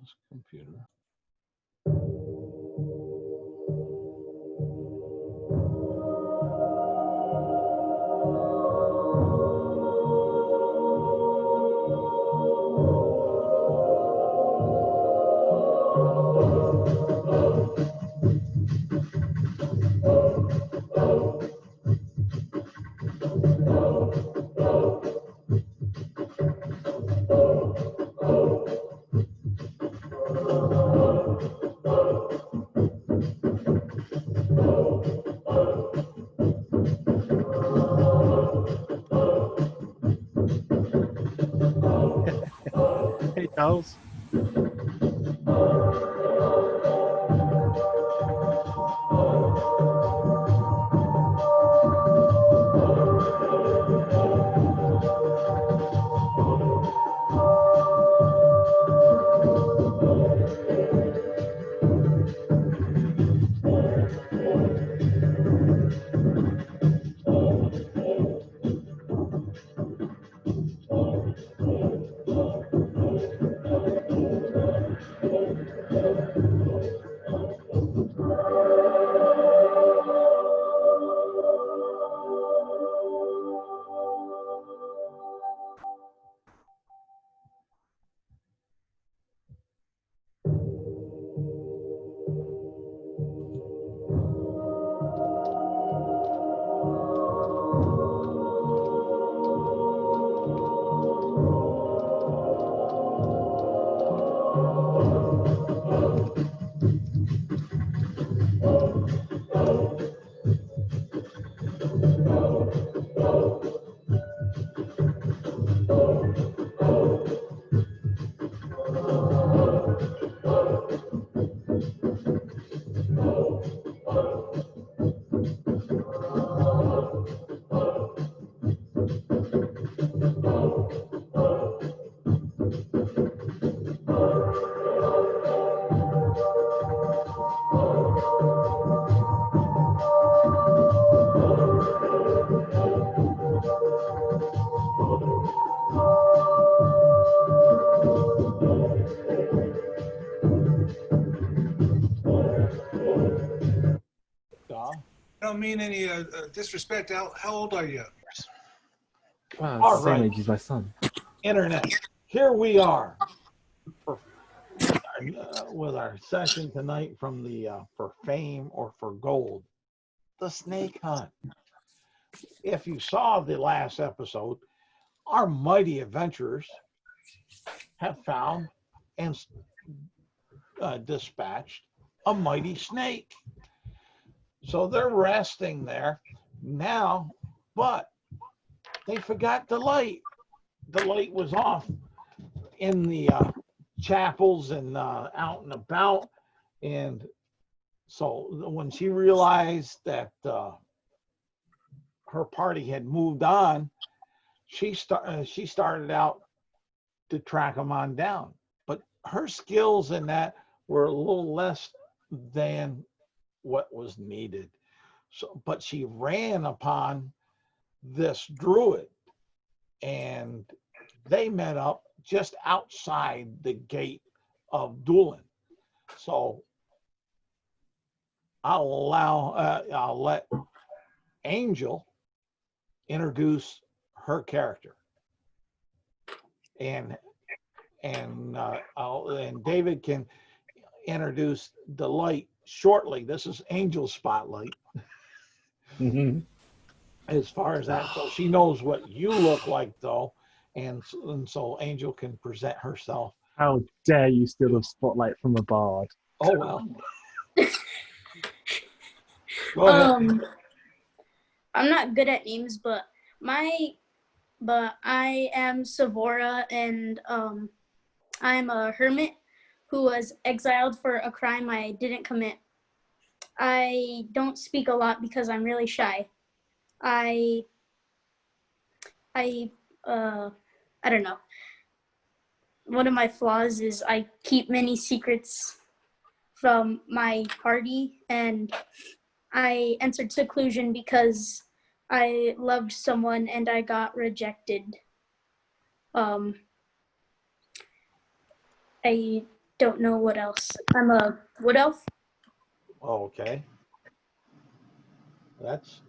this computer. Hey, Charles. I don't mean any disrespect. How old are you? Wow, All same right. age as my son. Internet. Here we are for, with our session tonight from the For Fame or for Gold, the snake hunt. If you saw the last episode, our mighty adventurers have found and dispatched a mighty snake. So they're resting there now, but they forgot the light. The light was off in the chapels and out and about. And so when she realized that her party had moved on, she started out to track them on down. But her skills in that were a little less than what was needed. So, but she ran upon this druid, and they met up just outside the gate of DuLin. So I'll let Angel introduce her character, and David can introduce Delight shortly. This is Angel's spotlight. Mm-hmm. As far as that, so she knows what you look like, though, and so Angel can present herself. How dare you steal the spotlight from a bard? Oh well. Go ahead. I'm not good at names, but I am Savora, and I'm a hermit who was exiled for a crime I didn't commit. I don't speak a lot because I'm really shy. I don't know. One of my flaws is I keep many secrets from my party, and I entered seclusion because I loved someone and I got rejected. I don't know what else. I'm a wood elf. Okay. That's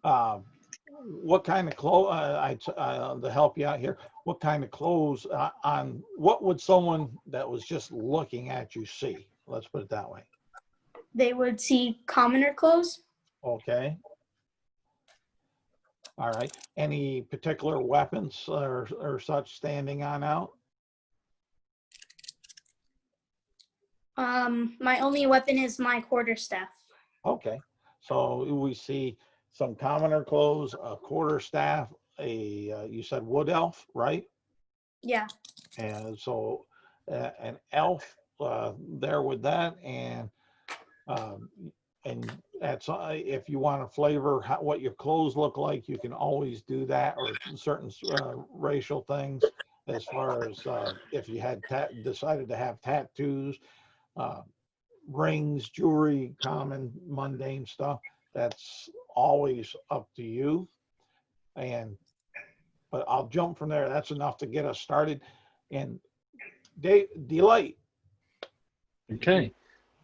what kind of clothes? To help you out here, what kind of clothes on? What would someone that was just looking at you see? Let's put it that way. They would see commoner clothes. Okay. All right. Any particular weapons or such standing on out? My only weapon is my quarterstaff. Okay. So we see some commoner clothes, a quarterstaff, you said wood elf, right? Yeah. And so an elf there with that, um, and that's if you want to flavor what your clothes look like, you can always do that, or certain racial things as far as if you had decided to have tattoos, uh, rings, jewelry, common mundane stuff. That's always up to you. But I'll jump from there. That's enough to get us started. And Delight. Okay.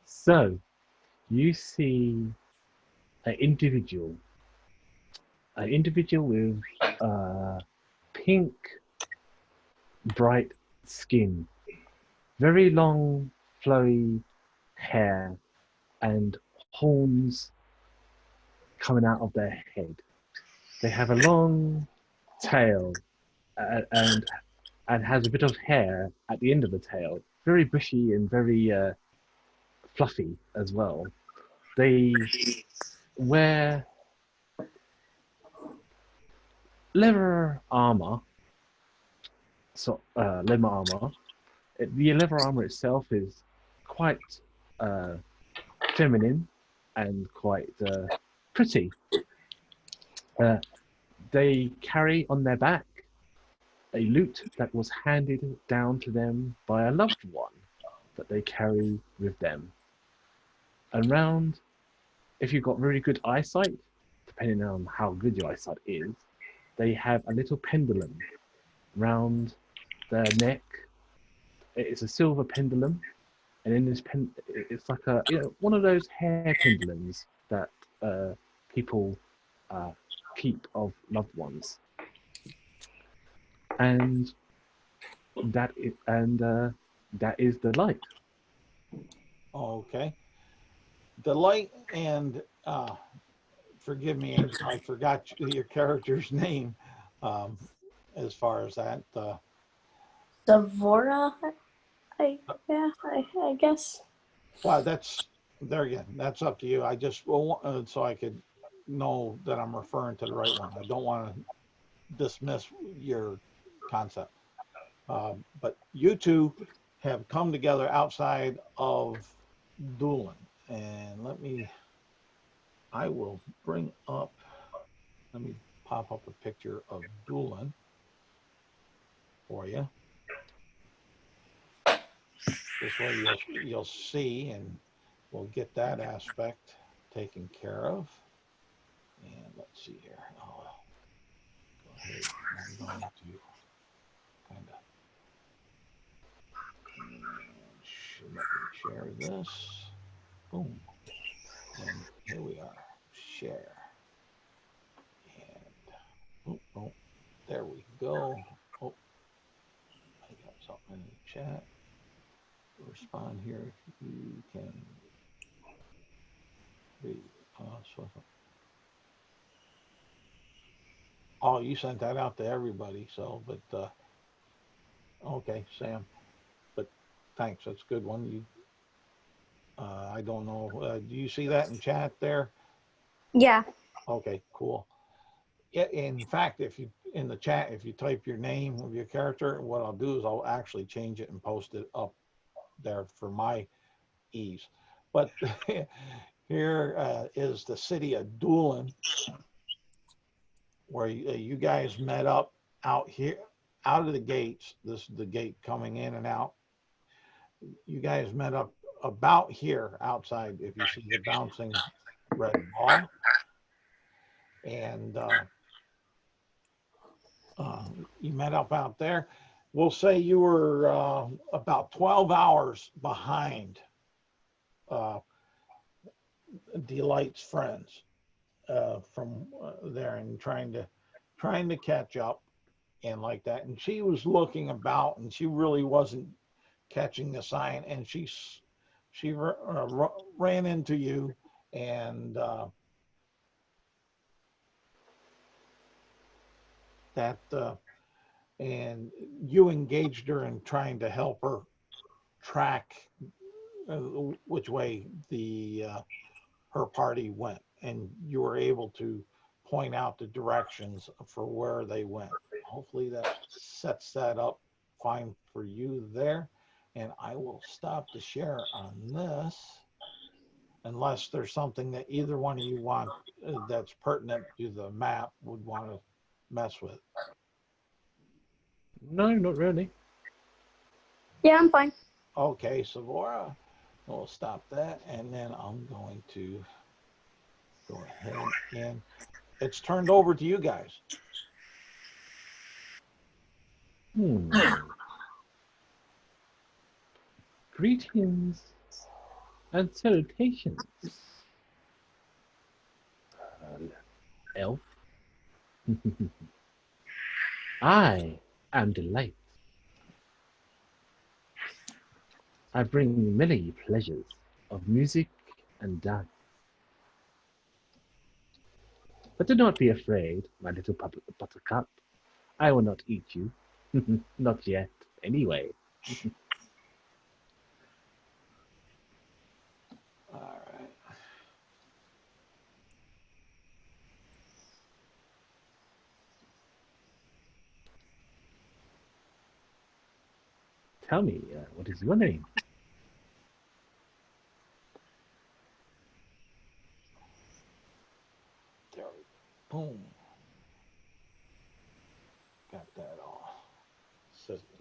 So you see an individual with pink, bright skin, very long, flowy hair, and horns coming out of their head. They have a long tail and has a bit of hair at the end of the tail, very bushy and very fluffy as well. They wear leather armor, leather armor. The leather armor itself is quite feminine and quite pretty. They carry on their back a lute that was handed down to them by a loved one that they carry with them. And if you've got really good eyesight, depending on how good your eyesight is, they have a little pendulum round their neck. It's a silver pendulum, and in this it's like one of those hair pendulums that people keep of loved ones, and that is the light. Okay. Delight, and forgive me, I forgot your character's name as far as that. Devora, I guess. Well, that's there again. That's up to you. I just so I could know that I'm referring to the right one. I don't want to dismiss your concept. But you two have come together outside of DuLin. And I will bring up, let me pop up a picture of DuLin for you. This way you'll see, and we'll get that aspect taken care of. And let's see here. Go ahead. I'm going to kind of let me share this. Boom. And here we are. Share. And oh, there we go. Oh, I got something in the chat. Respond here if you can read. Oh, you sent that out to everybody. So, but okay, Sam. But thanks. That's a good one. I don't know. Do you see that in chat there? Yeah. Okay, cool. Yeah, in fact, if you in the chat, if you type your name of your character, what I'll do is I'll actually change it and post it up there for my ease. But here is the city of DuLin, where you guys met up out here, out of the gates. This is the gate coming in and out. You guys met up about here outside, if you see the bouncing red ball. And you met up out there, we'll say you were about 12 hours behind Delight's friends from there, and trying to catch up and like that. And she was looking about, and she really wasn't catching the sign, and she ran into you, and and you engaged her in trying to help her track which way her party went, and you were able to point out the directions for where they went. Hopefully that sets that up fine for you there. And I will stop the share on this, unless there's something that either one of you want that's pertinent to the map would want to mess with. No, not really. Yeah, I'm fine. Okay, Savora, we'll stop that, and then I'm going to go ahead, and it's turned over to you guys. Greetings and salutations, elf. I am Delight. I bring many pleasures of music and dance. But do not be afraid, my little buttercup. I will not eat you. Not yet, anyway. All right. Tell me, what is your name? There we go. Boom. Got that all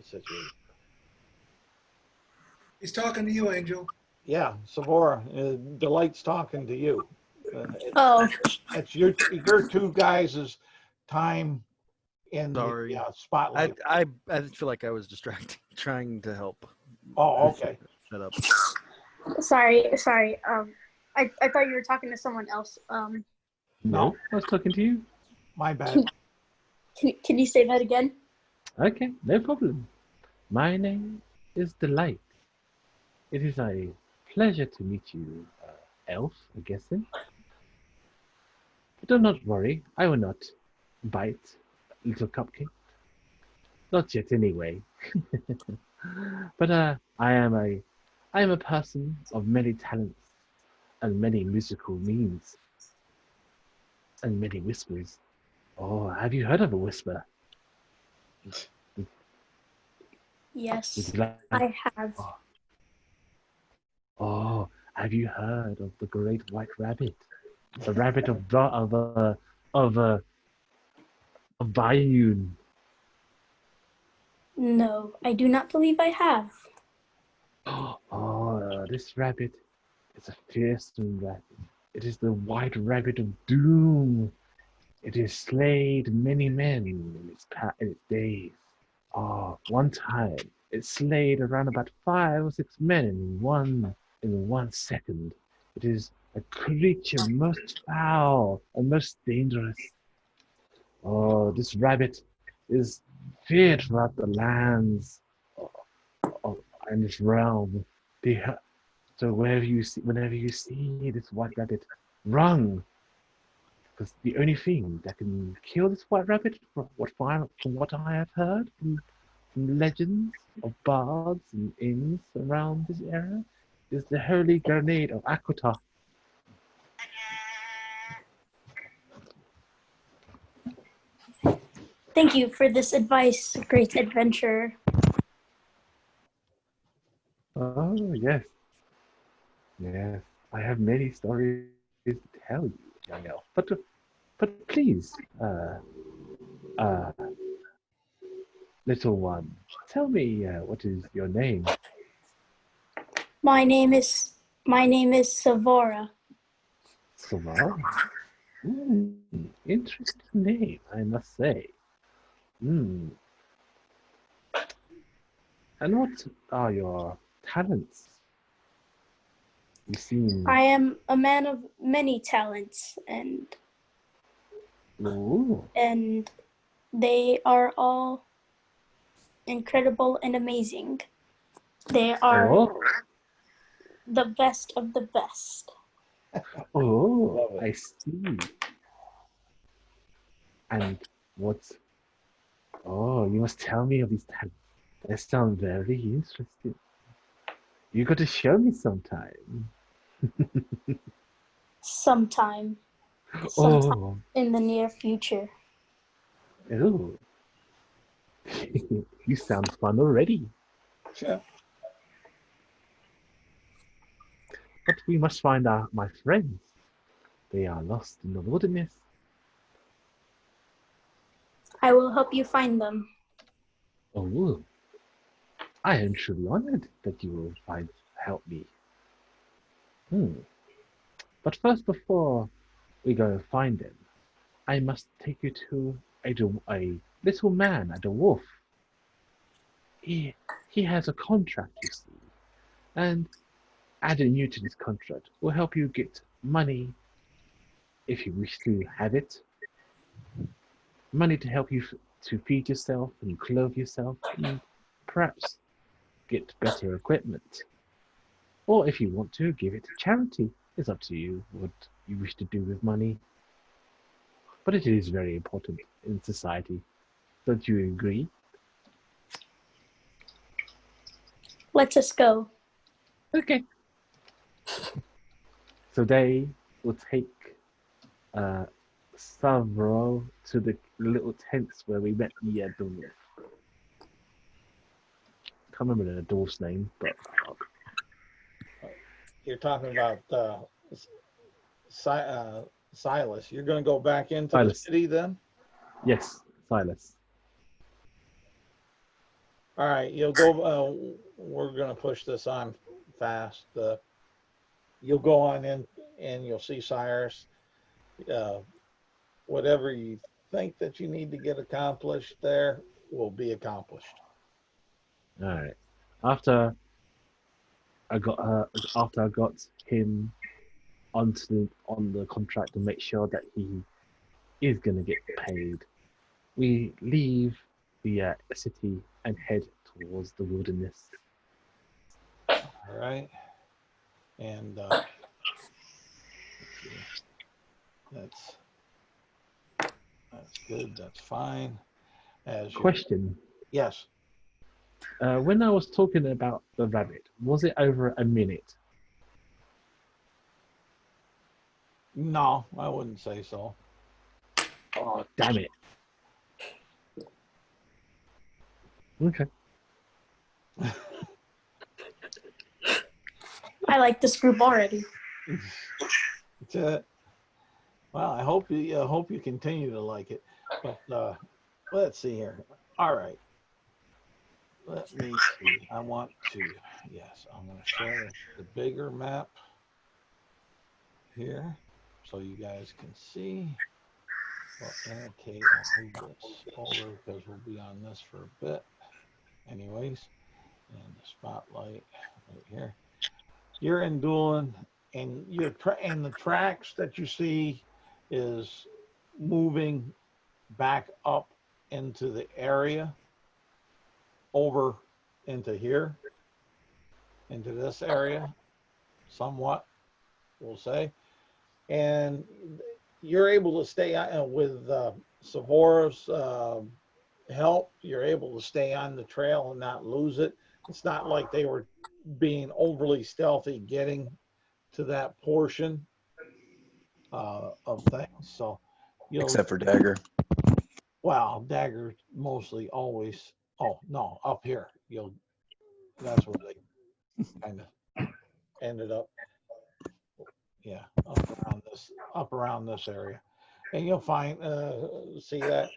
situated. He's talking to you, Angel. Yeah, Savora, Delight's talking to you. Oh, It's your two guys' time in Sorry. the spotlight. I feel like I was distracting, trying to help. Oh, okay. Shut up. sorry. I thought you were talking to someone else. No, I was talking to you. My bad. Can you say that again? Okay, no problem. My name is Delight. It is a pleasure to meet you, elf, I guess then. But do not worry, I will not bite, little cupcake. Not yet, anyway. But I am a person of many talents and many musical means and many whispers. Oh, have you heard of a whisper? Yes, Would you like? I have. Oh, have you heard of the great white rabbit? The rabbit of Bayun. No, I do not believe I have. Oh, this rabbit is a fearsome rabbit. It is the white rabbit of doom. It has slayed many men in its days. Oh, one time it slayed around about 5 or 6 men in one second. It is a creature most foul and most dangerous. Oh, this rabbit is feared throughout the lands in this realm. So whenever you see this white rabbit, run, because the only thing that can kill this white rabbit, from what I have heard from legends of bards and inns around this area, is the holy grenade of Akota. Thank you for this advice, great adventurer. Oh yes, yes. I have many stories to tell you, young elf. But please, little one, tell me what is your name? My name is Savora. Savara. Interesting name, I must say. And what are your talents? You seem. I am a man of many talents, Ooh. and they are all incredible and amazing. They are Oh. the best of the best. Oh, Love it. I see. And what? Oh, you must tell me of these talents. They sound very interesting. You got to show me sometime. Sometime Oh, in the near future. oh. You sound fun already. Yeah. But we must find my friends. They are lost in the wilderness. I will help you find them. Oh, I am truly honored that you will help me. But first, before we go find them, I must take you to a little man, a dwarf. He has a contract, you see, and adding you to this contract will help you get money if you wish to have it. Money to help you to feed yourself and clothe yourself, and perhaps get better equipment. Or if you want to, give it to charity. It's up to you what you wish to do with money. But it is very important in society. Don't you agree? Let us go. Okay. So they will take Savro to the little tents where we met the dwarf. Can't remember the dwarf's name, but You're talking about Silas. You're going to go back into the Silas. city then? Yes, Silas. All right, you'll go. We're going to push this on fast. You'll go on in and you'll see Cyrus. Whatever you think that you need to get accomplished there will be accomplished. All right. After I got him on the contract to make sure that he is gonna get paid, we leave the city and head towards the wilderness. All right, and that's good. That's fine. As you, Question: yes, when I was talking about the rabbit, was it over a minute? no, I wouldn't say so. Oh, damn it! Okay. I like this group already. Well, I hope you continue to like it. But let's see here. All right. Let me see. I want to. Yes, I'm going to share the bigger map here so you guys can see. Well, okay, I'll move this over because we'll be on this for a bit. Anyways, and the spotlight right here. You're in DuLin, and and the tracks that you see is moving back up into the area, over into here, into this area, somewhat, we'll say. And you're able to stay on with Savora's help. You're able to stay on the trail and not lose it. It's not like they were being overly stealthy getting to that portion of things. So you'll, Except for Dagger. well, Dagger mostly always. Oh no, up here that's where they kind of ended up. Yeah, up around this area, and you'll find see that,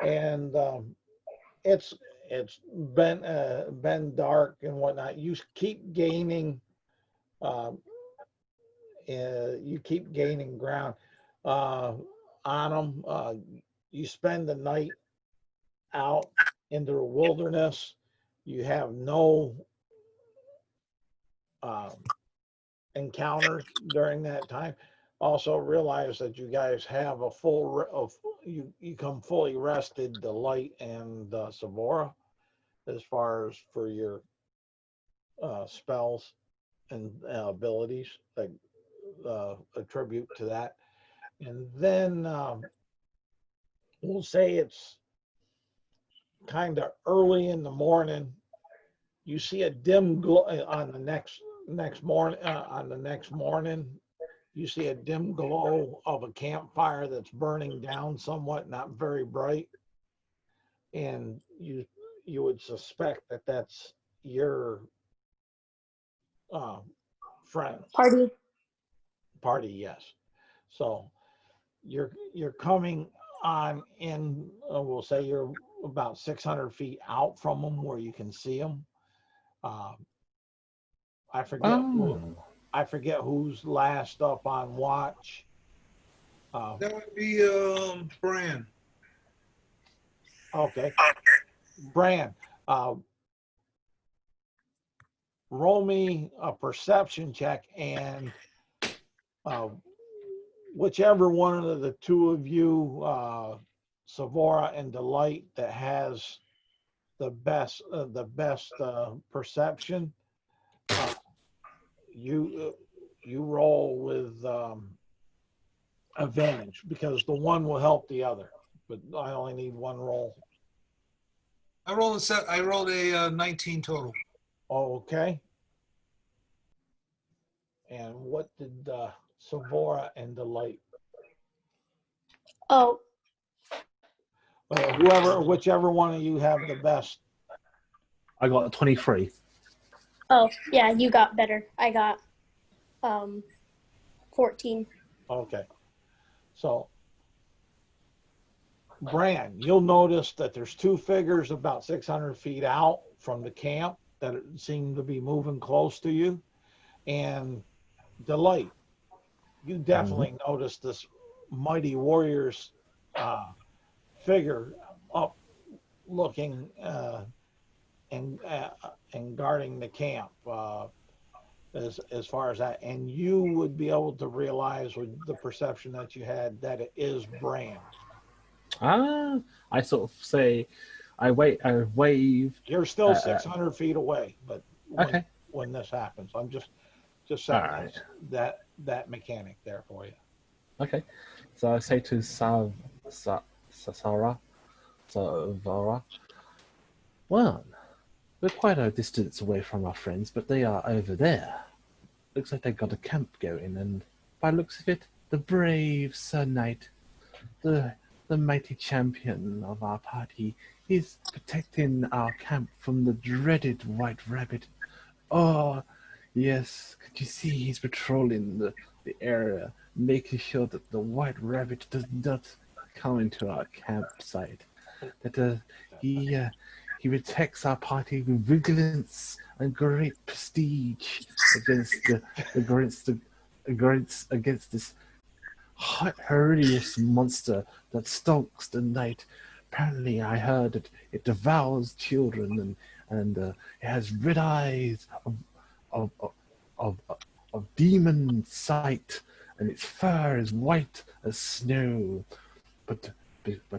and it's been dark and whatnot. You keep gaining. You keep gaining ground on them. You spend the night out into the wilderness. you have no encounters during that time. Also realize that you guys have a you come fully rested, DuLin and Savora, as far as for your spells and abilities that attribute to that. And then we'll say it's kind of early in the morning. You see a dim glow on the next morning. You see a dim glow of a campfire that's burning down somewhat, not very bright, and you would suspect that that's your friends. Party, yes. So you're coming on in. We'll say you're about 600 feet out from them, where you can see them. I forget. I forget who's last up on watch. That would be Bran. Okay, Bran. Roll me a perception check, and whichever one of the two of you, Savora and DuLin, that has the best perception, you roll with advantage, because the one will help the other. But I only need one roll. I rolled a 19 total. Okay. And what did Savora and DuLin? Oh, Whichever one of you have the best. I got a 23. oh, yeah, you got better. I got 14. Okay. So, Bran, you'll notice that there's two figures about 600 feet out from the camp that seem to be moving close to you. And DuLin, you definitely notice this mighty warrior's figure up looking and guarding the camp as far as that. And you would be able to realize with the perception that you had that it is Bran. I sort of say, I wave. You're still 600 feet away, but Okay. when this happens, I'm just All setting right. that mechanic there for you. Okay. So I say to Savora, well, we're quite a distance away from our friends, but they are over there. Looks like they've got a camp going, and by the looks of it, the brave Sir Knight, the mighty champion of our party, is protecting our camp from the dreaded White Rabbit. Oh, yes, could you see he's patrolling the area, making sure that the White Rabbit does not come into our campsite. That he protects our party with vigilance and great prestige against this horrendous monster that stalks the night. Apparently, I heard that it devours children and it has red eyes of demon sight, and its fur is white as snow. But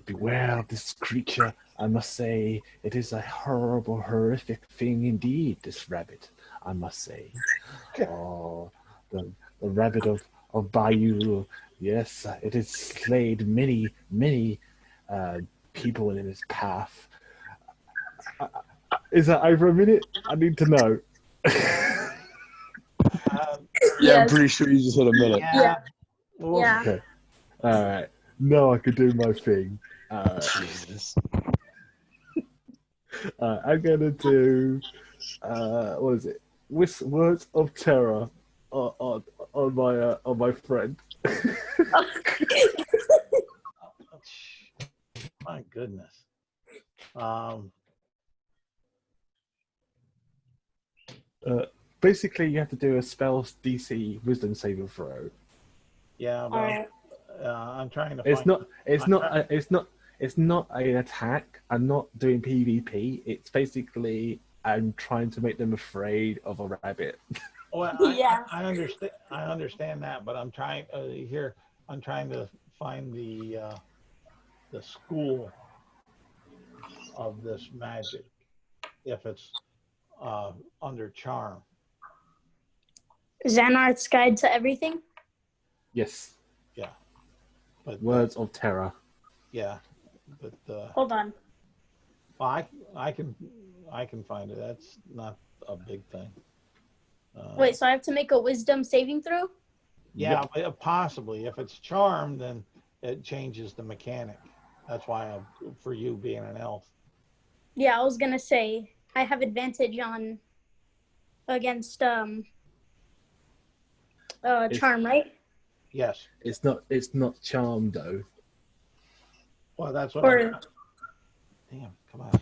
beware of this creature. I must say, it is a horrible, horrific thing indeed, this rabbit, I must say. Oh, the rabbit of Bayou, yes, it has slayed many people in its path. Is that over a minute? I need to know. Yeah, I'm pretty sure you just hit a minute. Yeah. Well, Yeah. Okay. All right. Now I can do my thing. Jesus. I'm gonna do what is it? Words of terror on my friend. my goodness. Basically, you have to do a spell's DC Wisdom saving throw. Yeah, All but right. I'm trying to. It's not an attack. I'm not doing PvP. It's basically and trying to make them afraid of a rabbit. Well, Yeah. I understand. I understand that, but I'm trying here. I'm trying to find the school of this magic, if it's under charm. Xanarth's Guide to Everything. Yes, Yeah, but words of terror. yeah, but Hold on. well, I can find it. That's not a big thing. Wait, so I have to make a wisdom saving throw? Yeah, but possibly if it's charm, then it changes the mechanic. That's why for you being an elf. Yeah, I was gonna say I have advantage against charm, right? Yes. It's not charmed though. Well, that's what. Or Damn, come on.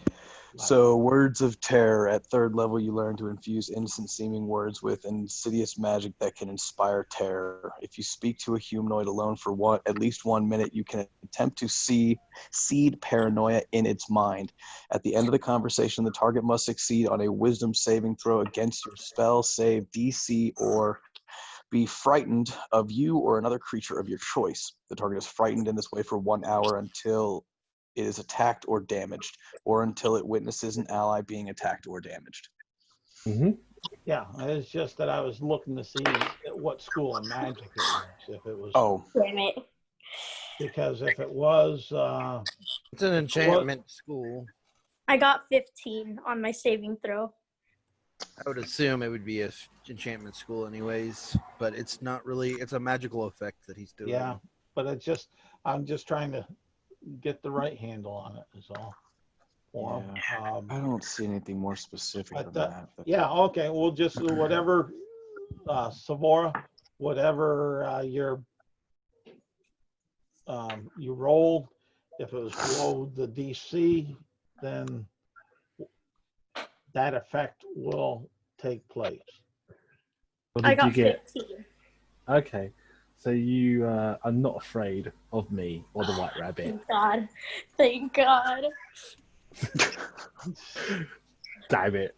So, words of terror. At 3rd level, you learn to infuse innocent-seeming words with insidious magic that can inspire terror. If you speak to a humanoid alone for at least 1 minute, you can attempt to seed paranoia in its mind. At the end of the conversation, the target must succeed on a wisdom saving throw against your spell, save, DC, or be frightened of you or another creature of your choice. The target is frightened in this way for 1 hour until it is attacked or damaged, or until it witnesses an ally being attacked or damaged. Mm-hmm. Yeah, it's just that I was looking to see what school of magic it was. If it was, damn it. because if it was, It's an enchantment school. I got 15 on my saving throw. I would assume it would be a enchantment school anyways, but it's not really. It's a magical effect that he's doing. yeah, but it's just I'm just trying to get the right handle on it. Is all. For 'em. I don't see anything more specific But than that. yeah, okay. We'll just whatever, Savora, whatever you rolled. If it was below the DC, then that effect will take place. What I did you got get? 15. Okay, so you are not afraid of me or the white rabbit. Thank God. Thank God. Damn it!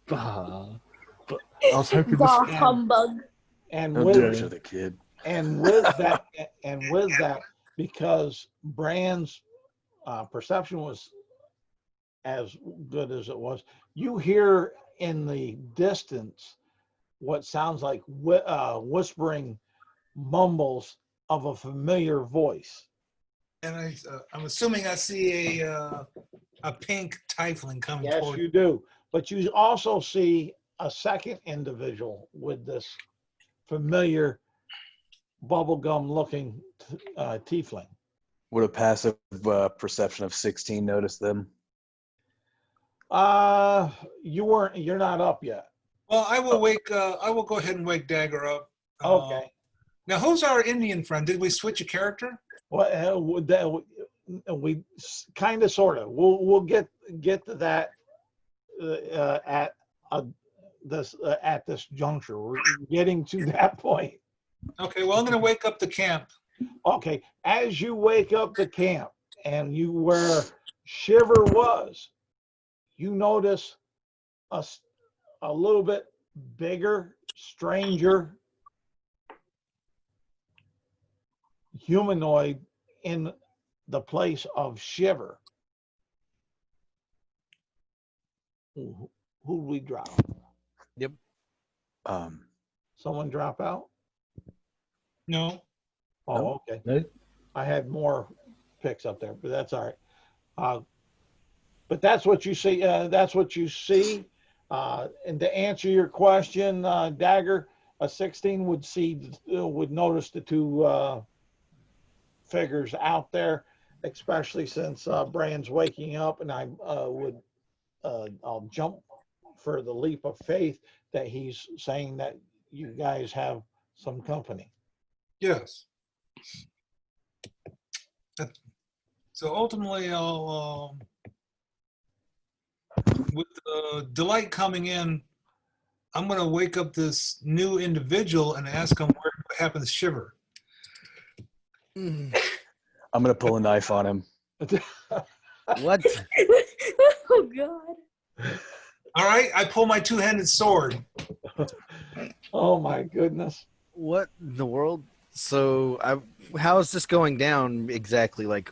But I was hoping Bah, this. humbug. And Don't with judge the kid. and with that, because Brand's perception was as good as it was, you hear in the distance what sounds like whispering mumbles of a familiar voice. And I'm assuming I see a pink tiefling coming Yes, toward you do. But you also see a second individual with this familiar bubblegum looking tiefling. Would a passive perception of 16 notice them? You're not up yet. Well, I will go ahead and wake Dagger up. Okay. Now, who's our Indian friend? Did we switch a character? Well, we kind of, sort of. We'll get to that at this juncture. We're getting to that point. Okay, well, I'm going to wake up the camp. Okay, as you wake up the camp and you where Shiver was, you notice a little bit bigger, stranger humanoid in the place of Shiver. Who'd we drop? Yep. Someone drop out? No. Oh, No. okay. No? I had more picks up there, but that's all right. But that's what you see. That's what you see. And to answer your question, Dagger, a 16 would notice the two figures out there, especially since Brand's waking up, and I'll jump for the leap of faith that he's saying that you guys have some company. Yes. So ultimately, I'll, with Delight coming in, I'm going to wake up this new individual and ask him what happened to Shiver. I'm going to pull a knife on him. What? Oh God. All right, I pull my two-handed sword. Oh my goodness. What in the world? So, how is this going down exactly? Like,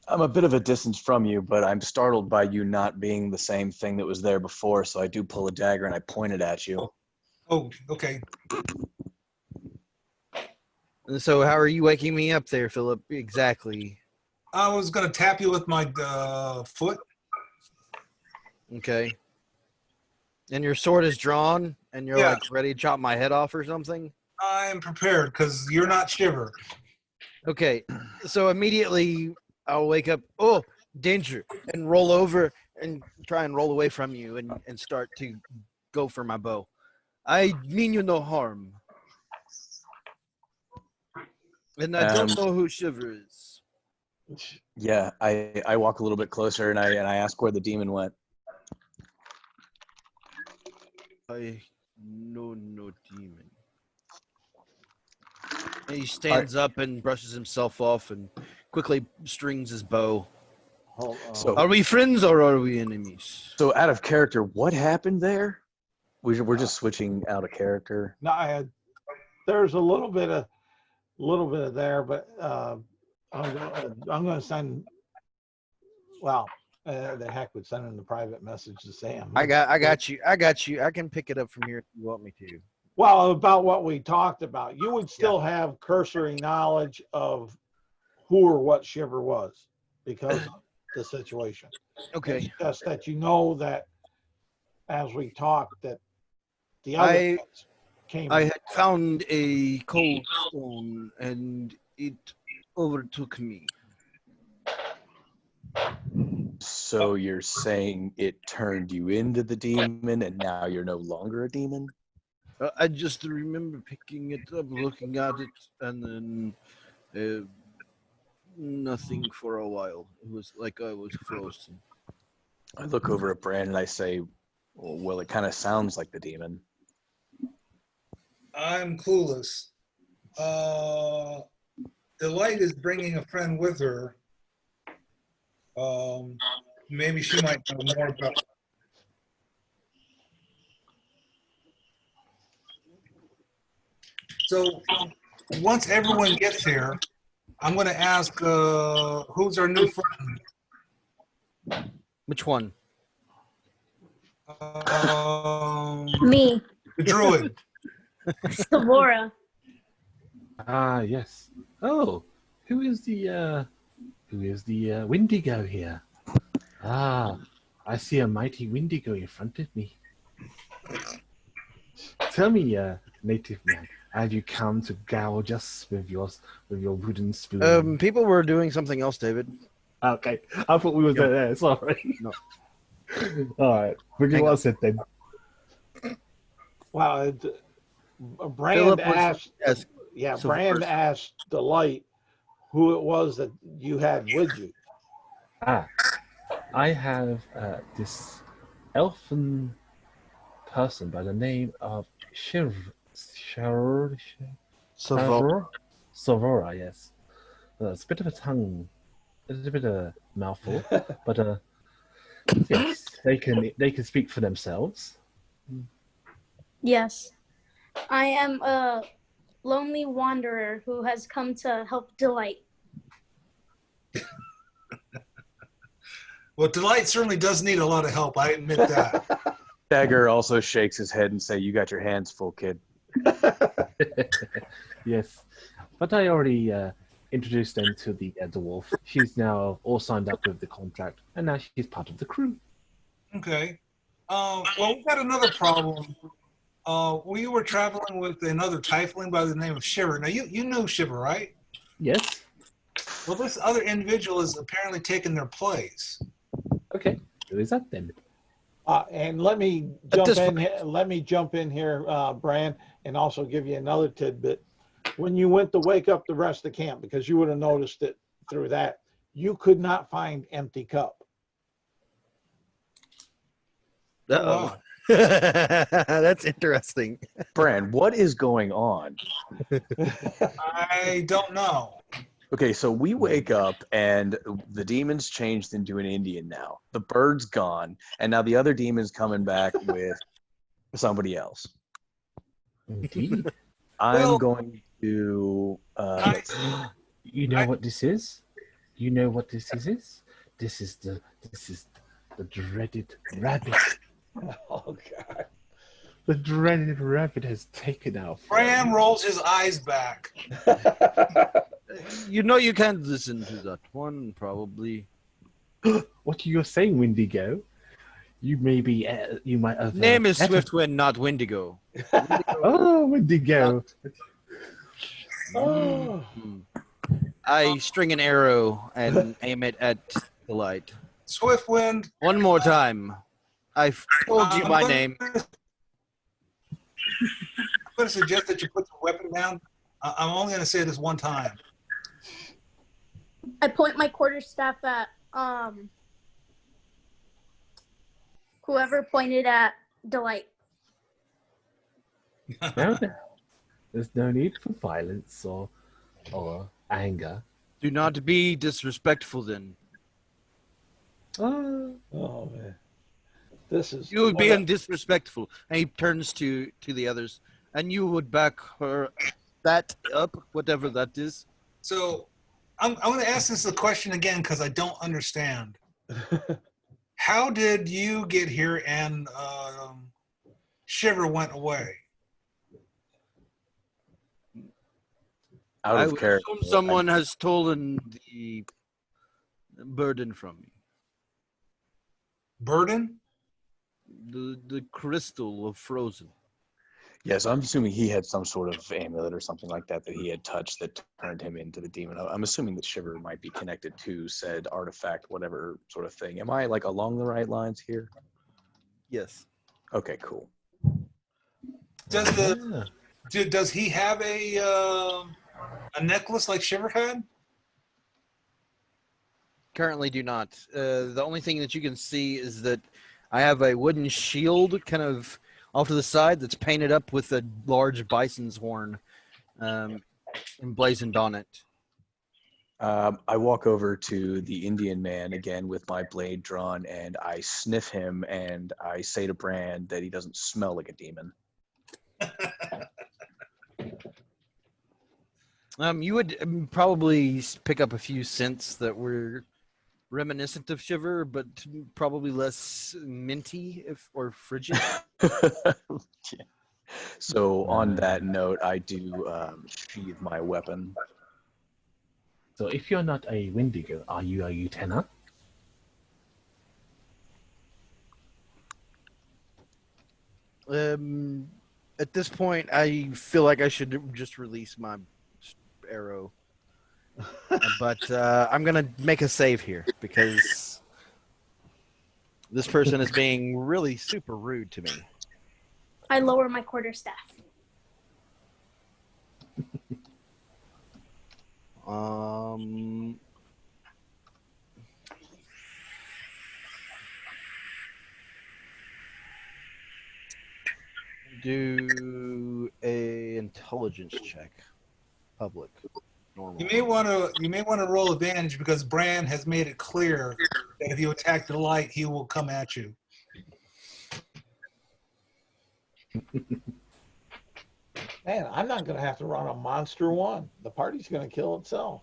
I'm a bit of a distance from you, but I'm startled by you not being the same thing that was there before, so I do pull a dagger and I point it at you. Oh, okay. so how are you waking me up there, Philip? Exactly. I was going to tap you with my foot. Okay. And your sword is drawn, and you're Yeah. like ready to chop my head off or something? I'm prepared because you're not Shiver. Okay. So immediately I'll wake up, oh, danger, and roll over and try and roll away from you and start to go for my bow. I mean you no harm. And I don't know who Shiver is. Yeah, I walk a little bit closer and I ask where the demon went. I know no demon. And he stands up and brushes himself off and quickly strings his bow. Hold on. So- Are we friends or are we enemies? So out of character, what happened there? We're just switching out of character. No, there's a little bit of there, but I'm going to send. Well, the heck with sending the private message to Sam. I got you. I can pick it up from here if you want me to. Well, about what we talked about, you would still have cursory knowledge of who or what Shiver was because of the situation. Okay. It's just that you know that as we talked that the other guys came. I had found a cold stone and it overtook me. So you're saying it turned you into the demon and now you're no longer a demon? I just remember picking it up, looking at it, and then nothing for a while. It was like I was frozen. I look over at Brand and I say, well, it kind of sounds like the demon. I'm clueless. Delight is bringing a friend with her. Maybe she might know more about. So once everyone gets here, I'm going to ask who's our new friend? Which one? Me, The druid. Savora. Ah, yes. Oh, who is the Wendigo here? Ah, I see a mighty Wendigo in front of me. Tell me, native man, have you come to gouge us with your wooden spoon? People were doing something else, David. Okay, I thought we were there. Sorry. No. All right, forget Hang what I on. said then. Well, Brand Philip was- asked. yes. Yeah, So Brand first- asked Delight who it was that you had with you. Ah, I have this elfin person by the name of Savora, yes. It's a bit of a tongue, it's a bit of a mouthful, but yes, they can speak for themselves. Yes. I am a lonely wanderer who has come to help Delight. Well, Delight certainly does need a lot of help. I admit that. Dagger also shakes his head and say, you got your hands full, kid. Yes, but I already introduced them to the dwarf. She's now all signed up with the contract, and now she's part of the crew. Okay. Well, we've got another problem. We were traveling with another tiefling by the name of Shiver. Now, you know Shiver, right? Yes. Well, this other individual is apparently taking their place. Okay. Who is that then? And let me jump in here, Brand, and also give you another tidbit. When you went to wake up the rest of the camp, because you would have noticed it through that, you could not find empty cup. Uh-oh. That's interesting. Brand, what is going on? I don't know. Okay, so we wake up and the demon's changed into an Indian now. The bird's gone, and now the other demon's coming back with somebody else. Indeed. I'm Well, going to. You know what this is? You know what this is? This is the dreaded rabbit. Oh God. The dreaded rabbit has taken our Bran friend. rolls his eyes back. You know you can't listen to that one, probably. What are you saying, Wendigo? You may be. You might have. Name is met a- Swiftwind, not Wendigo. Oh, Wendigo. Oh. I string an arrow and aim it at the light. Swiftwind. One more time. I've told you my name. I'm going to suggest that you put the weapon down. I'm only going to say this one time. I point my quarterstaff at whoever pointed at Delight. No. There's no need for violence or anger. Do not be disrespectful then. Oh, Oh man. This is You would be disrespectful. And he turns to the others. And you would back her that up, whatever that is. So I'm going to ask this a question again because I don't understand. How did you get here and Shiver went away? Out I of would character. assume someone has stolen the burden from me. Burden? The crystal of frozen. Yes, I'm assuming he had some sort of amulet or something like that he had touched that turned him into the demon. I'm assuming that Shiver might be connected to said artifact, whatever sort of thing. Am I like along the right lines here? Yes. Okay, cool. Does he have a necklace like Shiver had? Currently do not. The only thing that you can see is that I have a wooden shield kind of off to the side that's painted up with a large bison's horn emblazoned on it. I walk over to the Indian man again with my blade drawn, and I sniff him, and I say to Bran that he doesn't smell like a demon. You would probably pick up a few scents that were reminiscent of Shiver, but probably less minty or frigid. Yeah. So on that note, I do sheathe my weapon. so if you're not a Wendigo, are you a Utena? At this point, I feel like I should just release my arrow. But I'm going to make a save here because this person is being really super rude to me. I lower my quarterstaff. Do a intelligence check. Public. Normal. You may want to roll advantage because Bran has made it clear that if you attack the light, he will come at you. Man, I'm not going to have to run a monster one. The party's going to kill itself.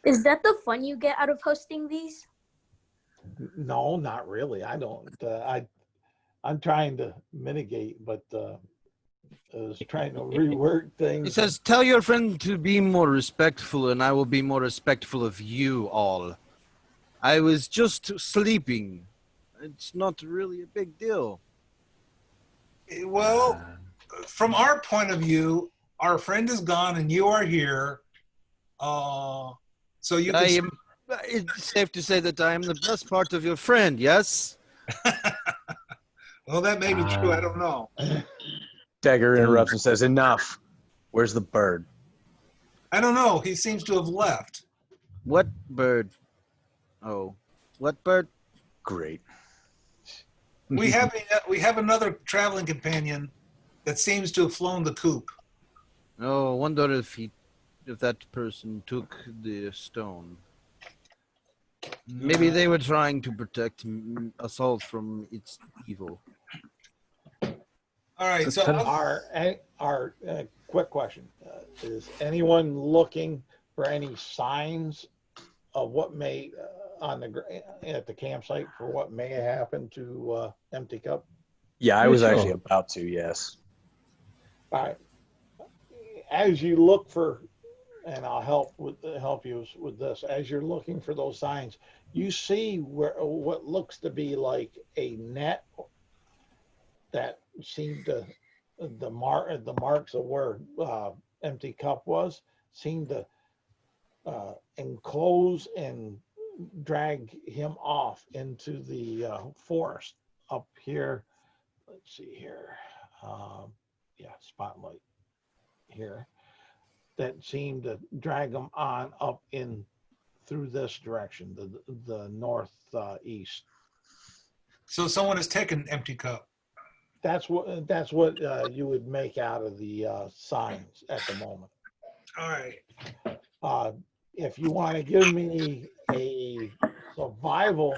Is that the fun you get out of hosting these? No, not really. I don't. I'm trying to mitigate, but I was trying to rework things. He says, tell your friend to be more respectful, and I will be more respectful of you all. I was just sleeping. It's not really a big deal. Well, from our point of view, our friend is gone and you are here. So you can. It's safe to say that I am the best part of your friend, yes? Well, that may be true. I don't know. Dagger interrupts and says, enough. Where's the bird? I don't know. He seems to have left. What bird? Oh, what bird? Great. We have another traveling companion that seems to have flown the coop. Oh, wonder if that person took the stone. Maybe they were trying to protect us all from its evil. All right, Good so fellow. Our quick question: is anyone looking for any signs of what may at the campsite for what may have happened to Empty Cup? Yeah, I Yeah, was sure. actually about to. Yes. All right. As you look for, and I'll help you with this. As you're looking for those signs, you see what looks to be like a net that seemed to the marks of where Empty Cup was seemed to enclose and drag him off into the forest up here. Let's see here. Yeah, spotlight here. That seemed to drag him on up in through this direction, the northeast. so someone has taken Empty Cup. That's what you would make out of the signs at the moment. All right. If you want to give me a survival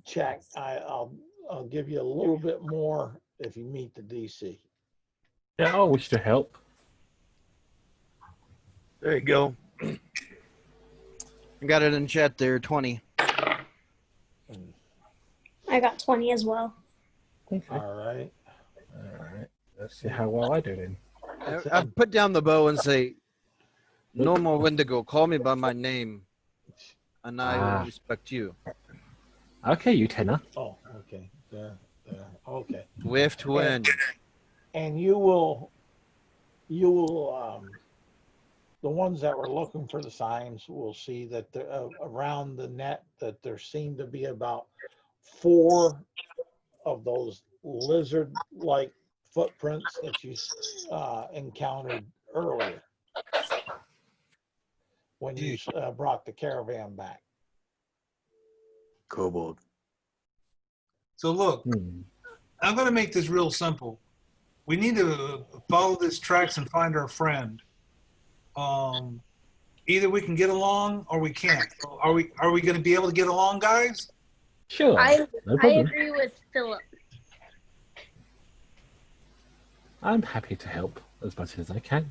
check, I'll give you a little bit more if you meet the DC. Yeah, I wish to help. There you go. I got it in chat there, 20. I got 20 as well. Okay. All right. All right. Let's see how well I do then. I put down the bow and say, "No more Wendigo. Call me by my name, and I will respect you." Okay, you tenor. Oh, okay. Okay. Swift wind. And you will the ones that were looking for the signs will see that around the net that there seem to be about 4 of those lizard-like footprints that you encountered earlier when you brought the caravan back. Kobold. So look, I'm going to make this real simple. We need to follow these tracks and find our friend. Either we can get along or we can't. So are we going to be able to get along, guys? Sure. I No problem. agree with Philip. I'm happy to help as much as I can.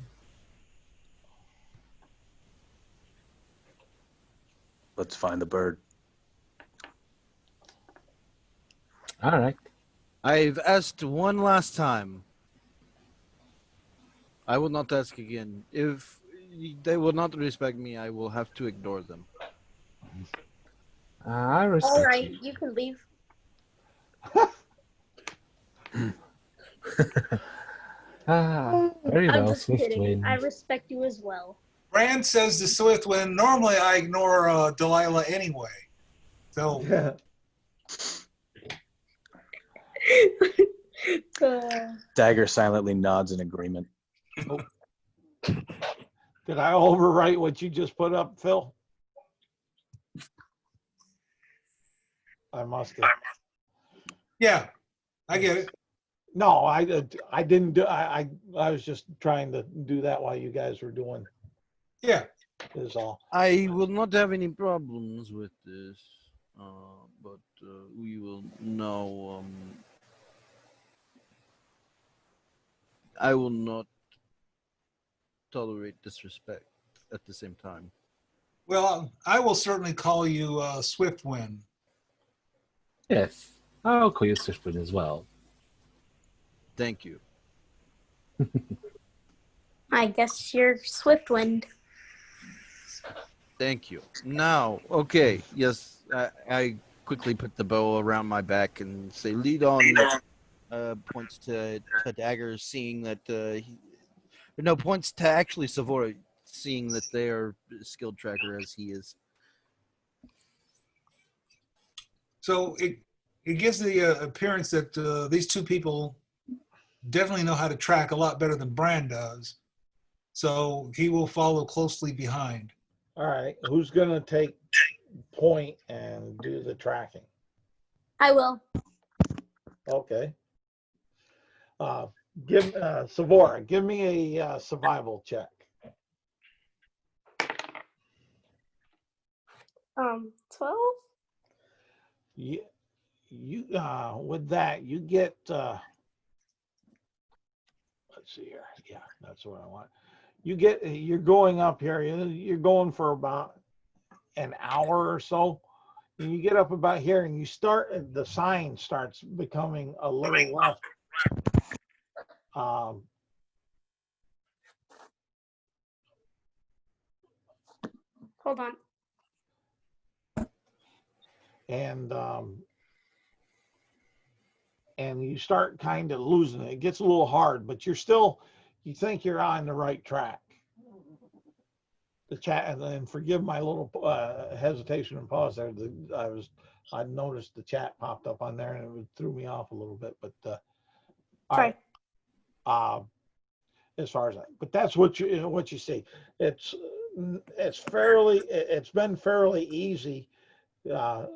Let's find the bird. All right. I've asked one last time. I will not ask again. If they will not respect me, I will have to ignore them. I respect All right, you. you can leave. Very I'm well, just Swift kidding. Wind. I respect you as well. Rand says to Swiftwind, normally I ignore Delilah anyway. So Dagger silently nods in agreement. Did I overwrite what you just put up, Phil? I must have. yeah, I get it. No, I didn't do. I was just trying to do that while you guys were doing. Yeah. Is all. I will not have any problems with this, but we will know. I will not tolerate disrespect at the same time. Well, I will certainly call you Swiftwind. Yes. I'll call you Swift Wind as well. Thank you. I guess you're Swiftwind. Thank you. Now, okay, yes, I quickly put the bow around my back and say, lead on, points to Dagger, seeing that, points to actually Savora, seeing that they are skilled tracker as he is. So it gives the appearance that these two people definitely know how to track a lot better than Brand does. So he will follow closely behind. All right. Who's gonna take point and do the tracking? I will. Okay. Savora, give me a survival check. 12. You with that you get let's see here. Yeah, that's what I want. You're going up here. You're going for about an hour or so. And you get up about here and the sign starts becoming a little left. Hold on. And you start kind of losing it. It gets a little hard, but you think you're on the right track. The chat, and then forgive my little hesitation and pause there. I noticed the chat popped up on there and it threw me off a little bit, but all Sorry. right. As far as that, but that's what you see. It's been fairly easy to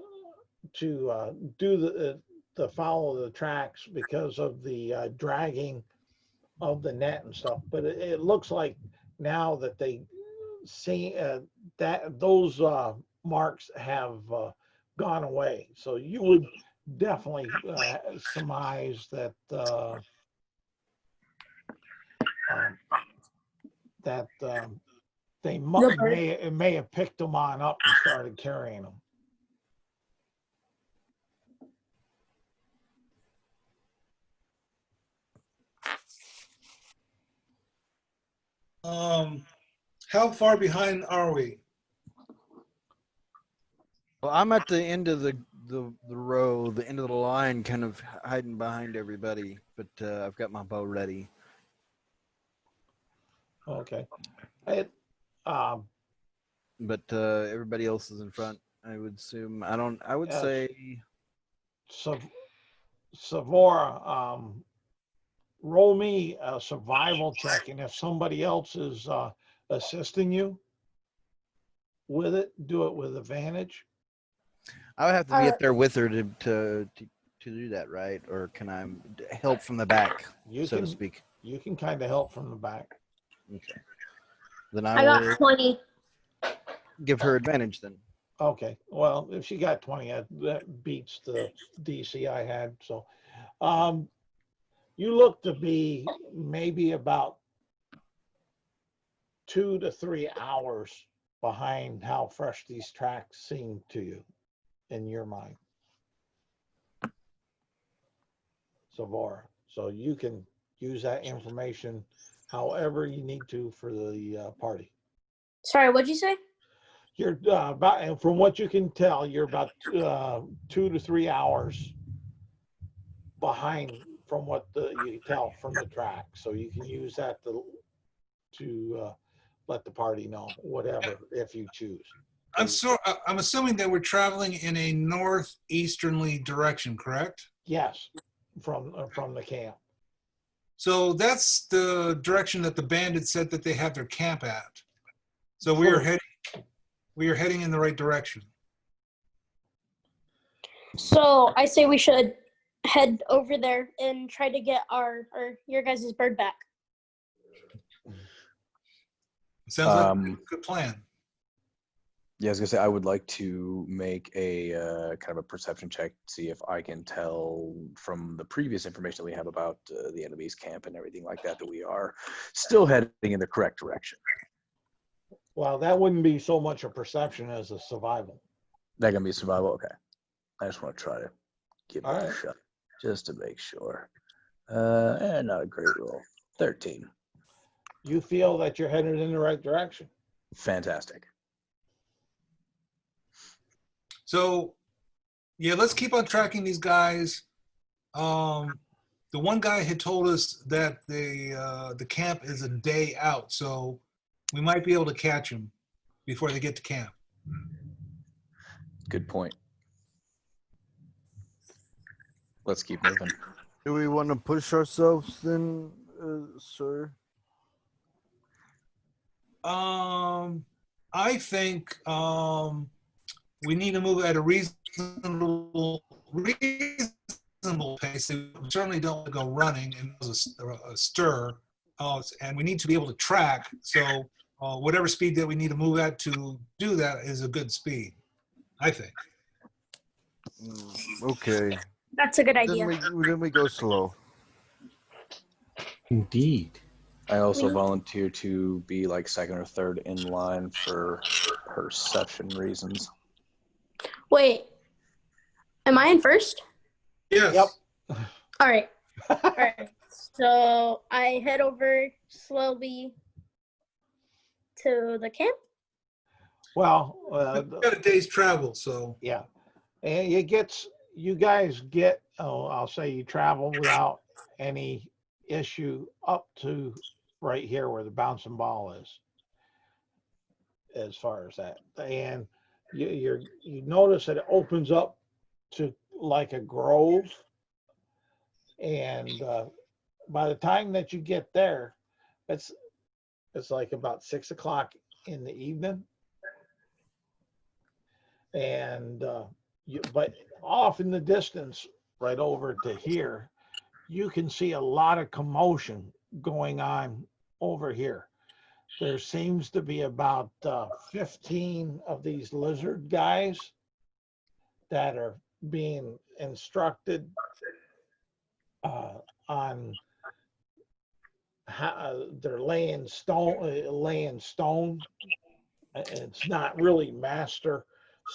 do the follow the tracks because of the dragging of the net and stuff. But it looks like now that they see that those marks have gone away. So you would definitely surmise that they may have picked them on up and started carrying them. How far behind are we? Well, I'm at the end of the row, the end of the line, kind of hiding behind everybody, but I've got my bow ready. Okay. But everybody else is in front, I would assume. I would say. Savora, roll me a survival check, and if somebody else is assisting you with it, do it with advantage. I would have to be up there with her to do that, right? Or can I help from the back, so to speak? You can kind of help from the back. Okay. Then I got 20. Give her advantage then. Okay. Well, if she got 20, that beats the DC I had. So, you look to be maybe about 2 to 3 hours behind how fresh these tracks seem to you in your mind. Savora. So you can use that information however you need to for the party. Sorry, what'd you say? You're about, from what you can tell, you're about 2 to 3 hours behind from what you tell from the track. So you can use that to let the party know, whatever, if you choose. I'm assuming that we're traveling in a northeasterly direction, correct? Yes, from the camp. So that's the direction that the bandits said that they have their camp at. So we are heading in the right direction. So I say we should head over there and try to get your guys' bird back. Sounds like a good plan. Yeah, I was gonna say I would like to make a kind of a perception check, see if I can tell from the previous information that we have about the enemy's camp and everything like that we are still heading in the correct direction. Well, that wouldn't be so much a perception as a survival. That gonna be survival? Okay. I just want to try to give it All a right. shot just to make sure. And not a great roll. 13. You feel that you're headed in the right direction. Fantastic. So, yeah, let's keep on tracking these guys. The one guy had told us that the camp is a day out, so we might be able to catch them before they get to camp. Good point. Let's keep moving. Do we want to push ourselves then, sir? I think we need to move at a reasonable reasonable pace. We certainly don't want to go running and a stir, and we need to be able to track. So whatever speed that we need to move at to do that is a good speed, I think. Okay. That's a good Then idea. we go slow. Indeed. I also We- volunteer to be like second or third in line for perception reasons. Wait, am I in first? Yes. Yep. All right. All right. So I head over slowly to the camp. Well, We've got a day's travel, so. yeah, and you guys get, I'll say you travel without any issue up to right here where the bouncing ball is, as far as that. And you notice that it opens up to like a grove, and by the time that you get there, it's like about 6 o'clock in the evening. And but off in the distance, right over to here, you can see a lot of commotion going on over here. There seems to be about 15 of these lizard guys that are being instructed on how they're laying stone. It's not really master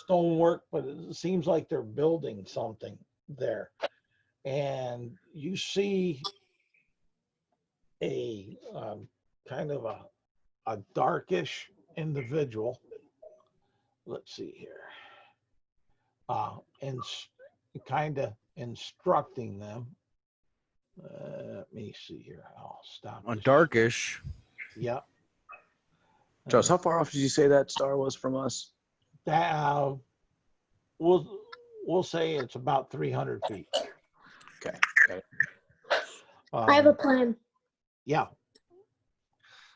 stonework, but it seems like they're building something there. And you see a kind of a darkish individual. Let's see here. And kind of instructing them. Let me see here. I'll stop. On this. darkish. Yep. Josh, how far off did you say that star was from us? That we'll say it's about 300 feet. Okay. Okay. I have a plan. Yeah.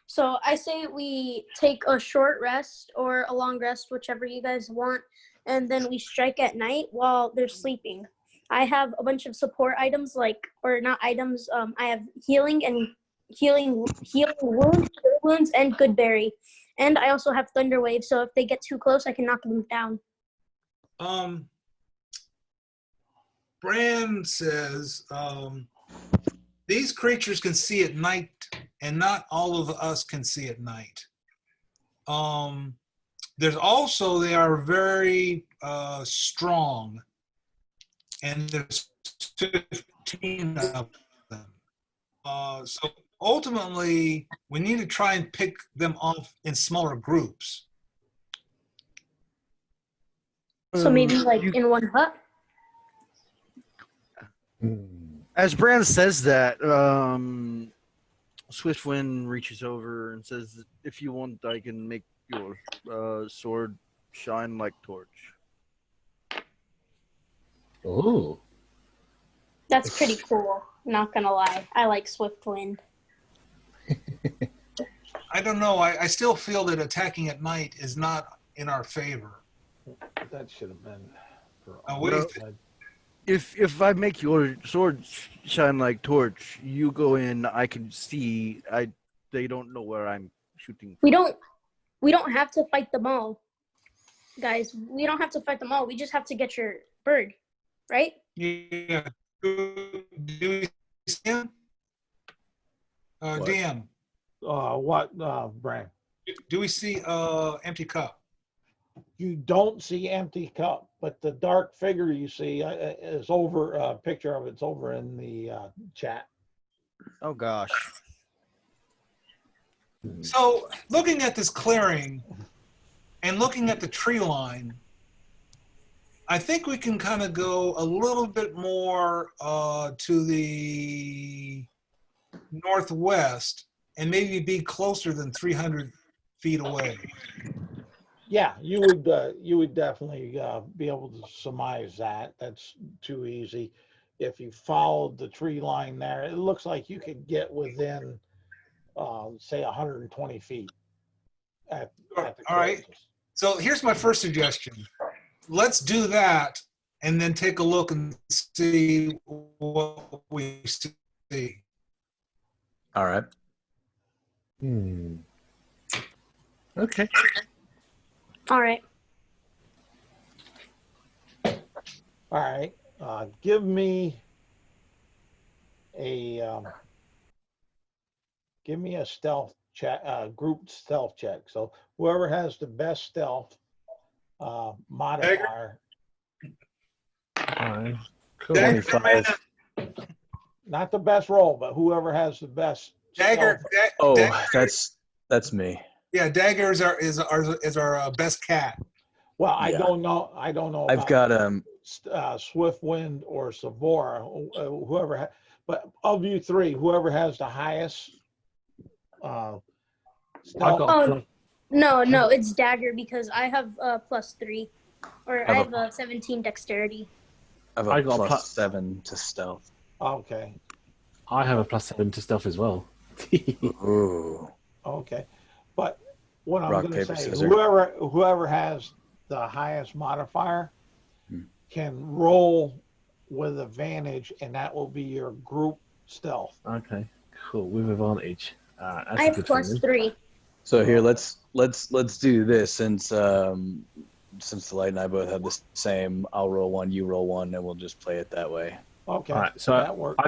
So I say we take a short rest or a long rest, whichever you guys want, and then we strike at night while they're sleeping. I have a bunch of support items, or not items. I have healing wounds, and good berry, and I also have thunder wave. So if they get too close, I can knock them down. Bram says these creatures can see at night, and not all of us can see at night. There's also, they are very strong, and there's 15 of them. So ultimately, we need to try and pick them off in smaller groups. So maybe in one hut. As Brand says that, Swiftwind reaches over and says, "If you want, I can make your sword shine like torch." Oh. That's pretty cool. Not gonna lie, I like Swiftwind. I don't know. I still feel that attacking at night is not in our favor. That should have been. What do you think? If I make your sword shine like torch, you go in. I can see. They don't know where I'm shooting. We don't have to fight them all, guys. We don't have to fight them all. We just have to get your bird, right? Yeah. Do we see him? Dan, What, Brian? do we see empty cup? You don't see empty cup, but the dark figure you see is over. A picture of it's over in the chat. Oh gosh. So looking at this clearing and looking at the tree line, I think we can kind of go a little bit more to the northwest and maybe be closer than 300 feet away. Yeah, you would definitely be able to surmise that. That's too easy. If you followed the tree line there, it looks like you could get within, say, 120 feet. At the All right. closest. So here's my first suggestion. Let's do that, and then take a look and see what we see. All right. Okay. All right. All right. Give me a stealth check, group stealth check. So whoever has the best stealth modifier, Alright. Cool. Dagger, 25. not the best roll, but whoever has the best Dagger, stealth. Oh, Dagger, that's me. yeah, Dagger is our best cat. Well, I Yeah. don't know. I don't know. I've about got Swiftwind or Savora, whoever. But of you three, whoever has the highest I stealth. got Oh, plus, no, it's Dagger because I have +3, or I Have have 17 dexterity. I got a plus 7 to stealth. Okay. I have a +7 to stealth as well. Ooh. Okay. But what I'm Rock, going to paper, say, scissors. whoever has the highest modifier can roll with advantage, and that will be your group stealth. Okay, cool. With advantage. That's I a have good thing then. +3. So here, let's do this since the Light and I both have the same. I'll roll 1, you roll 1, and we'll just play it that way. Okay. All right, so that works.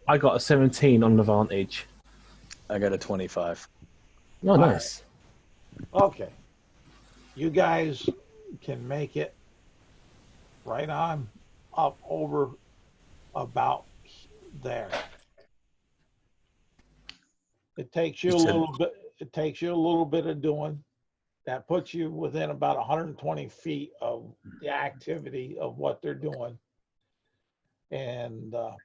I got a 17 on advantage. I got a 25. Oh, All nice. Okay. You guys can make it right on up over about there. It takes you a little bit. It takes you a little bit of doing. That puts you within about 120 feet of the activity of what they're doing. And what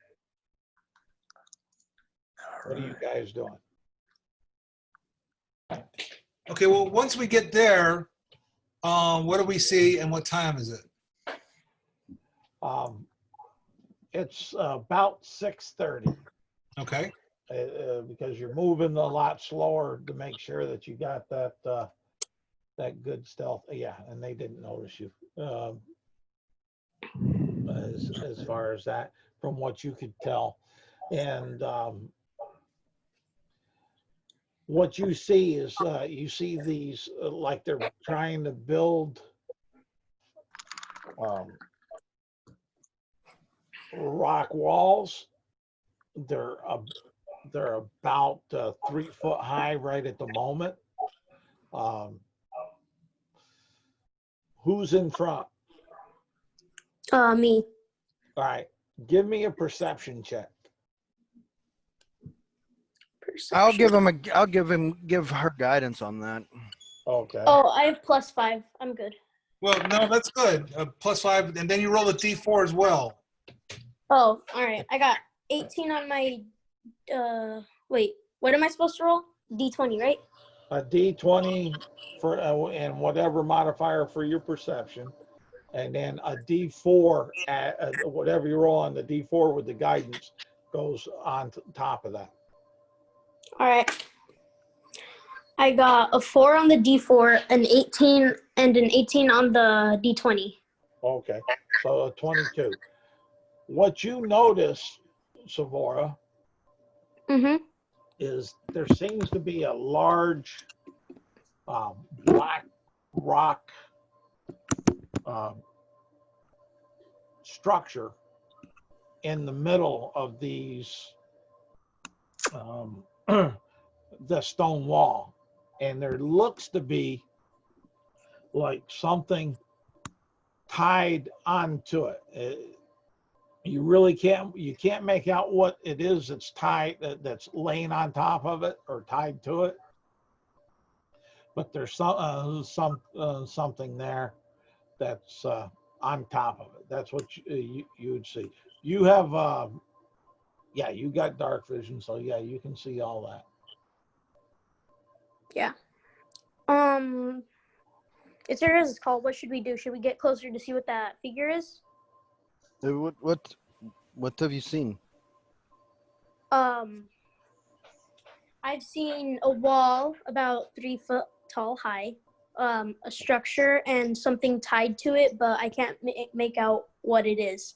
are you guys doing? Okay, well, once we get there, what do we see and what time is it? It's about 6:30. Okay. Because you're moving a lot slower to make sure that you got that that good stealth. Yeah, and they didn't notice you as far as that, from what you could tell. And what you see is you see these like they're trying to build rock walls. They're about 3 foot high right at the moment. Who's in front? Me. All right, give me a perception check. I'll give her guidance on that. Okay. Oh, I have +5. I'm good. Well, no, that's good. +5, and then you roll a D4 as well. Oh, all right. I got 18 on my. Wait, what am I supposed to roll? D20, right? A D20 for and whatever modifier for your perception, and then a D4 at whatever you roll on the D4 with the guidance goes on top of that. All right. I got a 4 on the D4, an 18, and an 18 on the D20. Okay, so a 22. What you notice, Savora, is there seems to be a large black rock structure in the middle of these the stone wall, and there looks to be like something tied onto it. You really can't make out what it is that's tied, that's laying on top of it or tied to it, but there's something there that's on top of it. That's what you would see. You have yeah, you got dark vision, so yeah, you can see all that. Yeah. It's called. What should we do? Should we get closer to see what that figure is? What have you seen? I've seen a wall about 3 foot tall high, a structure and something tied to it, but I can't make out what it is.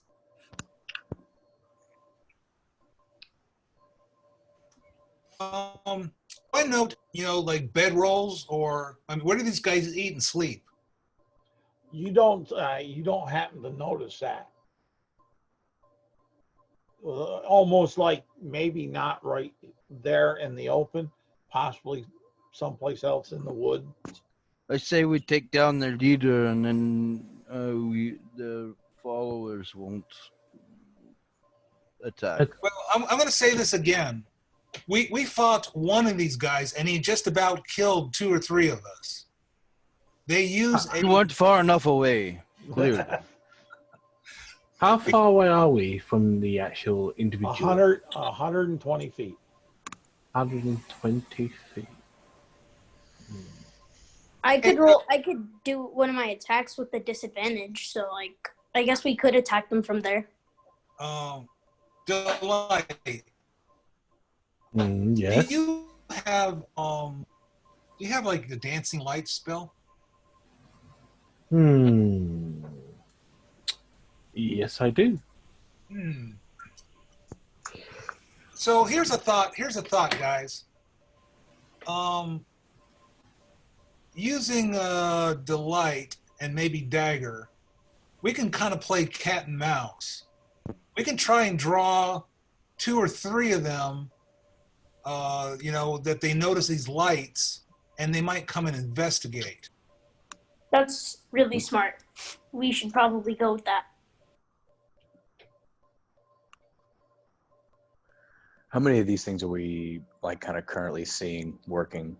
I note, like bedrolls, or where do these guys eat and sleep? You don't happen to notice that. Almost like maybe not right there in the open, possibly someplace else in the wood. I say we take down their leader, and then the followers won't attack. Well, I'm going to say this again. We fought one of these guys, and he just about killed 2 or 3 of us. They use You weren't far enough away, clearly. How far away are we from the actual individual? 120 feet. 120 feet. I could do one of my attacks with the disadvantage, so like I guess we could attack them from there. Delight. Yes. Do you have like the dancing light spell? Yes, I do. So here's a thought, guys. Using Delight and maybe Dagger, we can kind of play cat and mouse. We can try and draw 2 or 3 of them, that they notice these lights, and they might come and investigate. That's really smart. We should probably go with that. How many of these things are we like kind of currently seeing working?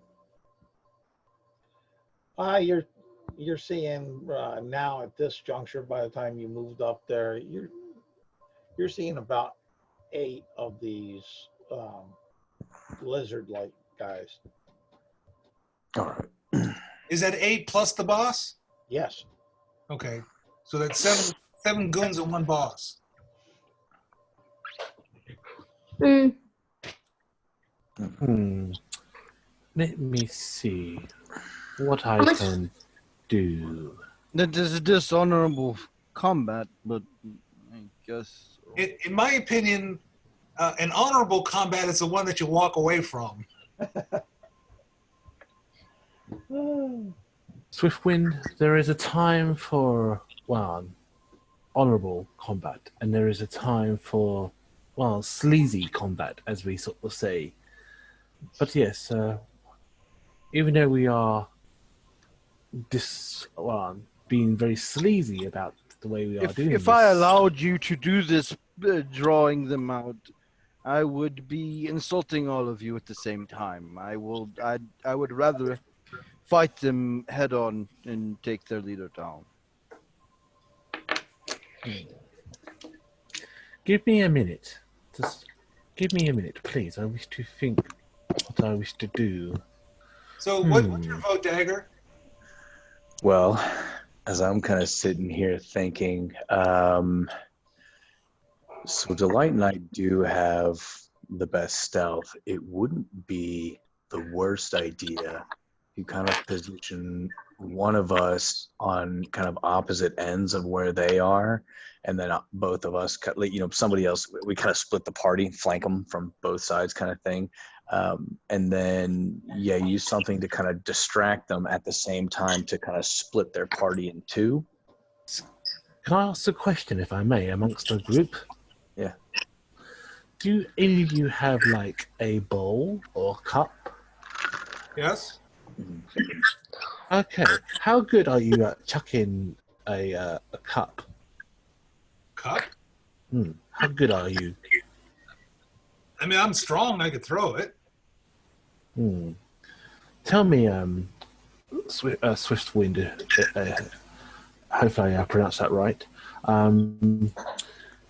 You're seeing now at this juncture, by the time you moved up there, you're seeing about 8 of these lizard-like guys. All right. Is that 8 plus the boss? Yes. Okay, so that's 7 goons and 1 boss. Let me see what I can do. That is dishonorable combat, but I guess. In my opinion, an honorable combat is the one that you walk away from. Swiftwind, there is a time for, honorable combat, and there is a time for, sleazy combat, as we sort of say. But yes, even though we are being very sleazy about the way we are doing this. If I allowed you to do this, drawing them out, I would be insulting all of you at the same time. I would rather fight them head on and take their leader down. Give me a minute. Just give me a minute, please. I wish to think what I wish to do. So what's your vote, Dagger? Well, as I'm kind of sitting here thinking, so Delight and I do have the best stealth. It wouldn't be the worst idea to kind of position one of us on kind of opposite ends of where they are, and then both of us, somebody else, we kind of split the party, flank them from both sides kind of thing. And then, use something to kind of distract them at the same time to kind of split their party in 2. Can I ask a question, if I may, amongst the group? Yeah. Do any of you have like a bowl or cup? Yes. Okay. How good are you at chucking a cup? Cup? How good are you? I mean, I'm strong. I could throw it. Tell me, Swiftwind, hopefully I pronounced that right.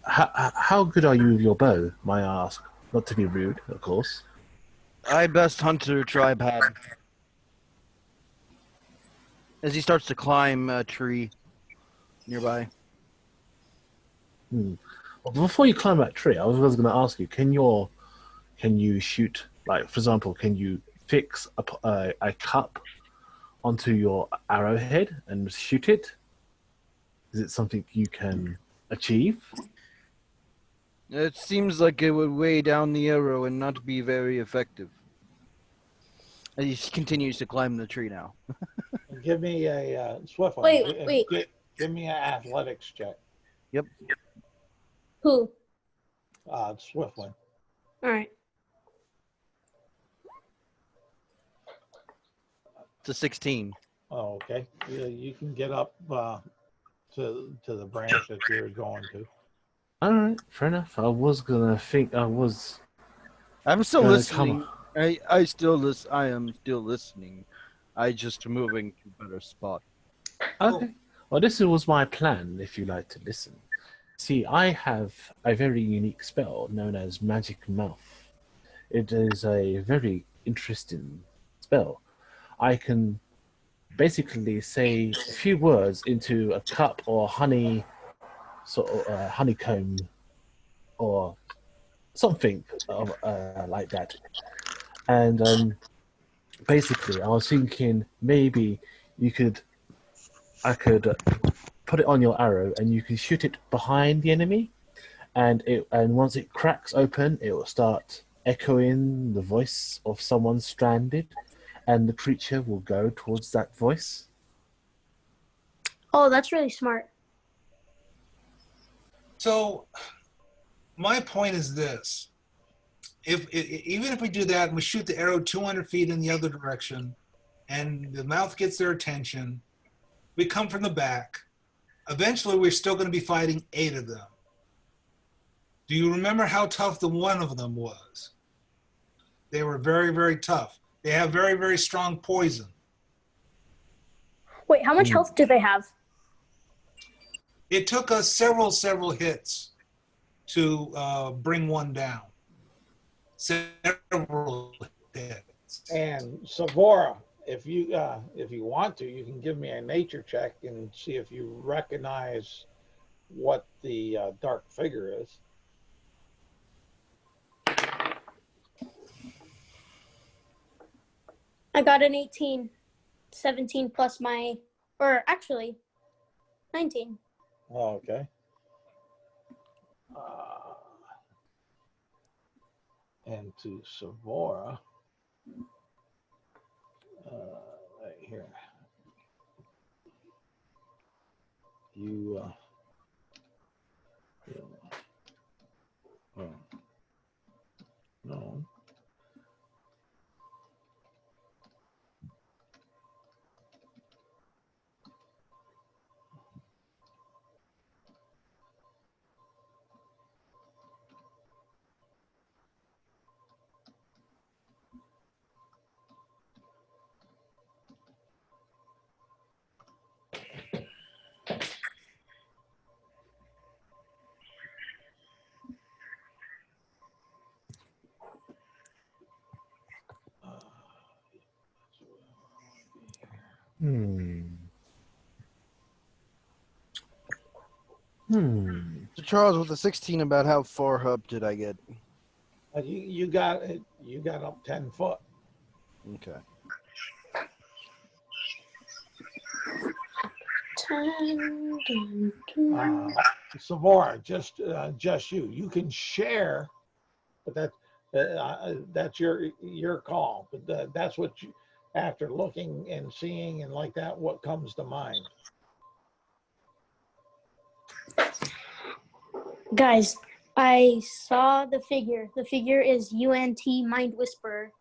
How good are you with your bow, may I ask? Not to be rude, of course. I best hunter tribe had. As he starts to climb a tree nearby. Well, before you climb that tree, I was going to ask you, can you shoot, like, for example, can you fix a cup onto your arrowhead and shoot it? Is it something you can achieve? It seems like it would weigh down the arrow and not be very effective. And he continues to climb the tree now. Give me a swift one. Wait. Give me an athletics check. Who? Swift one. All right. It's a 16. Oh, okay. You can get up to the branch that you're going to. All right, fair enough. I was gonna think I'm still Come listening. I am still listening. I just moving to a better spot. Okay. Well, this was my plan, if you like to listen. See, I have a very unique spell known as Magic Mouth. It is a very interesting spell. I can basically say a few words into a cup or honey, sort of honeycomb, or something like that. And basically, I was thinking maybe I could put it on your arrow, and you can shoot it behind the enemy, and once it cracks open, it will start echoing the voice of someone stranded, and the creature will go towards that voice. Oh, that's really smart. So my point is this. Even if we do that and we shoot the arrow 200 feet in the other direction and the mouth gets their attention, we come from the back, eventually we're still going to be fighting 8 of them. Do you remember how tough the one of them was? They were very, very tough. They have very, very strong poison. Wait, how much health do they have? It took us several hits to bring one down. Several hits. And Savora, if you want to, you can give me a nature check and see if you recognize what the dark figure is. I got an 18, 17 plus or actually 19. Oh, okay. And to Savora, right here, no. So Charles, with the 16, about how far up did I get? You got it. You got up 10 foot. Okay. 10. Savora, just you. You can share, but that's your call. But that's what you, after looking and seeing and like that, what comes to mind. Guys, I saw the figure. The figure is UNT Mind Whisperer.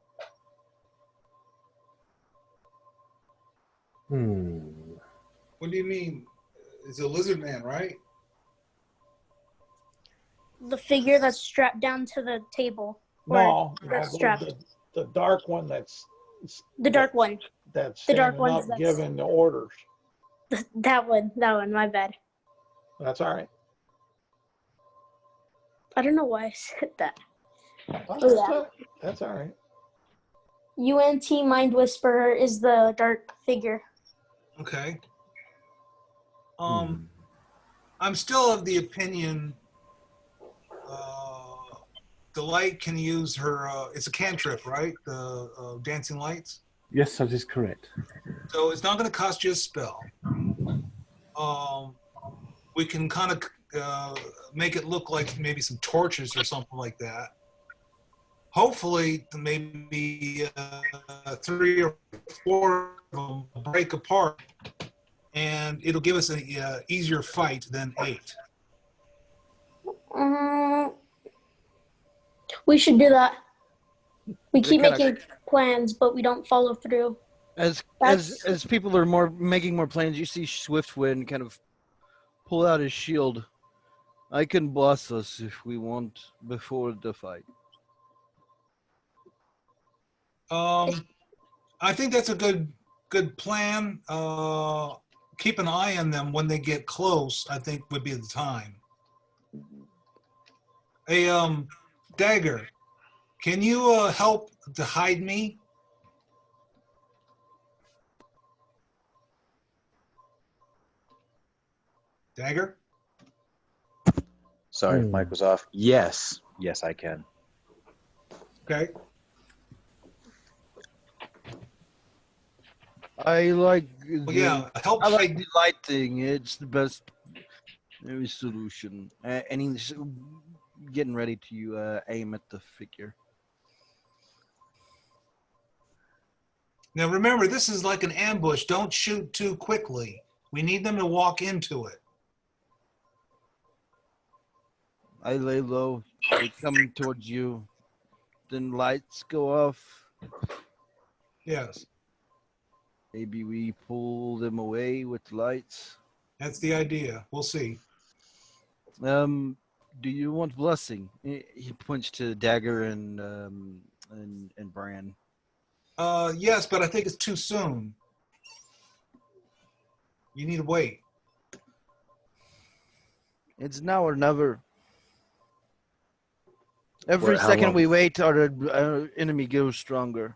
What do you mean? It's a lizard man, right? The figure that's strapped down to the table. No, That's strapped. the dark one that's The dark one. that's The dark standing one's up giving the orders. That one, my bad. That's all right. I don't know why I said that. That's all right. UNT Mind Whisperer is the dark figure. Okay. I'm still of the opinion Delight can use her, it's a cantrip, right? The dancing lights? Yes, that is correct. So it's not going to cost you a spell. We can kind of make it look like maybe some torches or something like that. Hopefully, maybe 3 or 4 of them break apart, and it'll give us an easier fight than 8. We should do that. We They keep kinda- making plans, but we don't follow through. As That's- people are making more plans, you see Swiftwind kind of pull out his shield. I can boss us if we want before the fight. I think that's a good plan. Keep an eye on them when they get close. I think would be the time. Hey, Dagger, can you help to hide me? Dagger? Sorry, mic was off. Yes, I can. Okay. I like Well, yeah, help I like hide. the light thing. It's the best solution. And he's getting ready to aim at the figure. Now remember, this is like an ambush. Don't shoot too quickly. We need them to walk into it. I lay low. They come towards you. Then lights go off. Yes, Maybe we pull them away with lights. that's the idea. We'll see. Do you want blessing? He points to Dagger and Bran. Yes, but I think it's too soon. You need to wait. It's now or never. Every How second long? we wait, our enemy goes stronger.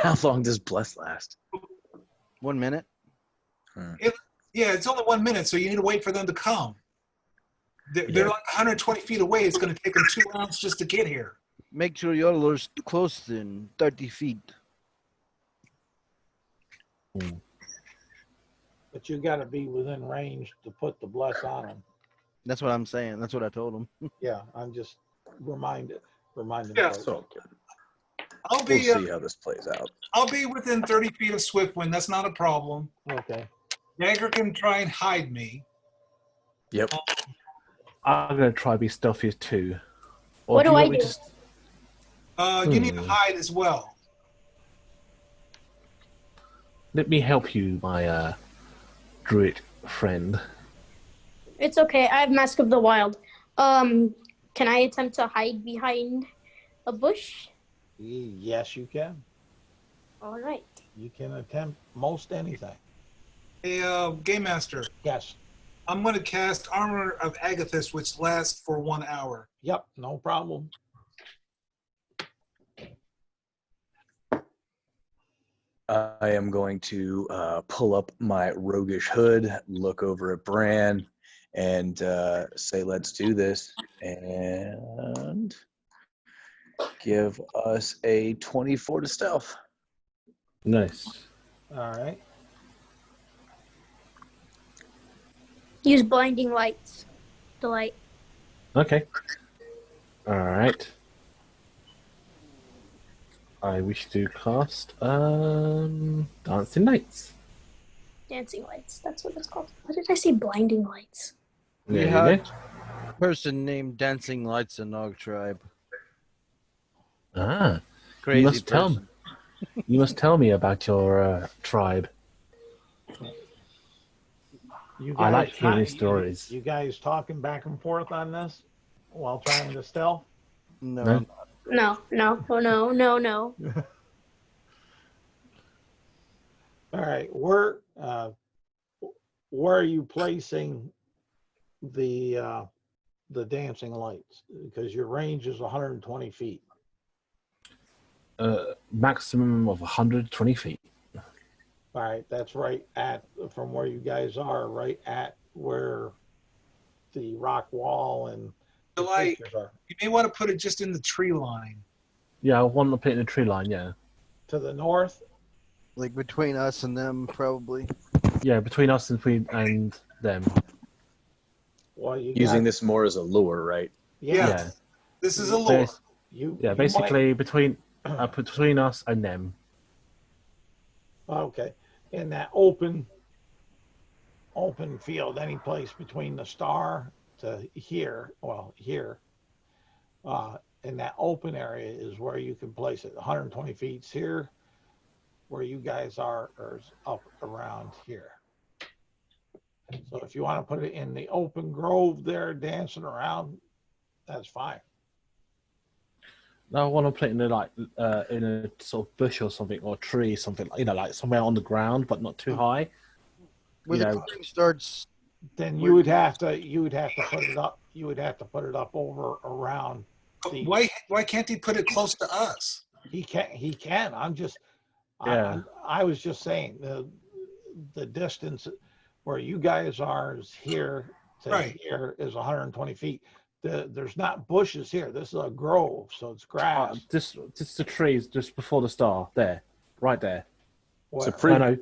How long does Bless last? 1 minute. Yeah, it's only 1 minute, so you need to wait for them to come. They're like 120 feet away. It's going to take them 2 rounds just to get here. Make sure y'all are close then, 30 feet. But you got to be within range to put the bless on them. That's what I'm saying. That's what I told him. Yeah, I'm just reminding Yeah. folks. So I'll we'll be see how this plays out. I'll be within 30 feet of Swiftwind. That's not a problem. Okay. Dagger can try and hide me. Yep. I'm going to try to be stealthy too. Or What do you I want me do? You need to hide as well. Let me help you, my druid friend. It's okay. I have Mask of the Wild. Can I attempt to hide behind a bush? Yes, you can. All right. You can attempt most anything. Hey, Game Master, Yes. I'm going to cast Armor of Agathis, which lasts for 1 hour. Yep, no problem. I am going to pull up my roguish hood, look over at Bran, and say, let's do this, and give us a 24 to stealth. Nice. All right. Use blinding lights. The light. Okay. All right. I wish to cast Dancing Lights. Dancing lights. That's what it's called. What did I say? Blinding lights. We There you had go. a person named Dancing Lights in our tribe. Ah, Crazy must tell person. you must tell me about your tribe. You I like hearing try- stories. You guys talking back and forth on this while trying to stealth? No. No? No, no, oh, no, no, no. All right. Where are you placing the dancing lights? Because your range is 120 feet. Maximum of 120 feet. All right, that's right at from where you guys are, right at where the rock wall and the Like, pictures are. you may want to put it just in the tree line. Yeah, I want to put it in a tree line, yeah. To the north. Like between us and them, probably. Yeah, between us and them. Well, you Using got, this more as a lure, right? Yeah. Yeah. This is a lure. You, Yeah, you basically between us and them. okay. In that open field, any place between the star to here, well, here, in that open area is where you can place it. 120 feet here, where you guys are, or is up around here. So if you want to put it in the open grove there, dancing around, that's fine. No, I want to put it in in a sort of bush or something, or tree, something like somewhere on the ground, but not too high. Where You the know, clearing starts. Then Where- you would have to put it up. You would have to put it up over around the. Why can't he put it close to us? He can. I'm just. Yeah. I was just saying the distance where you guys are is here to Right. here is 120 feet. There's not bushes here. This is a grove, so it's grass. just the trees just before the star, there, right there. So Where? No,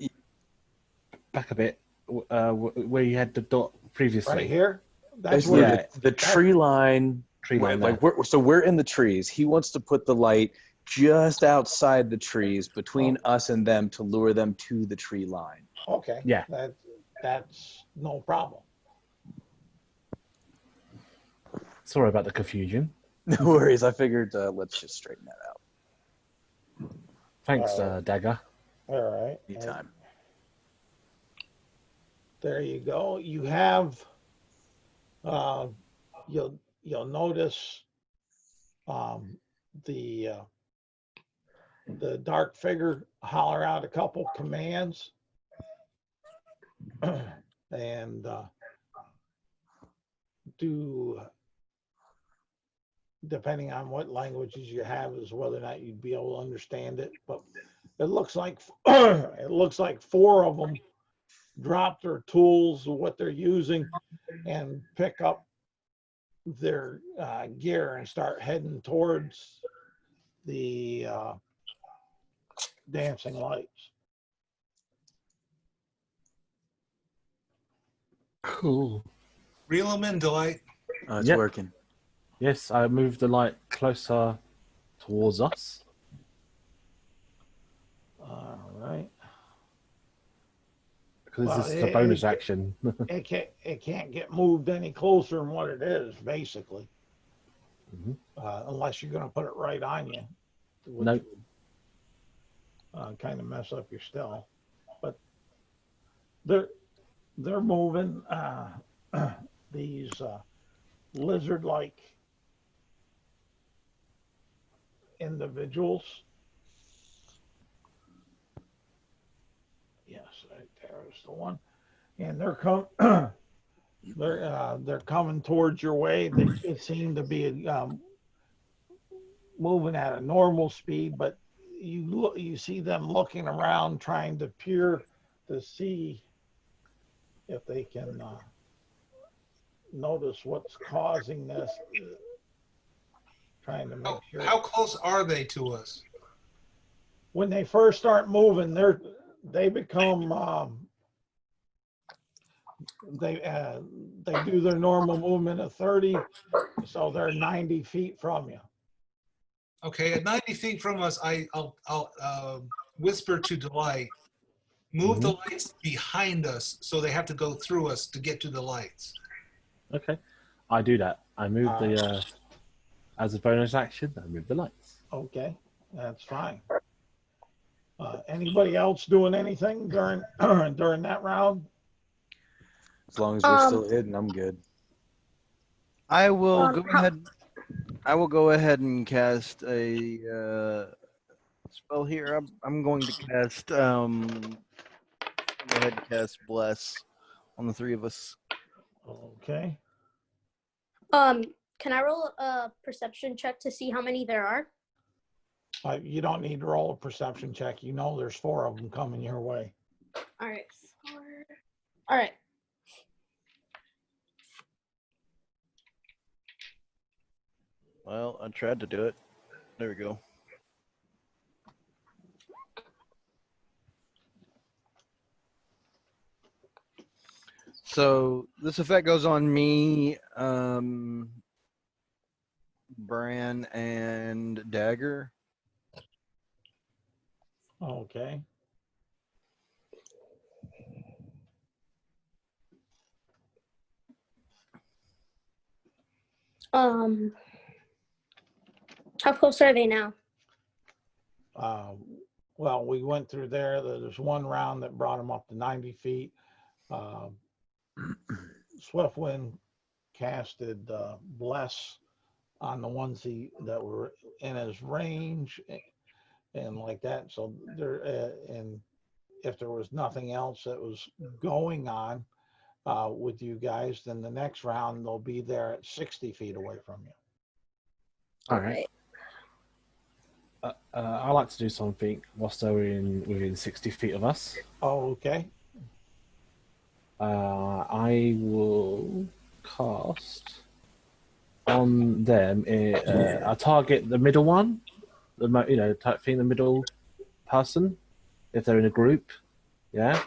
back a bit, where you had the dot previously. Right here. That's basically where. the tree line. Tree line there. Like we're in the trees. He wants to put the light just outside the trees between us and them to lure them to the tree line. Okay. Yeah. That's no problem. Sorry about the confusion. No worries. I figured let's just straighten that out. Thanks, Dagger. All right. Anytime. There you go. You have. You'll notice the dark figure holler out a couple commands, and do, depending on what languages you have, is whether or not you'd be able to understand it. But it looks like it looks like 4 of them drop their tools, what they're using, and pick up their gear and start heading towards the dancing lights. Cool. Reel them in, Delight. It's Yep. working. Yes, I moved the light closer towards us. All right. Because Well, this is a bonus action. It can't get moved any closer than what it is, basically, Mhm. Unless you're going to put it right on you, which Nope. would kind of mess up your still. But they're moving these lizard-like individuals. Yes, right there is the one, and they're they're coming towards your way. They seem to be moving at a normal speed, but you see them looking around, trying to peer to see if they can notice what's causing this. Trying to make sure. How close are they to us? When they first start moving, they become they do their normal movement of 30, so they're 90 feet from you. Okay, at 90 feet from us, I'll whisper to Delight, move the lights behind us so they have to go through us to get to the lights. Okay. I do that. I move the, as a bonus action, I move the lights. Okay, that's fine. Anybody else doing anything during during that round? As long as we're still hidden, I'm good. I will go ahead. I will go ahead and cast a spell here. I'm going to cast. Go ahead and cast Bless on the 3 of us. Okay. Can I roll a perception check to see how many there are? You don't need to roll a perception check. You know there's 4 of them coming your way. All right. 4. All right. Well, I tried to do it. There we go. So this effect goes on me, Bran, and Dagger. Okay. How close are they now? Well, we went through there. There's one round that brought him up to 90 feet. Swiftwind casted Bless on the ones that were in his range and like that. So there, and if there was nothing else that was going on with you guys, then the next round they'll be there at 60 feet away from you. All right. I like to do something whilst they're within 60 feet of us. Oh, okay. I will cast on them. I target the middle one, type thing, the middle person, if they're in a group, yeah.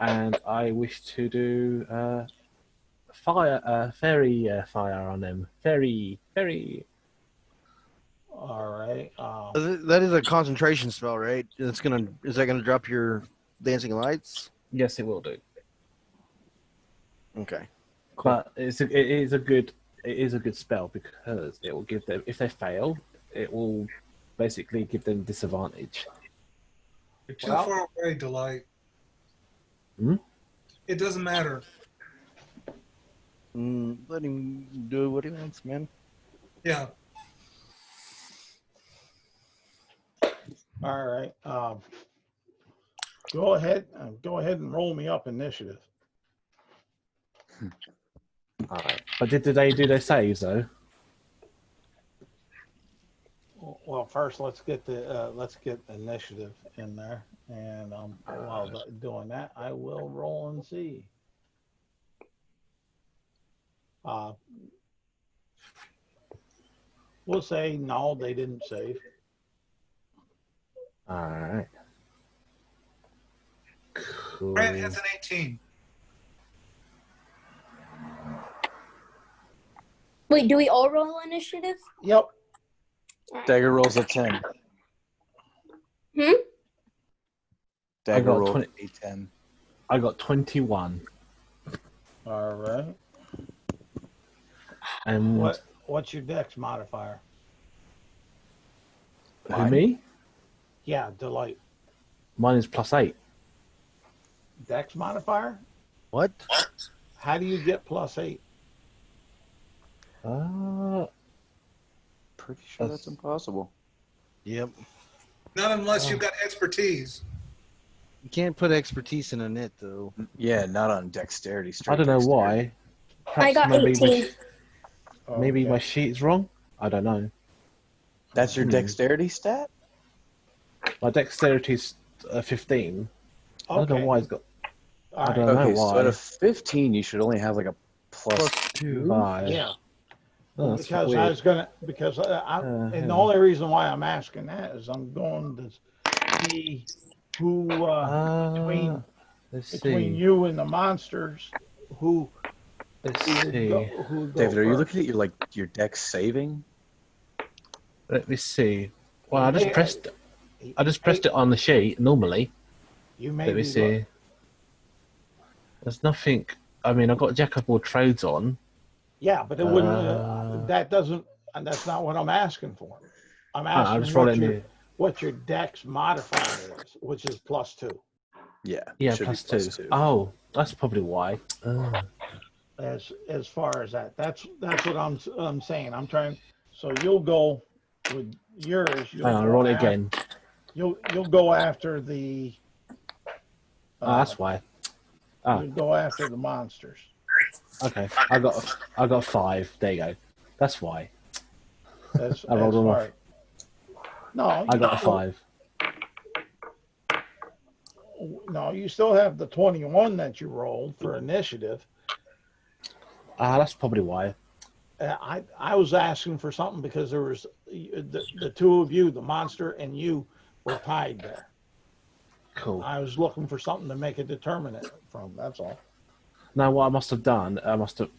And I wish to do fairy fire on them. Fairy. All right. That is a concentration spell, right? Is that gonna drop your dancing lights? Yes, it will do. Okay. Cool. But it is a good spell because it will give them, if they fail, it will basically give them disadvantage. You're too far away, Delight. Hmm? It doesn't matter. Let him do what he wants, man. Yeah. All right. Go ahead and roll me up initiative. All right. But did they do their saves though? Well, first let's get initiative in there, and while doing that, I will roll and see. We'll say no, they didn't save. All right. Cool. Brand has an 18. Wait, do we all roll initiative? Yep. Dagger rolls a 10. Dagger got rolls a 10. I got 21. All right. And What's your dex modifier? who, me? Yeah, Delight. Mine is +8. Dex modifier? What? How do you get +8? Pretty sure that's impossible. Yep. Not unless you've got expertise. You can't put expertise in a net, though. Yeah, not on dexterity. I don't know why. I got Perhaps 18. Maybe my Okay. sheet's wrong. I don't know. That's your dexterity stat? My dexterity's 15. I don't know Okay. why it's got. All I right. don't know Okay, why. so at a 15, you should only have like a plus 2. 5. Yeah. Oh, that's Because weird. I was gonna, because and the only reason why I'm asking that is I'm going to see who Let's between see. you and the monsters who Let's would see. go David, are you first. looking at your dex saving? Let me see. Well, I just Yeah. pressed it on the sheet normally. You may Let me be see. There's nothing. I mean, I've got Jack of all trades on. Yeah, but it wouldn't. That's not what I'm asking for. I'm I'll asking just roll it in what your dex modifier is, which is +2. Yeah. Yeah, should be +2. Oh, that's probably why. As far as that, that's what I'm saying. I'm trying. So you'll go with yours. You'll Hang on, go roll it after- again. You'll go after the. That's why. You'll go after the monsters. Okay, I got 5. There you go. That's why. I rolled them off. No, I got a 5. No, you still have the 21 that you rolled for initiative. That's probably why. I was asking for something because there was the two of you, the monster and you, were tied there. Cool. I was looking for something to make a determinant from. That's all. Now, what I must have done, it must have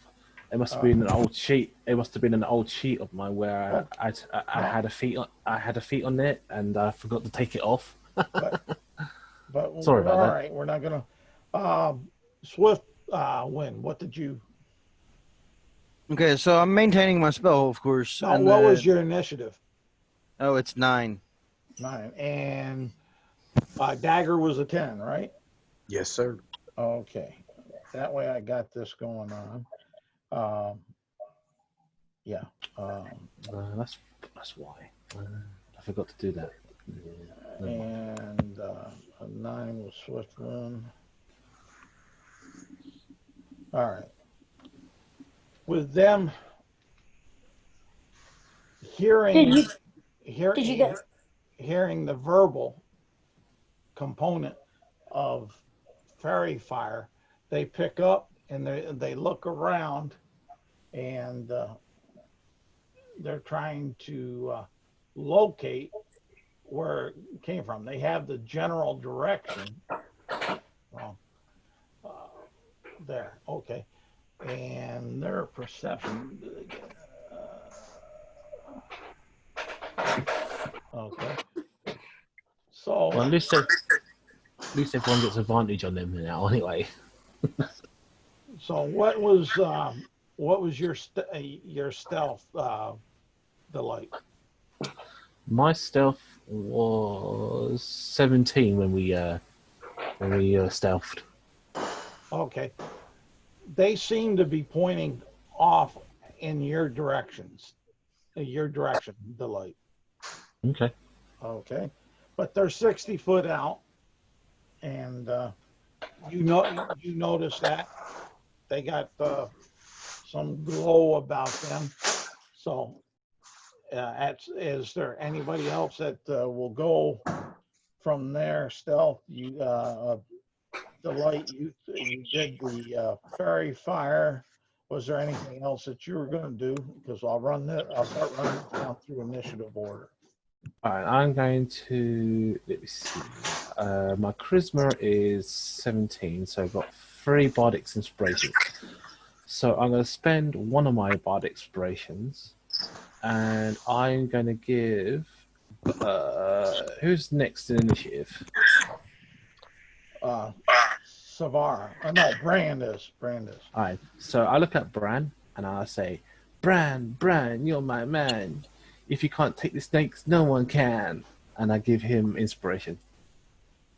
been an old sheet. It must have been an old sheet of mine where I had a feet on it, and I forgot to take it off. but Sorry about all that. right. We're not gonna. Swift win. What did you? Okay, so I'm maintaining my spell, of course. No, and what was then- your initiative? Oh, it's 9. 9. And dagger was a 10, right? Yes, sir. Okay. That way I got this going on. Yeah. That's why. I forgot to do that. Yeah. And a 9 was swift win. All right. With them hearing Did you get? hearing the verbal component of fairy fire, they pick up and they look around, and they're trying to locate where it came from. They have the general direction. Well, there, okay. And their perception. Okay. So, Well, at least everyone gets advantage on them now, anyway. so what was your stealth delight? My stealth was 17 when we stealthed. Okay. They seem to be pointing off in your direction, delight. Okay. Okay. But they're 60 foot out, and you notice that they got some glow about them. So, is there anybody else that will go from there? Stealth, delight, you did the fairy fire. Was there anything else that you were going to do? Because I'll start running it down through initiative order. All right, I'm going to, let me see. My charisma is 17, so I've got 3 bardic inspirations. So I'm going to spend one of my bardic inspirations, and I'm going to give. Who's next in initiative? Savara. Oh, no, Brand is. All right, so I look at Bran and I say, Bran, you're my man. If you can't take the snakes, no one can. And I give him inspiration.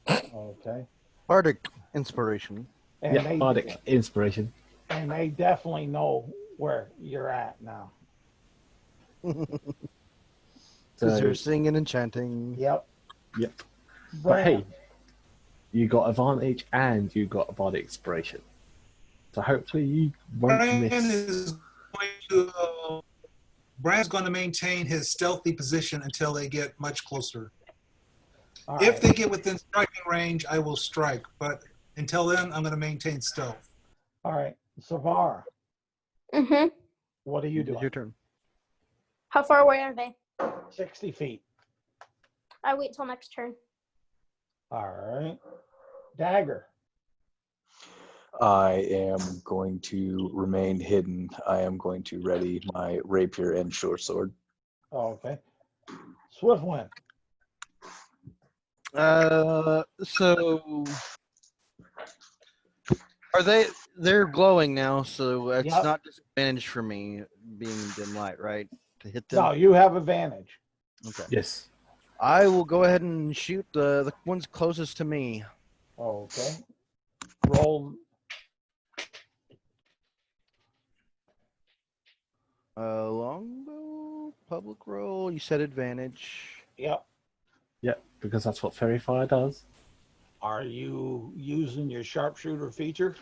Okay. Bardic inspiration. And Yeah, bardic inspiration. And they definitely know where you're at now. Because you're singing and chanting. Yep. But hey, you got advantage and you got a bardic inspiration. So hopefully you won't miss. Brand's going to maintain his stealthy position until they get much closer. All If right. they get within striking range, I will strike. But until then, I'm going to maintain stealth. All right. Savara, Mm-hmm. what are you It's doing? your turn. How far away are they? 60 feet. I wait till next turn. All right. Dagger. I am going to remain hidden. I am going to ready my rapier and short sword. Okay. Swiftwind. So are they're glowing now, so it's Yep. not disadvantage for me being dim light, right? To hit them. No, you have advantage. Okay. Yes. I will go ahead and shoot the ones closest to me. Okay. Roll. Longbow, public roll. You said advantage. Yep. Yep, because that's what Fairy Fire does. Are you using your sharpshooter feature?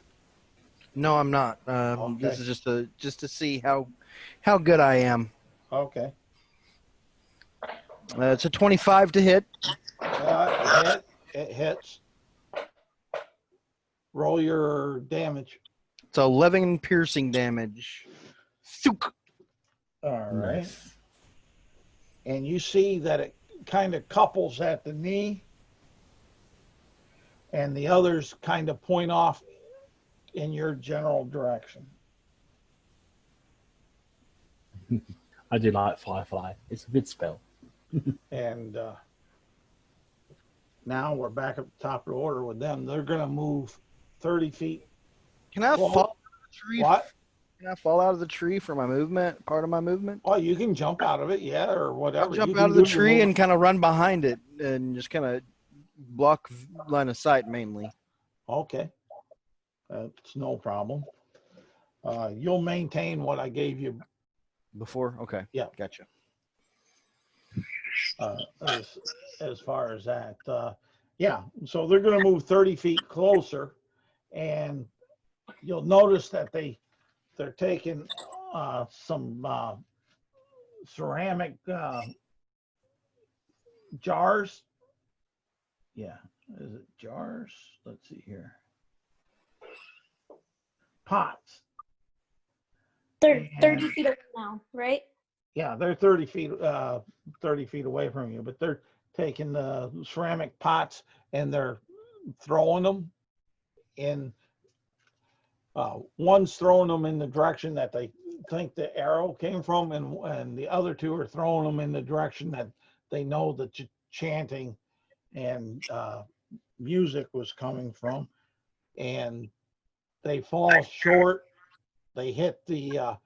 No, I'm not. Okay. This is just to see how good I am. Okay. It's a 25 to hit. It hits. Roll your damage. It's 11 piercing damage. Thook. All right. Nice. And you see that it kind of couples at the knee, and the others kind of point off in your general direction. I do like Firefly. It's a good spell. And now we're back at the top of the order with them. They're going to move 30 feet. Can I Well, fall out of the tree? What? Can I fall out of the tree for my movement? Part of my movement? Oh, you can jump out of it, yeah, or whatever. I'll jump You out can of the do tree move- and kind of run behind it and just kind of block line of sight mainly. Okay. That's no problem. You'll maintain what I gave you Before? Okay. Yeah. Gotcha. as far as that. Yeah, so they're going to move 30 feet closer, and you'll notice that they're taking some ceramic jars. Yeah, is it jars? Let's see here. Pots. 30 And- feet away now, right? Yeah, they're 30 feet away from you, but they're taking the ceramic pots and they're throwing them in. One's throwing them in the direction that they think the arrow came from, and the other two are throwing them in the direction that they know the chanting and music was coming from, and they fall short. They hit the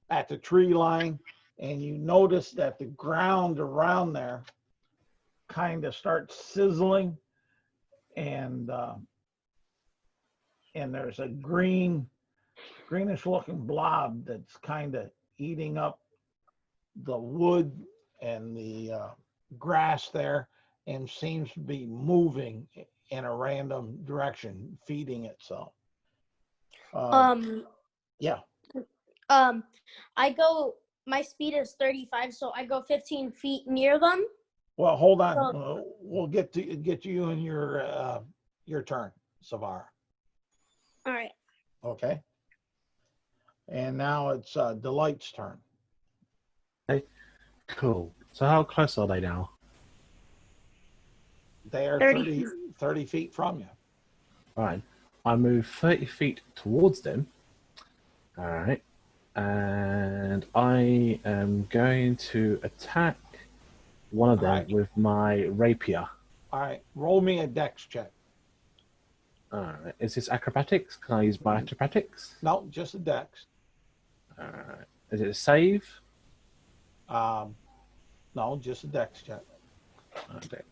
at the tree line, and you notice that the ground around there kind of starts sizzling, and there's a greenish looking blob that's kind of eating up the wood and the grass there, and seems to be moving in a random direction, feeding itself. Yeah. My speed is 35, so I go 15 feet near them. Well, hold on. We'll get to you in your turn, Savara. All right. Okay. And now it's Delight's turn. Cool. So how close are they now? They are 30. 30 feet from you. All right. I move 30 feet towards them. All right. And I am going to attack one of them Alright. with my rapier. All right. Roll me a dex check. All right. Is this acrobatics? Can I use my acrobatics? No, just a dex. All right. Is it a save? No, just a dex check. Dex.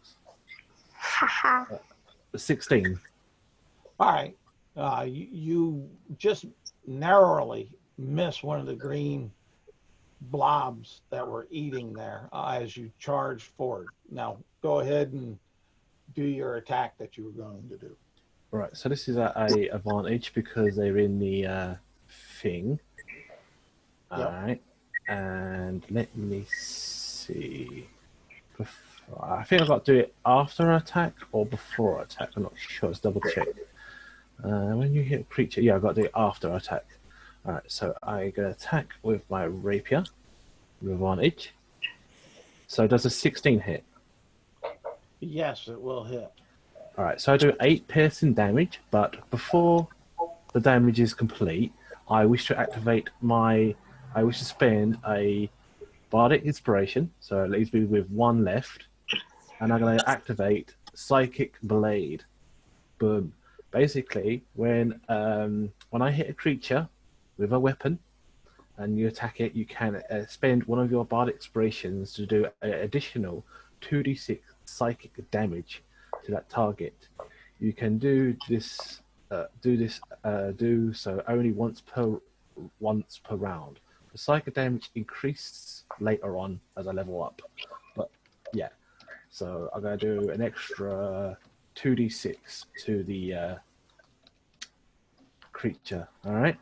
Haha. 16. All right. You just narrowly miss one of the green blobs that were eating there as you charged forward. Now, go ahead and do your attack that you were going to do. Right. So this is a advantage because they're in the thing. All Yep. right. And let me see. I think I've got to do it after attack or before attack. I'm not sure. Let's double check. When you hit a creature, yeah, I've got to do it after attack. All right, so I go attack with my rapier with advantage. So does a 16 hit? Yes, it will hit. All right, so I do 8 piercing damage, but before the damage is complete, I wish to activate I wish to spend a bardic inspiration, so it leaves me with 1 left, and I'm going to activate Psychic Blade. Boom. Basically, when I hit a creature with a weapon and you attack it, you can spend one of your bardic inspirations to do an additional 2d6 psychic damage to that target. You can do so only once per round. The psychic damage increases later on as I level up, but yeah. So I'm gonna do an extra 2d6 to the creature. All right.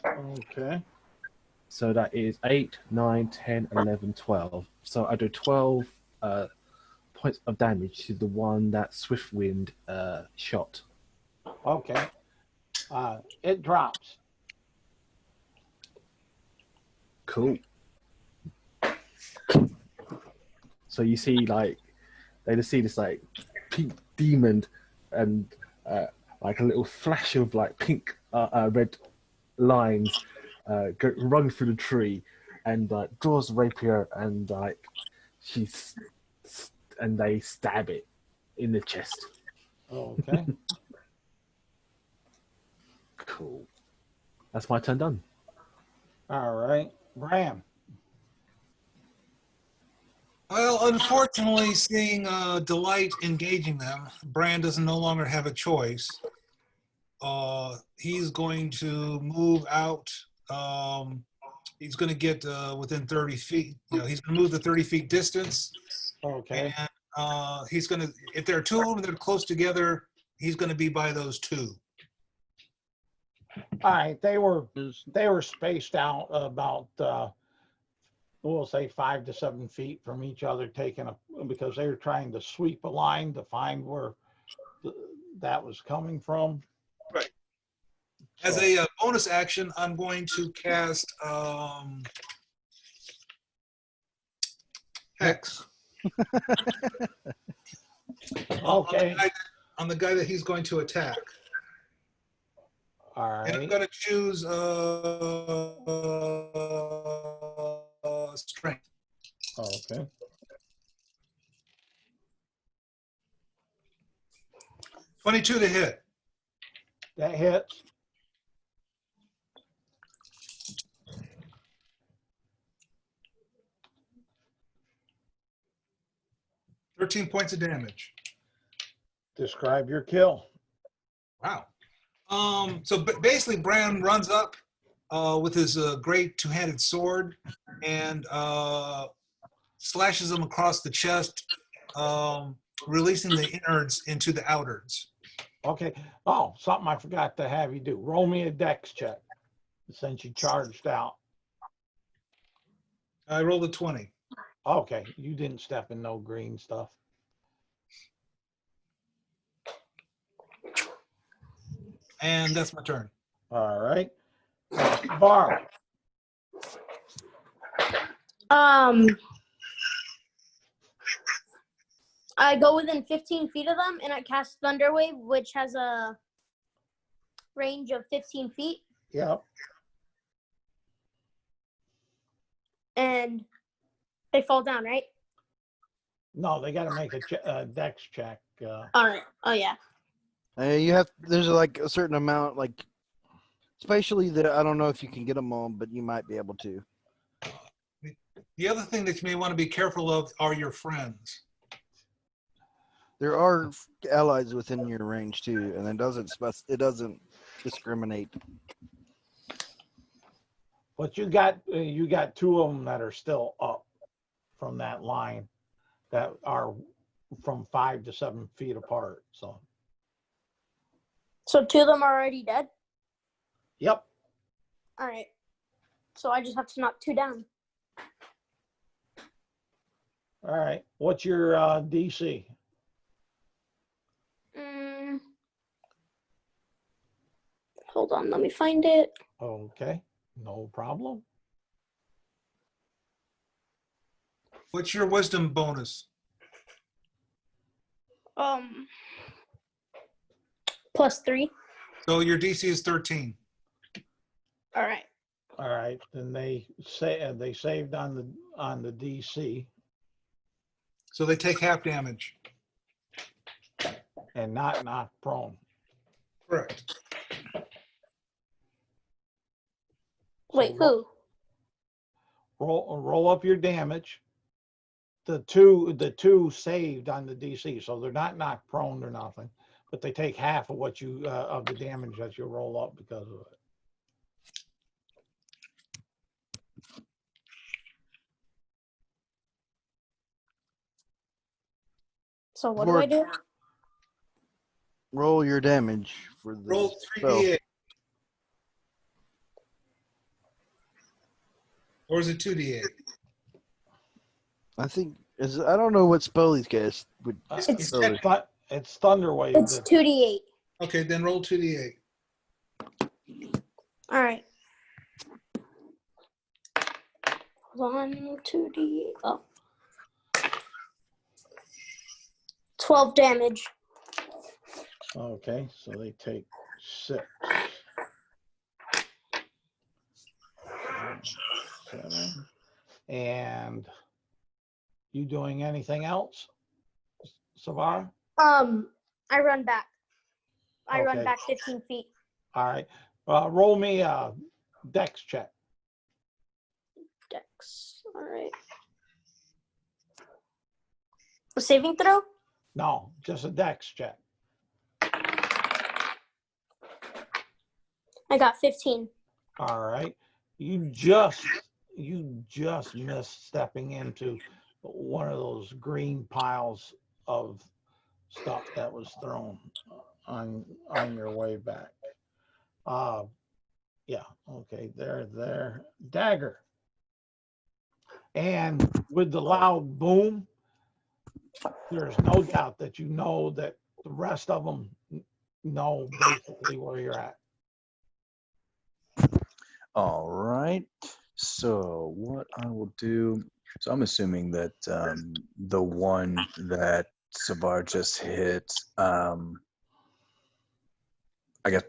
Okay. So that is 8, 9, 10, 11, 12. So I do 12 points of damage to the one that Swiftwind shot. Okay. It drops. Cool. So you see, like, they just see this like pink demon and like a little flash of like pink, red lines run through the tree, and draws the rapier, and and they stab it in the chest. Okay. Cool. That's my turn done. All right. Bram. Well, unfortunately, seeing Delight engaging them, Bran doesn't no longer have a choice. He's going to move out. He's going to get within 30 feet. You know, he's going to move the 30 feet distance. Okay. And he's going to, if there are two of them that are close together, he's going to be by those two. All right. They were spaced out about we'll say 5 to 7 feet from each other, because they were trying to sweep a line to find where that was coming from. Right. As a bonus action, I'm going to cast Hex. Okay. On the guy that he's going to attack. All right. And I'm going to choose strength. Okay. $22 to hit. That hits. $13 points of damage. Describe your kill. Wow. So basically, Bran runs up with his great two-handed sword and slashes him across the chest, releasing the innards into the outards. Okay. Oh, something I forgot to have you do. Roll me a dex check since you charged out. I rolled a 20. Okay. You didn't step in no green stuff. And that's my turn. All right. Bar. I go within 15 feet of them and I cast Thunderwave, which has a range of 15 feet. Yep. And they fall down, right? No, they got to make a dex check. All right. Oh, yeah. There's like a certain amount, like spatially that I don't know if you can get them all, but you might be able to. The other thing that you may want to be careful of are your friends. There are allies within your range too, and it doesn't discriminate. But you got two of them that are still up from that line that are from 5 to 7 feet apart. So two of them are already dead? yep. All right. So I just have to knock 2 down. All right. What's your DC? Hold on. Let me find it. Okay. No problem. What's your wisdom bonus? +3. So your DC is 13. All right. All right. Then they saved on the DC So they take half damage. and not knocked prone. Correct. Wait, So who? roll up your damage. The two saved on the DC, so they're not knocked prone or nothing, but they take half of what you of the damage that you roll up because of it. So what do I do? Roll your damage for the Roll spell. 3d8. Or is it 2d8? I think I don't know what spell these guys would. It's It's Thunderwave. It's 2d8. Okay, then roll 2d8. All right. Hold on, 2d8. Oh. 12 damage. Okay, so they take 6. 7. And you doing anything else, Savara? I run back. I run Okay. back 15 feet. All right. Roll me a dex check. Dex. All right. A saving throw? No, just a dex check. I got 15. All right. You just missed stepping into one of those green piles of stuff that was thrown on your way back. Yeah, okay, there. Dagger. And with the loud boom, there's no doubt that you know that the rest of them know basically where you're at. All right. So what I will do, so I'm assuming that the one that Savar just hit, I guess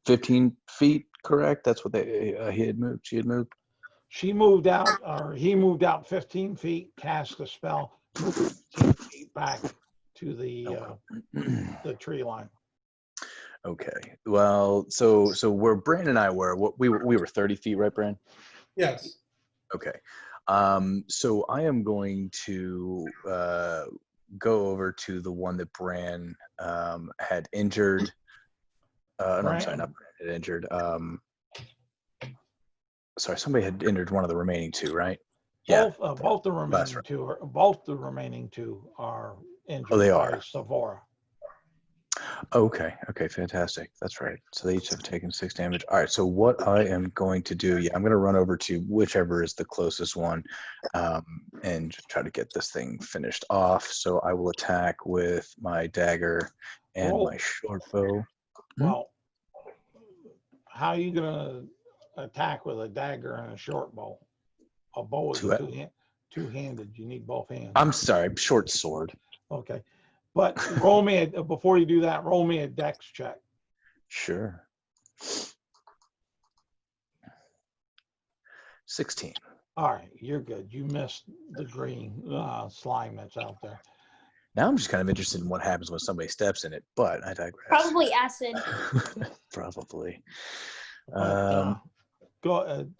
15 feet, correct? That's what they he had moved. She had moved. She moved out, or he moved out 15 feet, cast a spell, moved 15 feet back to the tree line. Okay. Well, so where Brand and I were, we were 30 feet, right, Brand? Yes. Okay. So I am going to go over to the one that Bran had injured. No, I'm sorry, not Bran had injured. Sorry, somebody had injured one of the remaining two, right? Both the remaining two are injured. Oh, they by are. Savora. Okay, fantastic. That's right. So they each have taken 6 damage. All right, so what I am going to do, I'm going to run over to whichever is the closest one and just try to get this thing finished off. So I will attack with my dagger and my short bow. Well, how are you going to attack with a dagger and a short bow? A bow is two-handed. You need both hands. I'm sorry, short sword. Okay. But before you do that, roll me a dex check. Sure. 16. All right, you're good. You missed the green slime that's out there. Now I'm just kind of interested in what happens when somebody steps in it, but I digress. Probably acid. Probably. Go ahead.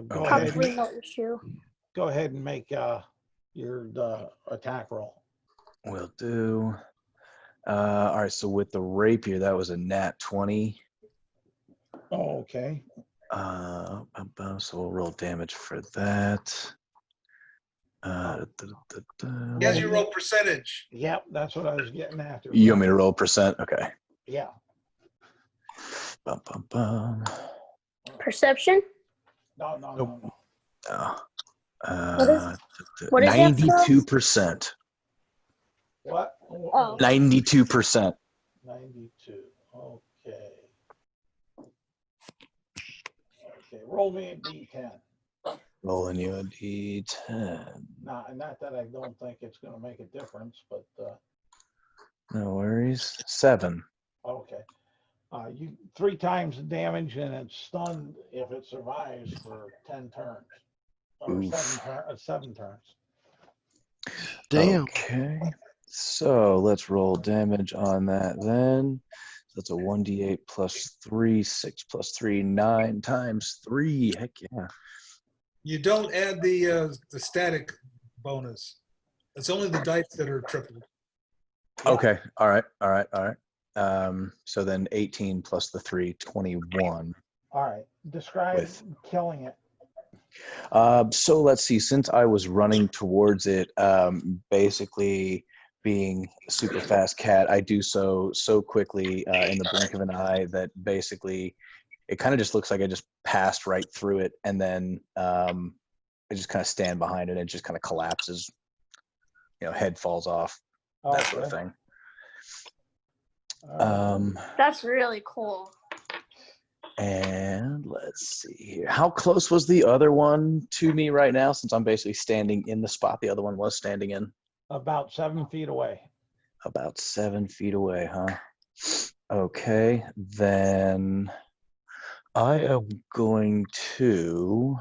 Probably not issue. Go ahead and make your attack roll. Will do. All right, so with the rapier, that was a nat 20. Oh, okay. So we'll roll damage for that. Yes, you roll percentage. Yep, that's what I was getting after. You want me to roll percent? Okay. Yeah. Perception? No. What is 92%. What? Oh. 92%. 92. Okay. Okay, roll me a D10. Rolling you a D10. Not that I don't think it's going to make a difference, but. No worries. 7. Okay. You 3 times the damage, and it's stunned if it survives for 10 turns. Or 7 turns. Damn. Okay. So let's roll damage on that then. So that's a 1d8 plus 3, 6 plus 3, 9 times 3. Heck yeah. You don't add the static bonus. It's only the dice that are tripled. Okay. All right. So then 18 plus the 3, 21. All right. Describe killing it. So let's see. Since I was running towards it, basically being a super fast cat, I do so quickly in the blink of an eye that basically it kind of just looks like I just passed right through it, and then I just kind of stand behind it and it just kind of collapses. Head falls off, that sort of thing. That's really cool. And let's see here. How close was the other one to me right now, since I'm basically standing in the spot the other one was standing in? About 7 feet away. About 7 feet away, huh? Okay, then I am going to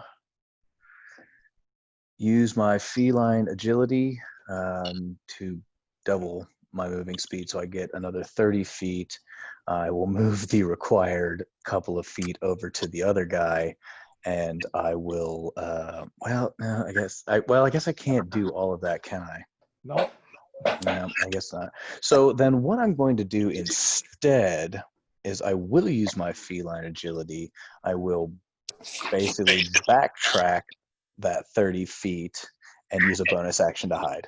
use my feline agility to double my moving speed, so I get another 30 feet. I will move the required couple of feet over to the other guy, and I will. Well, no, I guess I can't do all of that, can I? Nope. No, I guess not. So then, what I'm going to do instead is I will use my feline agility. I will basically backtrack that 30 feet and use a bonus action to hide.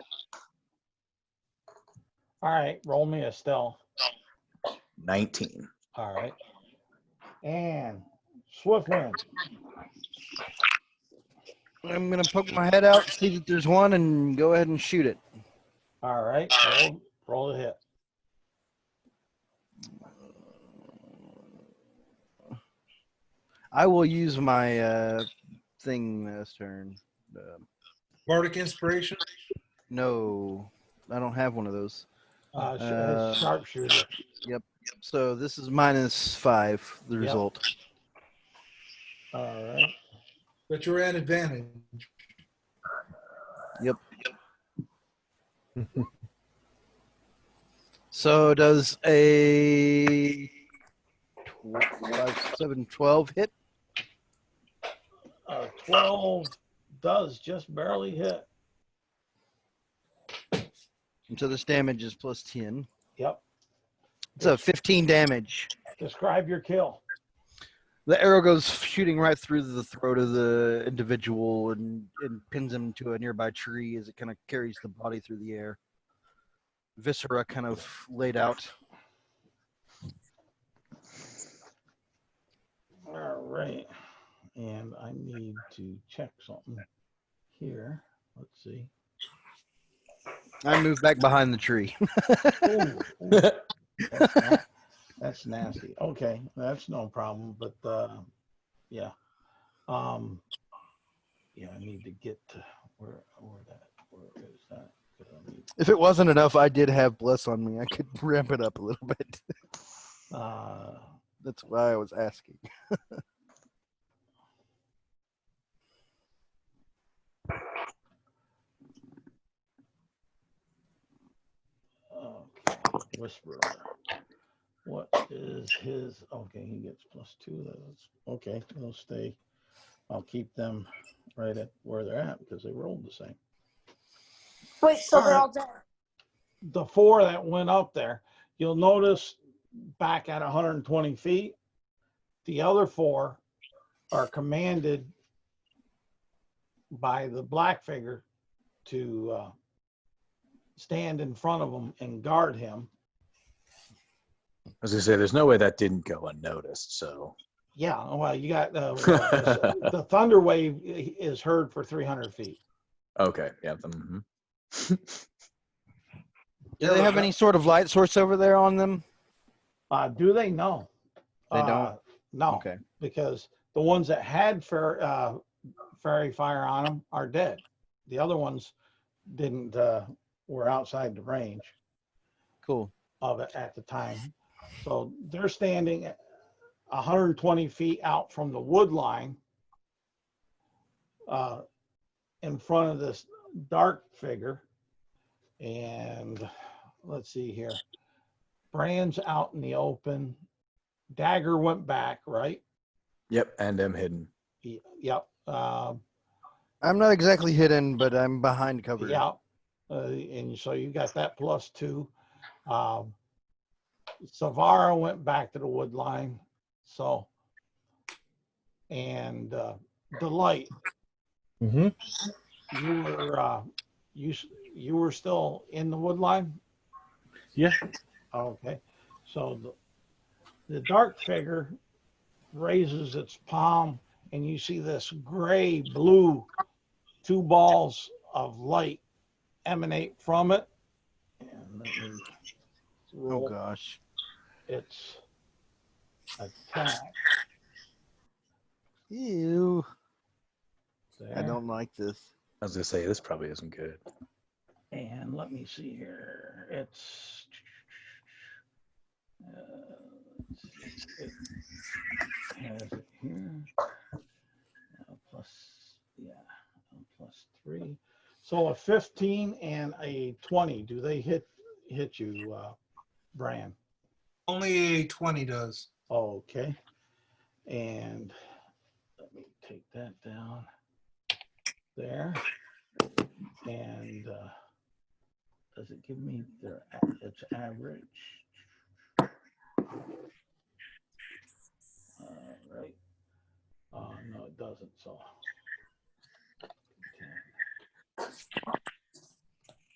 All right, roll me a stealth. 19. All right. And Swiftwind. I'm gonna poke my head out, see that there's one, and go ahead and shoot it. All right, roll the hit. I will use my thing this turn. Bardic Inspiration. No, I don't have one of those. Sharpshooter. Yep. So this is -5, the result. All right. But you're at advantage. Yep. So does a 12 hit? 12 does just barely hit. And so this damage is +10. Yep. It's a 15 damage. Describe your kill. The arrow goes shooting right through the throat of the individual and pins him to a nearby tree as it kind of carries the body through the air. Viscera kind of laid out. All right. And I need to check something here. Let's see. I moved back behind the tree. Ooh. That's nasty. Okay, that's no problem. But yeah, yeah, I need to get to where is that? 'Cause I need, If it wasn't enough, I did have Bless on me. I could ramp it up a little bit. That's why I was asking. okay, Whisperer. What is his? Okay, he gets +2. That's okay. They'll stay. I'll keep them right at where they're at because they rolled the same. Wait, so they're all dead. The 4 that went up there, you'll notice back at 120 feet, the other 4 are commanded by the black figure to stand in front of him and guard him. As I say, there's no way that didn't go unnoticed. So Yeah, well, you got the thunder wave is heard for 300 feet. okay, yeah. Mm-hmm. Do they have any sort of light source over there on them? Do they? No. They don't? No. Okay. Because the ones that had fairy fire on them are dead. The other ones didn't. Were outside the range. Cool. Of it at the time. So they're standing 120 feet out from the wood line in front of this dark figure. And let's see here. Brand's out in the open. Dagger went back, right? Yep, and I'm hidden. Yep. I'm not exactly hidden, but I'm behind cover. Yeah. And so you got that +2. Savara went back to the wood line. So, and Delight, Mm-hmm. you were still in the wood line? Yeah. Okay. So the dark figure raises its palm and you see this gray blue 2 balls of light emanate from it. And let me roll. Oh gosh. Its attack. Ew. I There. don't like this. I was gonna say this probably isn't good. And let me see here. It's let's see. It has it here. Plus, yeah, plus 3. So a 15 and a 20. Do they hit you, Bran? Only a 20 does. Okay. And let me take that down there. And does it give me its average? Right. No, it doesn't. So.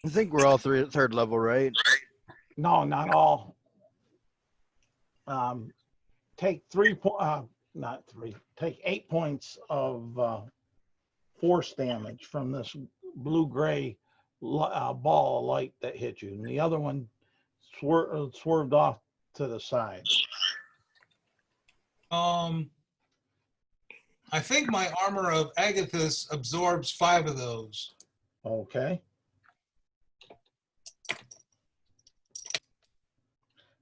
I think we're all third level, right? No, not all. Take not 3. Take 8 points of force damage from this blue-gray ball of light that hit you, and the other one swerved off to the side. I think my armor of Agathis absorbs 5 of those. Okay.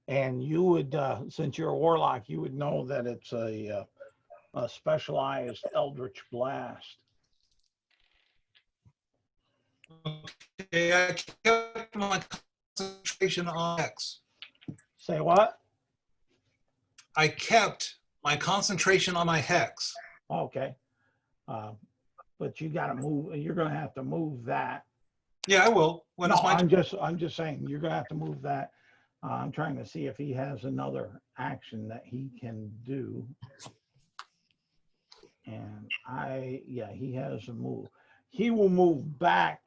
And you would, since you're a warlock, you would know that it's a specialized Eldritch Blast. Okay, I kept my concentration on Hex. Say what? I kept my concentration on my Hex. Okay. But you got to move. You're going to have to move that. Yeah, I will. When it's my I'm just saying you're going to have to move that. I'm trying to see if he has another action that he can do. And yeah, he has a move. He will move back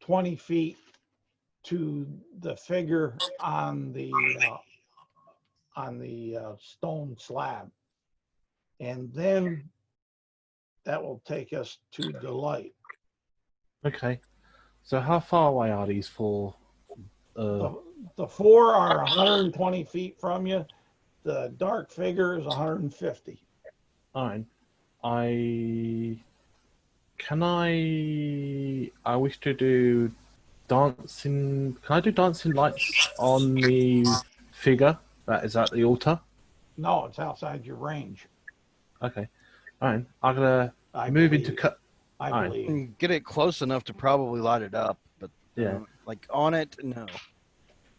20 feet to the figure on the stone slab. And then that will take us to DuLin. Okay. So how far away are these 4? The 4 are 120 feet from you. The dark figure is 150. All right. I wish to do dancing. Can I do dancing lights on the figure that is at the altar? No, it's outside your range. Okay. All right. I'm gonna I move into believe. cut. I All right. believe. You can get it close enough to probably light it up, but Yeah. like on it, no.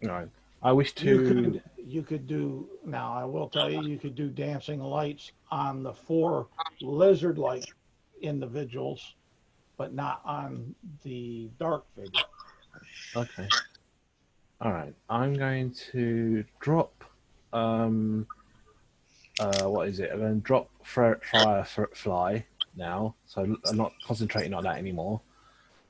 All right. I wish to. You could do, now I will tell you, you could do dancing lights on the 4 lizard-like individuals, but not on the dark figure. Okay. All right. I'm going to drop. What is it? I'm going to drop Firefly now, so I'm not concentrating on that anymore.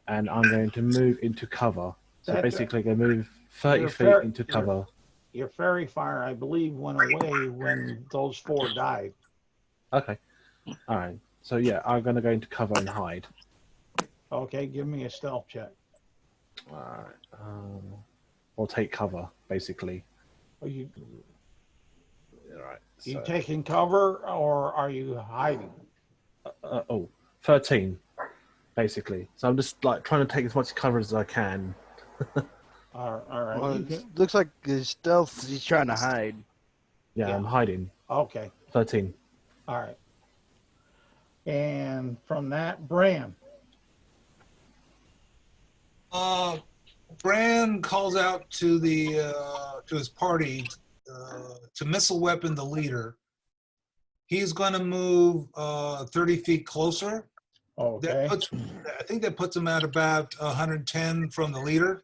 And I'm going to move into cover. So basically, I'm going to move 30 feet into cover. Your fairy fire, I believe, went away when those 4 died. Okay. All right. So yeah, I'm going to go into cover and hide. Okay, give me a stealth check. All right. Or take cover, basically. Are you All right. you So, taking cover or are you hiding? 13, basically. So I'm just like trying to take as much cover as I can. All right. Well, it looks like his stealth. He's trying to hide. Yeah, I'm hiding. Okay. 13. All right. And from that, Bran. Bran calls out to the to his party to missile weapon the leader. He's going to move 30 feet closer. Okay. I think that puts him at about 110 from the leader.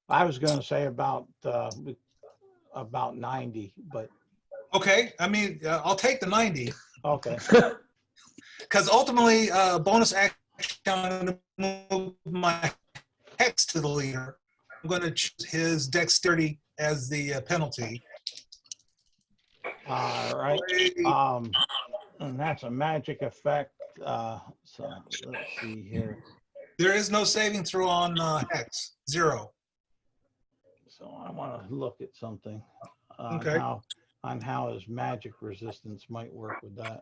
I was going to say about 90, but Okay, I mean I'll take the 90 okay. because ultimately bonus action I'm going to move my hex to the leader. I'm going to choose his dexterity as the penalty. All right. And that's a magic effect. So let's see here. There is no saving throw on hex, 0. So I want to look at something Okay. on how his magic resistance might work with that.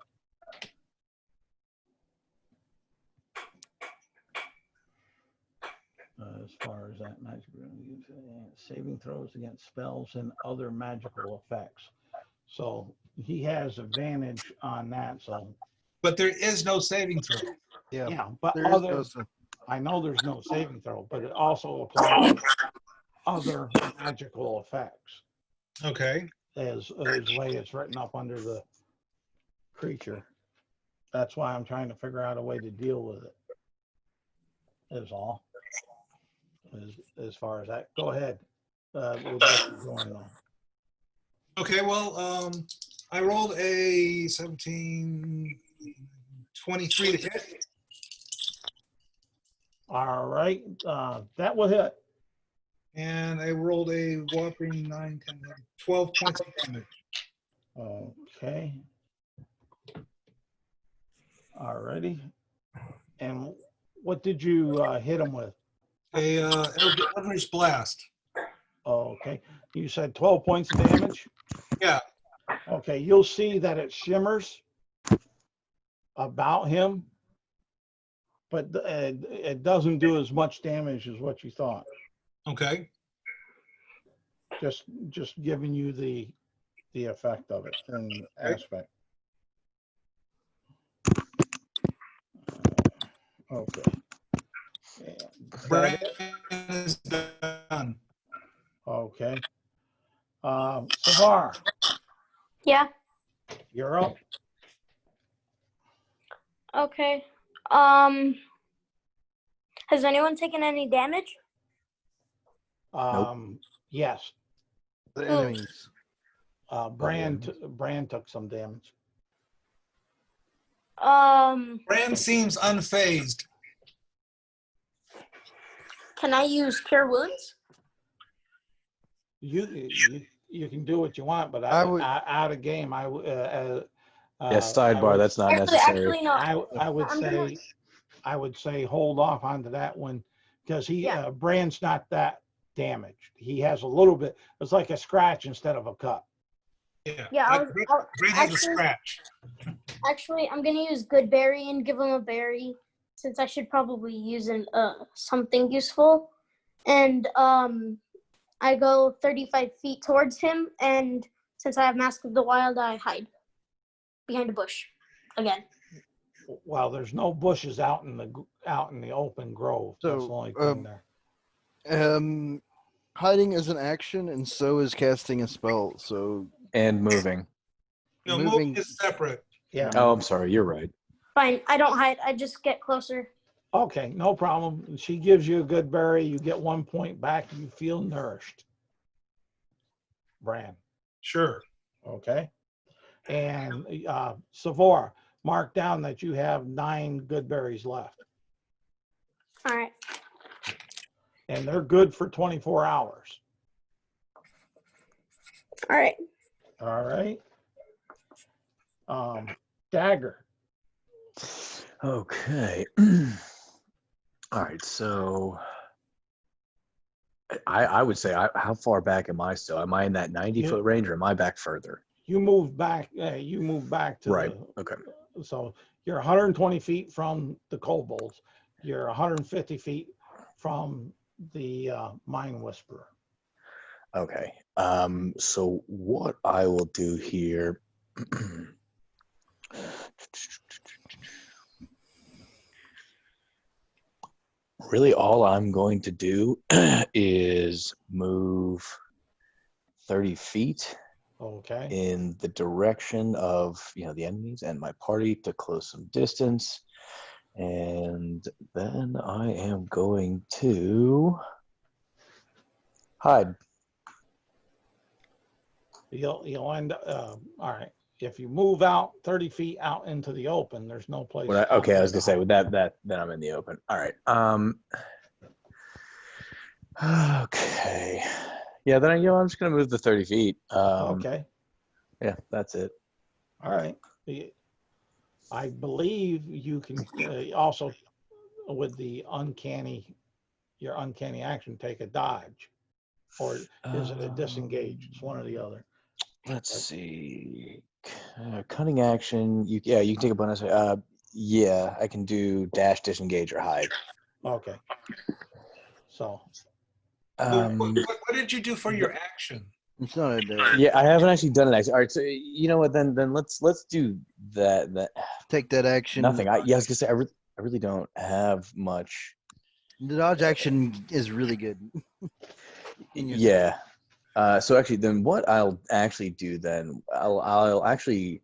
Where is that magic? Saving throws against spells and other magical effects. So he has advantage on that. So But there is no saving throw. yeah, but There is other, no sa- I know there's no saving throw, but it also applies to other magical effects Okay. as the way it's written up under the creature. That's why I'm trying to figure out a way to deal with it. Is all. As far as that, go ahead. With what you're doing on. Okay, well, I rolled a 17, 23 to hit. All right, that will hit. And I rolled a whopping 9, 10, 11, 12 points of damage. Okay. All righty. And what did you hit him with? A Eldritch Blast. Okay, you said 12 points of damage. Yeah. Okay, you'll see that it shimmers about him, but it doesn't do as much damage as what you thought. Okay. Just giving you the effect of it and aspect. Okay. Brand is done. Okay. Savar, Yeah. you're up. Okay. Has anyone taken any damage? Yes. the Who? enemies. Brand took some damage. Brand seems unfazed. Can I use Cure Wounds? You can do what you want, but I would- out of game, Yes, sidebar. That's not necessary. Actually, no. I would say hold off onto that one because Yeah. Brand's not that damaged. He has a little bit. It's like a scratch instead of a cut. Yeah. Yeah, Brand has a scratch. Actually, I'm gonna use Good Berry and give him a berry, since I should probably use something useful. And I go 35 feet towards him, and since I have Mask of the Wild, I hide behind a bush again. Well, there's no bushes out in the open grove. That's the only thing there. Hiding is an action, and so is casting a spell. So And moving. No, moving- moving is separate. Yeah. Oh, I'm sorry. You're right. Fine, I don't hide. I just get closer. Okay, no problem. She gives you a good berry. You get 1 point back. You feel nourished. Brand. Sure. Okay. And Savor, mark down that you have 9 good berries left. All right. And they're good for 24 hours. All right. All right. Dagger. Okay. All right. So I would say, how far back am I still? Am I in that 90-foot range, or am I back further? You moved back. You moved back to Right. Okay. So you're 120 feet from the kobolds. You're 150 feet from the Mind Whisperer. Okay. So what I will do here. Really, all I'm going to do is move 30 feet Okay. in the direction of the enemies and my party to close some distance, and then I am going to hide. You'll end up. All right. If you move out 30 feet out into the open, there's no place. Okay, I was gonna say with that then I'm in the open. All right. Okay. Yeah, then I'm just gonna move the 30 feet. Okay. Yeah, that's it. All right. I believe you can also, with your uncanny action, take a dodge, or is it a disengage? It's one or the other. Let's see. Cunning action. You can take a bonus. Yeah, I can do dash, disengage, or hide. Okay. So What did you do for your action? It's not a dagger. Yeah, I haven't actually done it. Actually. All right, so you know what? Then let's do that. Take that action. Nothing. I was gonna say I really don't have much. The dodge action is really good. Yeah. So actually, then what I'll actually do then I'll actually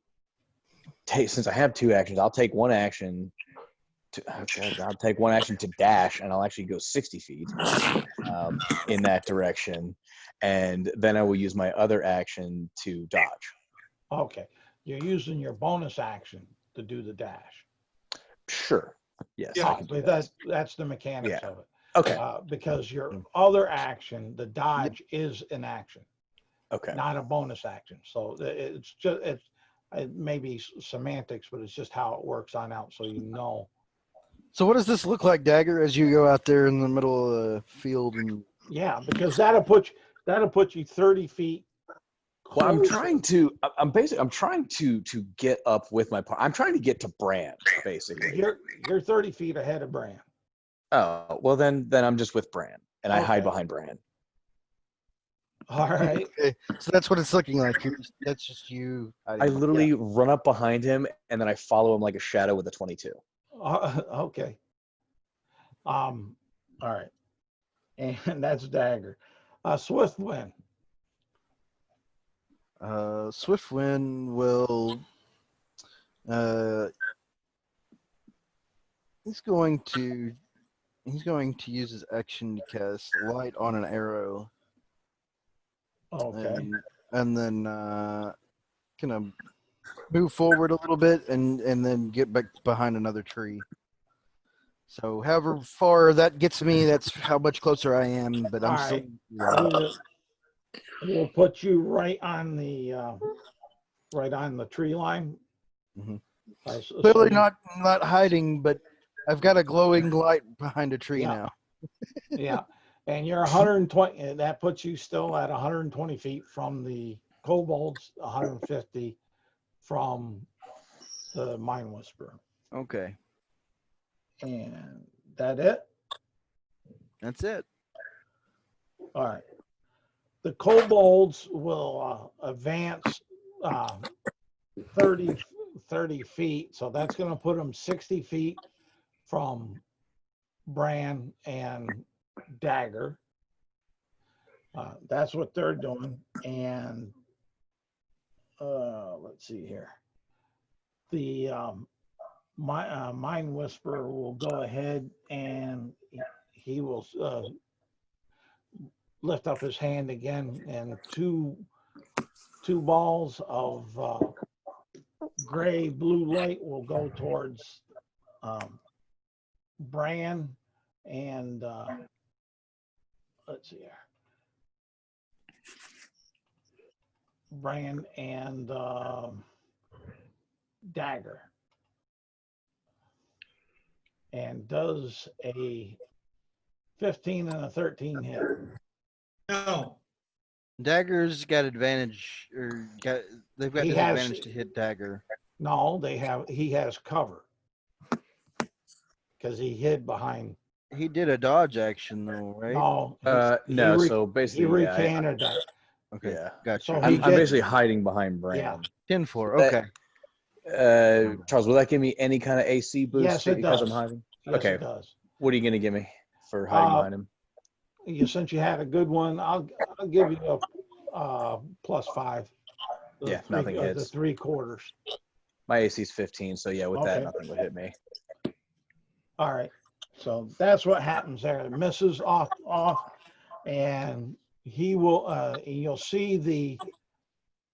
take, since I have two actions, I'll take one action to dash, and I'll actually go 60 feet in that direction, and then I will use my other action to dodge. Okay. You're using your bonus action to do the dash. Sure. Yes. Yeah. I can do But that. that's the mechanics Yeah. of it. Okay. Because your other action, the dodge, is an action, Okay. not a bonus action. So it's just it may be semantics, but it's just how it works on out, so you know. So what does this look like, Dagger, as you go out there in the middle of the field? And Yeah, because that'll put you 30 feet. Well, I'm closer. trying to get up with my I'm trying to get to Brand, basically. You're 30 feet ahead of Bran. Oh, well then I'm just with Brand, and I hide Okay. behind Brand. All right. okay, so that's what it's looking like. That's just you. I literally run up behind him, and then I follow him like a shadow with a 22. Okay. All right. And that's Dagger. Swift Wind. Swiftwind will. He's going to use his action to cast light on an arrow. Okay. And then kind of move forward a little bit and then get back behind another tree. So however far that gets me, that's how much closer I am. But I'm All still. We'll put you right on the tree line. Mhm. So Clearly not hiding, but I've got a glowing light behind a tree Yeah. now. Yeah. And you're 120, and that puts you still at 120 feet from the kobolds, 150 from the Mind Whisperer. Okay, And that it? that's it. All right. The kobolds will advance 30 feet. So that's going to put them 60 feet from Bran and Dagger. That's what they're doing. And let's see here. The Mind Whisperer will go ahead and he will lift up his hand again, and two balls of gray blue light will go towards Bran and let's see here. Bran and Dagger. And does a 15 and a 13 hit. No. Dagger's got advantage, they've got He disadvantage has- to hit Dagger. No, he has cover. Because he hid behind. He did a dodge action though, right? No. No, he so he basically, yeah, recanted that. Okay, yeah. gotcha. So I'm he did- basically hiding behind Brand. 10-4. That- Okay. Charles, will that give me any kind of AC boost Yes, it because does. I'm hiding? Yes, Okay. it does. What are you gonna give me for hiding behind him? Since you had a good one, I'll give you a +5. Yeah, nothing hits. The 3/4. My AC is 15, so yeah, with that, Okay. nothing would hit me. All right. So that's what happens there. It misses off, and he will. You'll see the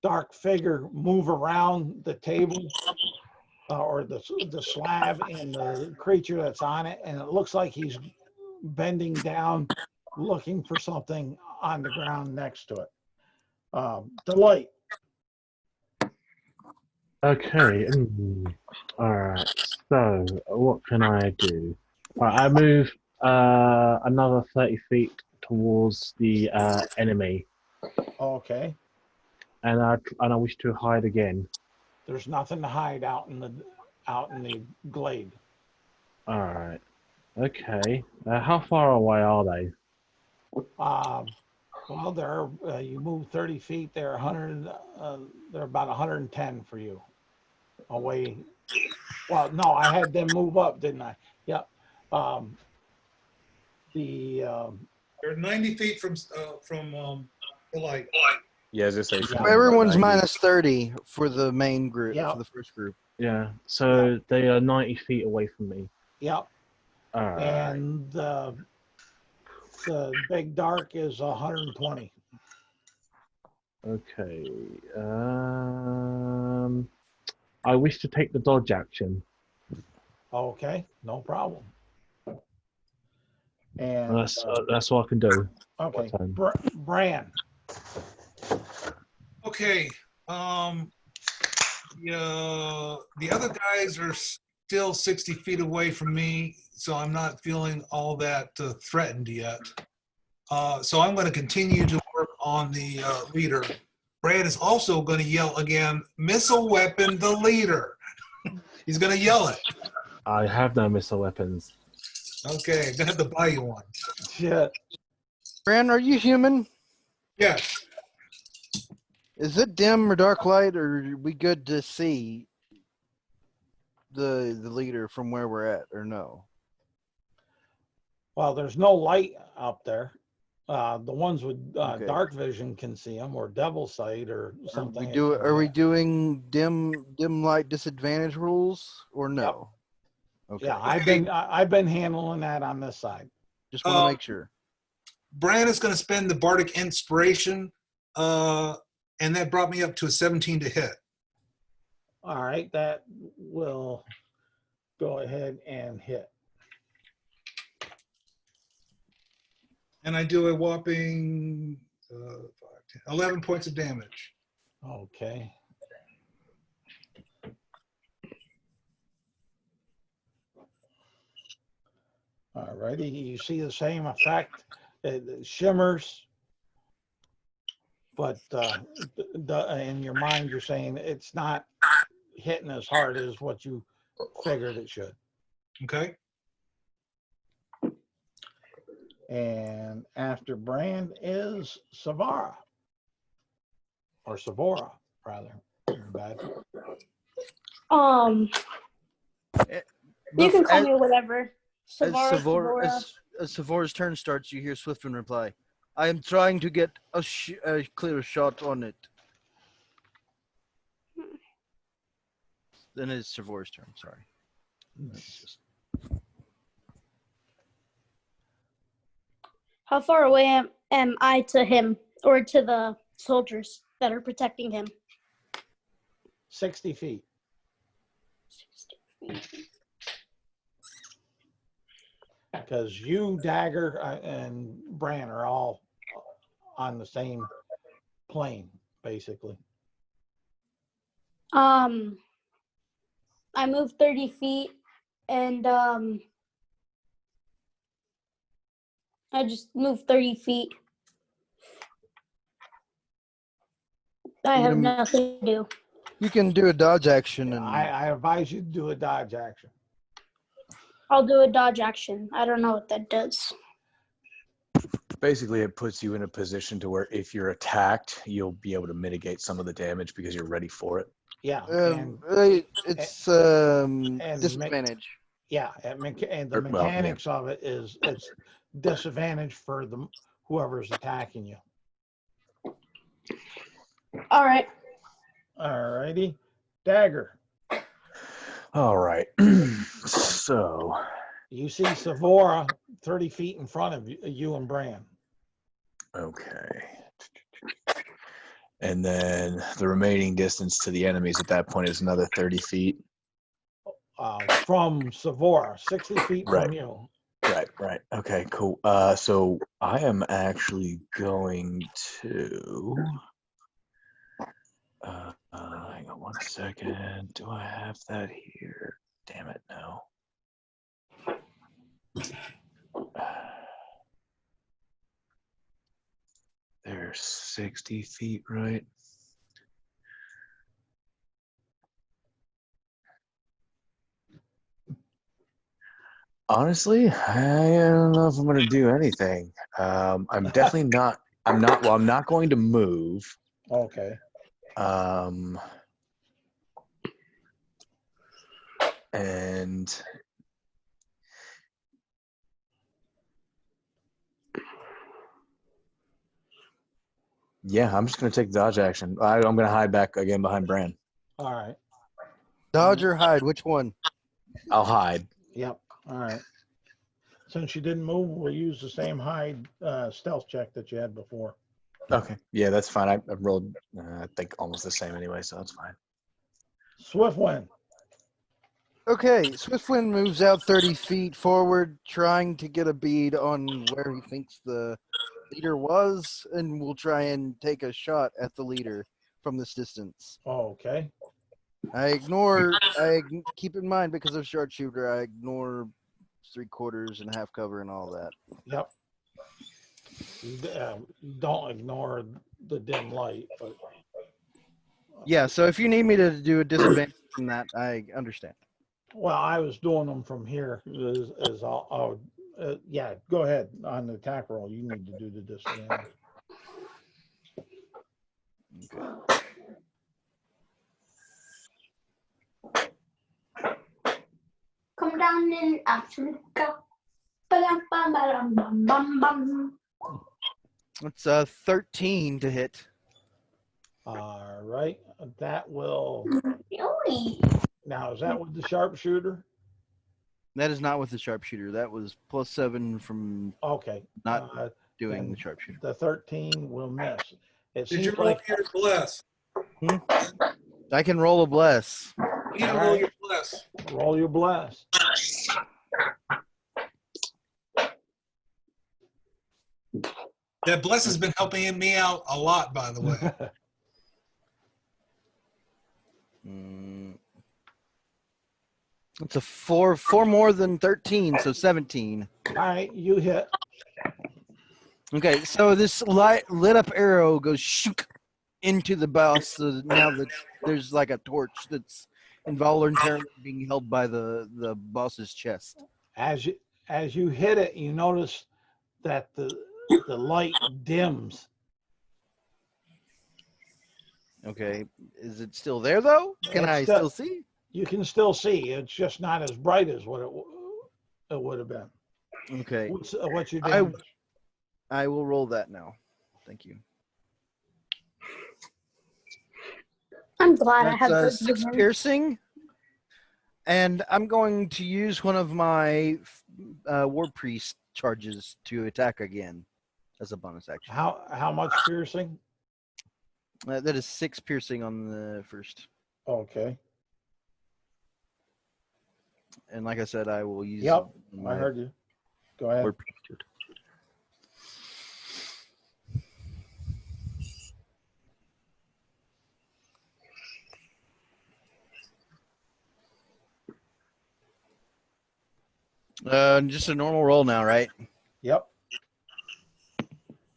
dark figure move around the table or the slab and the creature that's on it, and it looks like he's bending down, looking for something on the ground next to it. Delight. Okay. All right. So what can I do? Right, I move another 30 feet towards the enemy, Okay. and I wish to hide again. There's nothing to hide out in the glade. All right. Okay. How far away are they? Well, they're you move 30 feet. They're 100. They're about 110 for you away. Well, no, I had them move up, didn't I? Yep. The You're 90 feet from the light. Yeah, as I say, Yeah. from Everyone's 90. minus 30 for the main group, Yeah. for the first group. Yeah. So they are 90 feet away from me. yep. All right. And the big dark is 120. Okay. I wish to take the dodge action. Okay, no problem. And That's what I can do. okay, turn? Bran. Okay. The other guys are still 60 feet away from me, so I'm not feeling all that threatened yet. So I'm going to continue to work on the leader. Brad is also going to yell again, "Missile weapon, the leader." He's going to yell it. I have no missile weapons. Okay, I'm going to have to buy you one. Shit. Bran, are you human? Yes. Is it dim or dark light, or are we good to see the leader from where we're at, or no? Well, there's no light up there. The ones with Okay. dark vision can see them, or devil sight, or something. Are we doing dim light disadvantage rules, or no? Okay. Yeah, I've been handling that on this side. Just want to make sure. Bran is going to spend the bardic inspiration, and that brought me up to a 17 to hit. All right, that will go ahead and hit. And I do a whopping 11 points of damage. Okay. All righty, you see the same effect. It shimmers, but in your mind you're saying it's not hitting as hard as what you figured it should. Okay. And after Brand is Savara, or Savora, rather. Bad. You can call me whatever. As Savara. Savora's turn starts, you hear Swiftwind reply, "I am trying to get a clear shot on it." Then it's Savora's turn. Sorry. How far away am I to him, or to the soldiers that are protecting him? 60 feet. 60 feet. Because you, Dagger, and Bran are all on the same plane, basically. I moved 30 feet, and I just moved 30 feet. I have nothing to do. You can do a dodge action, and I advise you to do a dodge action. I'll do a dodge action. I don't know what that does. Basically, it puts you in a position to where if you're attacked, you'll be able to mitigate some of the damage because you're ready for it. Yeah. it's disadvantage. And the mechanics of it is it's disadvantage for whoever's attacking you. All right. All righty. Dagger. All right. So you see Savora 30 feet in front of you and Bran. Okay. And then the remaining distance to the enemies at that point is another 30 feet. From Savora, 60 feet from you. Right. Okay, cool. So I am actually going to hang on one second. Do I have that here? Damn it, no. They're 60 feet, right? Honestly, I don't know if I'm going to do anything. I'm definitely not. I'm not. Well, I'm not going to move. Okay. And yeah, I'm just going to take dodge action. I'm going to hide back again behind Bran. All right. Dodge or hide? Which one? I'll hide. Yep. All right. Since you didn't move, we'll use the same hide stealth check that you had before. Okay. Yeah, that's fine. I rolled, I think, almost the same anyway, so that's fine. Swiftwind. Okay, Swiftwind moves out 30 feet forward, trying to get a bead on where he thinks the leader was, and will try and take a shot at the leader from this distance. Okay. Keep in mind, because of sharpshooter, I ignore 3/4 and half cover and all that. Yep. Don't ignore the dim light. But Yeah, so if you need me to do a disadvantage from that, I understand. well, I was doing them from here. Yeah, go ahead on the attack roll. You need to do the disadvantage. Okay. Come down in Africa. Ba-dum-bum-ba-dum-bum-bum-bum. It's 13 to hit. All right. That will. Really? Now, is that with the sharpshooter? That is not with the sharpshooter. That was +7 from Okay. not doing then the sharpshooter. The 13 will miss. It Did you seems roll like your bless? I can roll a bless. You need to roll your bless. roll your bless. That bless has been helping me out a lot, by the way. It's a four more than 13, so 17. All right, you hit. Okay, so this lit up arrow goes shook into the boss. So now that there's like a torch that's involuntarily being held by the boss's chest. As you hit it, you notice that the light dims. Okay, is it still there though? Can It's I still see? You can still see. It's just not as bright as what it would have been. Okay, What's your damage? I will roll that now. Thank you. I'm glad I That's have those 6 again. piercing, and I'm going to use one of my war priest charges to attack again as a bonus action. How much piercing? That is 6 piercing on the first, Okay. and like I said, I will use. Yep, I my heard you. Go ahead. war priest to attack. Just a normal roll now, right? Yep.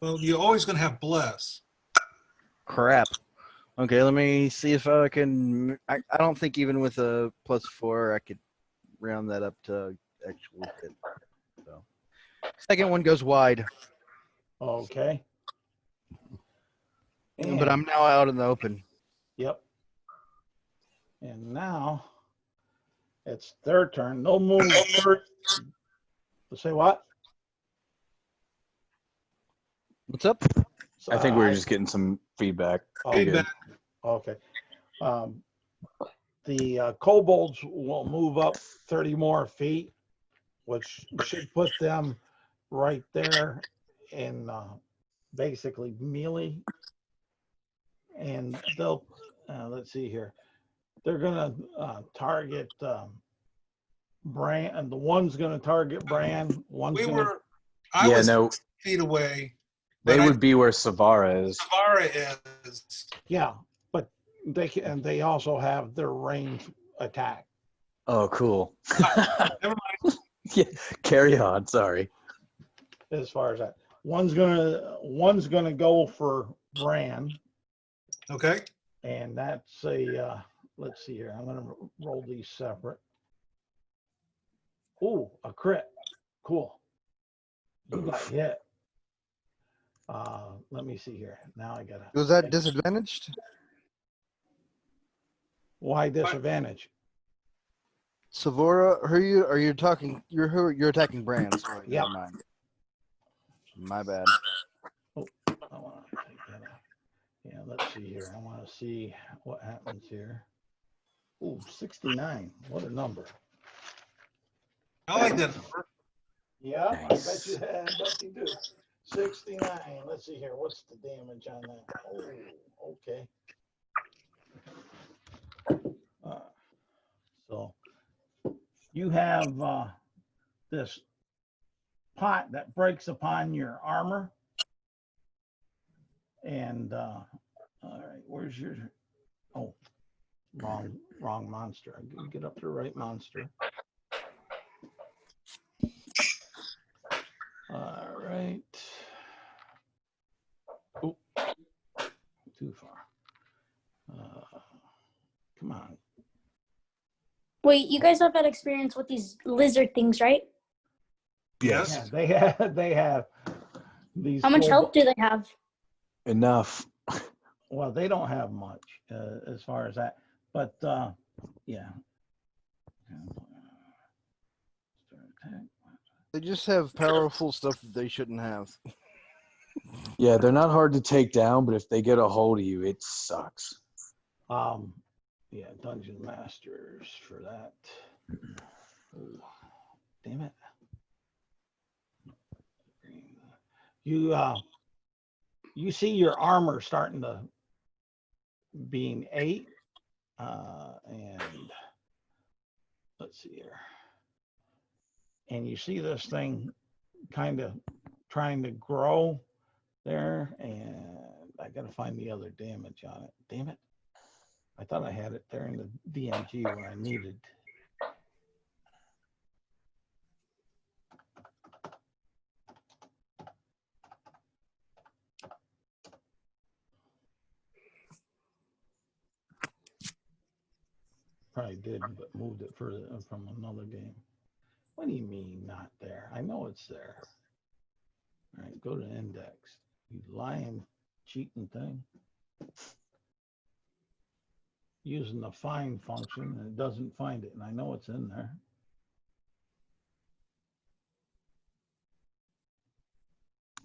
Well, you're always going to have bless. Crap. Okay, let me see if I can. I don't think even with a +4 I could round that up to actually hit. So, second one goes wide, Okay. but I'm now out in the open. Yep. And now it's their turn. No move. Say what? What's up? I think we were just getting some feedback. Feedback. Okay. The kobolds will move up 30 more feet, which should put them right there in basically melee. And they'll, let's see here. They're going to target Bran, and the one's going to target Bran. I was 6 feet away. They would be where Savara is. Savara is. Yeah, but they also have their range attack. Oh, cool. Never mind. Yeah, carry on. Sorry. As far as that, one's gonna go for Bran, Okay. and that's a let's see here. I'm gonna roll these separate. Ooh, a crit. Cool. You got hit. Let me see here. Now I gotta. Was that disadvantaged? Why disadvantage? Savora, who are you talking? You're attacking Brand. Sorry, Yep. never mind. My bad. I want to take that out. Yeah, let's see here. I want to see what happens here. Ooh, 69. What a number. I like that number. Yeah, Nice. I bet you do. 69. Let's see here. What's the damage on that? Oh, okay. So you have this pot that breaks upon your armor. And all right, where's your, oh, wrong monster. I get up to the right monster. All right. Oh, too far. Come on. Wait, you guys have had experience with these lizard things, right? Yes. Yeah, they have these. How much cold- health do they have? Enough. Well, they don't have much as far as that, but yeah. They just have powerful stuff that they shouldn't have. Yeah, they're not hard to take down, but if they get a hold of you, it sucks. Yeah, Dungeon Masters for that. Ooh, damn it. You see your armor starting to being 8. And let's see here. And you see this thing kind of trying to grow there, and I gotta find the other damage on it. Damn it. I thought I had it there in the DMG when I needed. Probably did, but moved it further from another game. What do you mean not there? I know it's there. All right, go to index. You lying, cheating thing. Using the find function and it doesn't find it, and I know it's in there.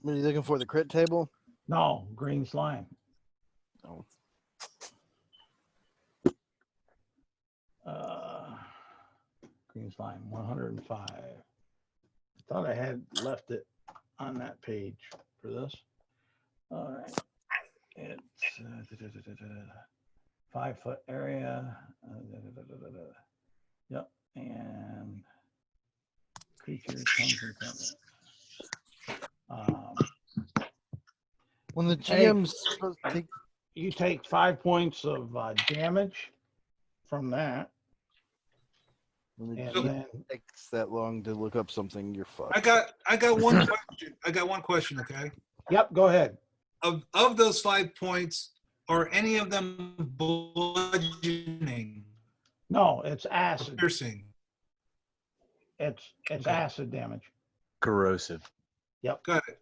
What are you looking for? The crit table? No, green slime. Oh. Green slime, 105. I thought I had left it on that page for this. All right. It's 5 foot area. Yep. And creature comes in front of it. When the GM's supposed to take, You take 5 points of damage from that. when the And GM then takes that long to look up something, you're fucked. I got one question. I got one question, okay? yep, go ahead. Of those 5 points, are any of them bludgeoning, No, it's acid. piercing? It's Okay. acid damage. Corrosive. Yep. Got it.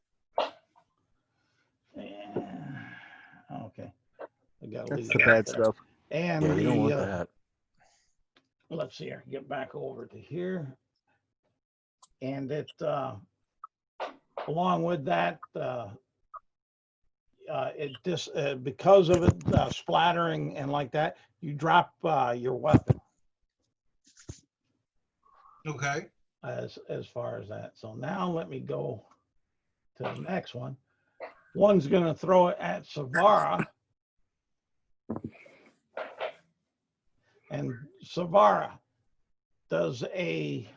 Okay. I gotta That's leave the that bad there. stuff. And Yeah, you don't want the that. let's see here. Get back over to here. And it along with that it just because of it splattering and like that, you drop your weapon Okay. as far as that. So now let me go to the next one. One's gonna throw it at Savara. And Savara, does a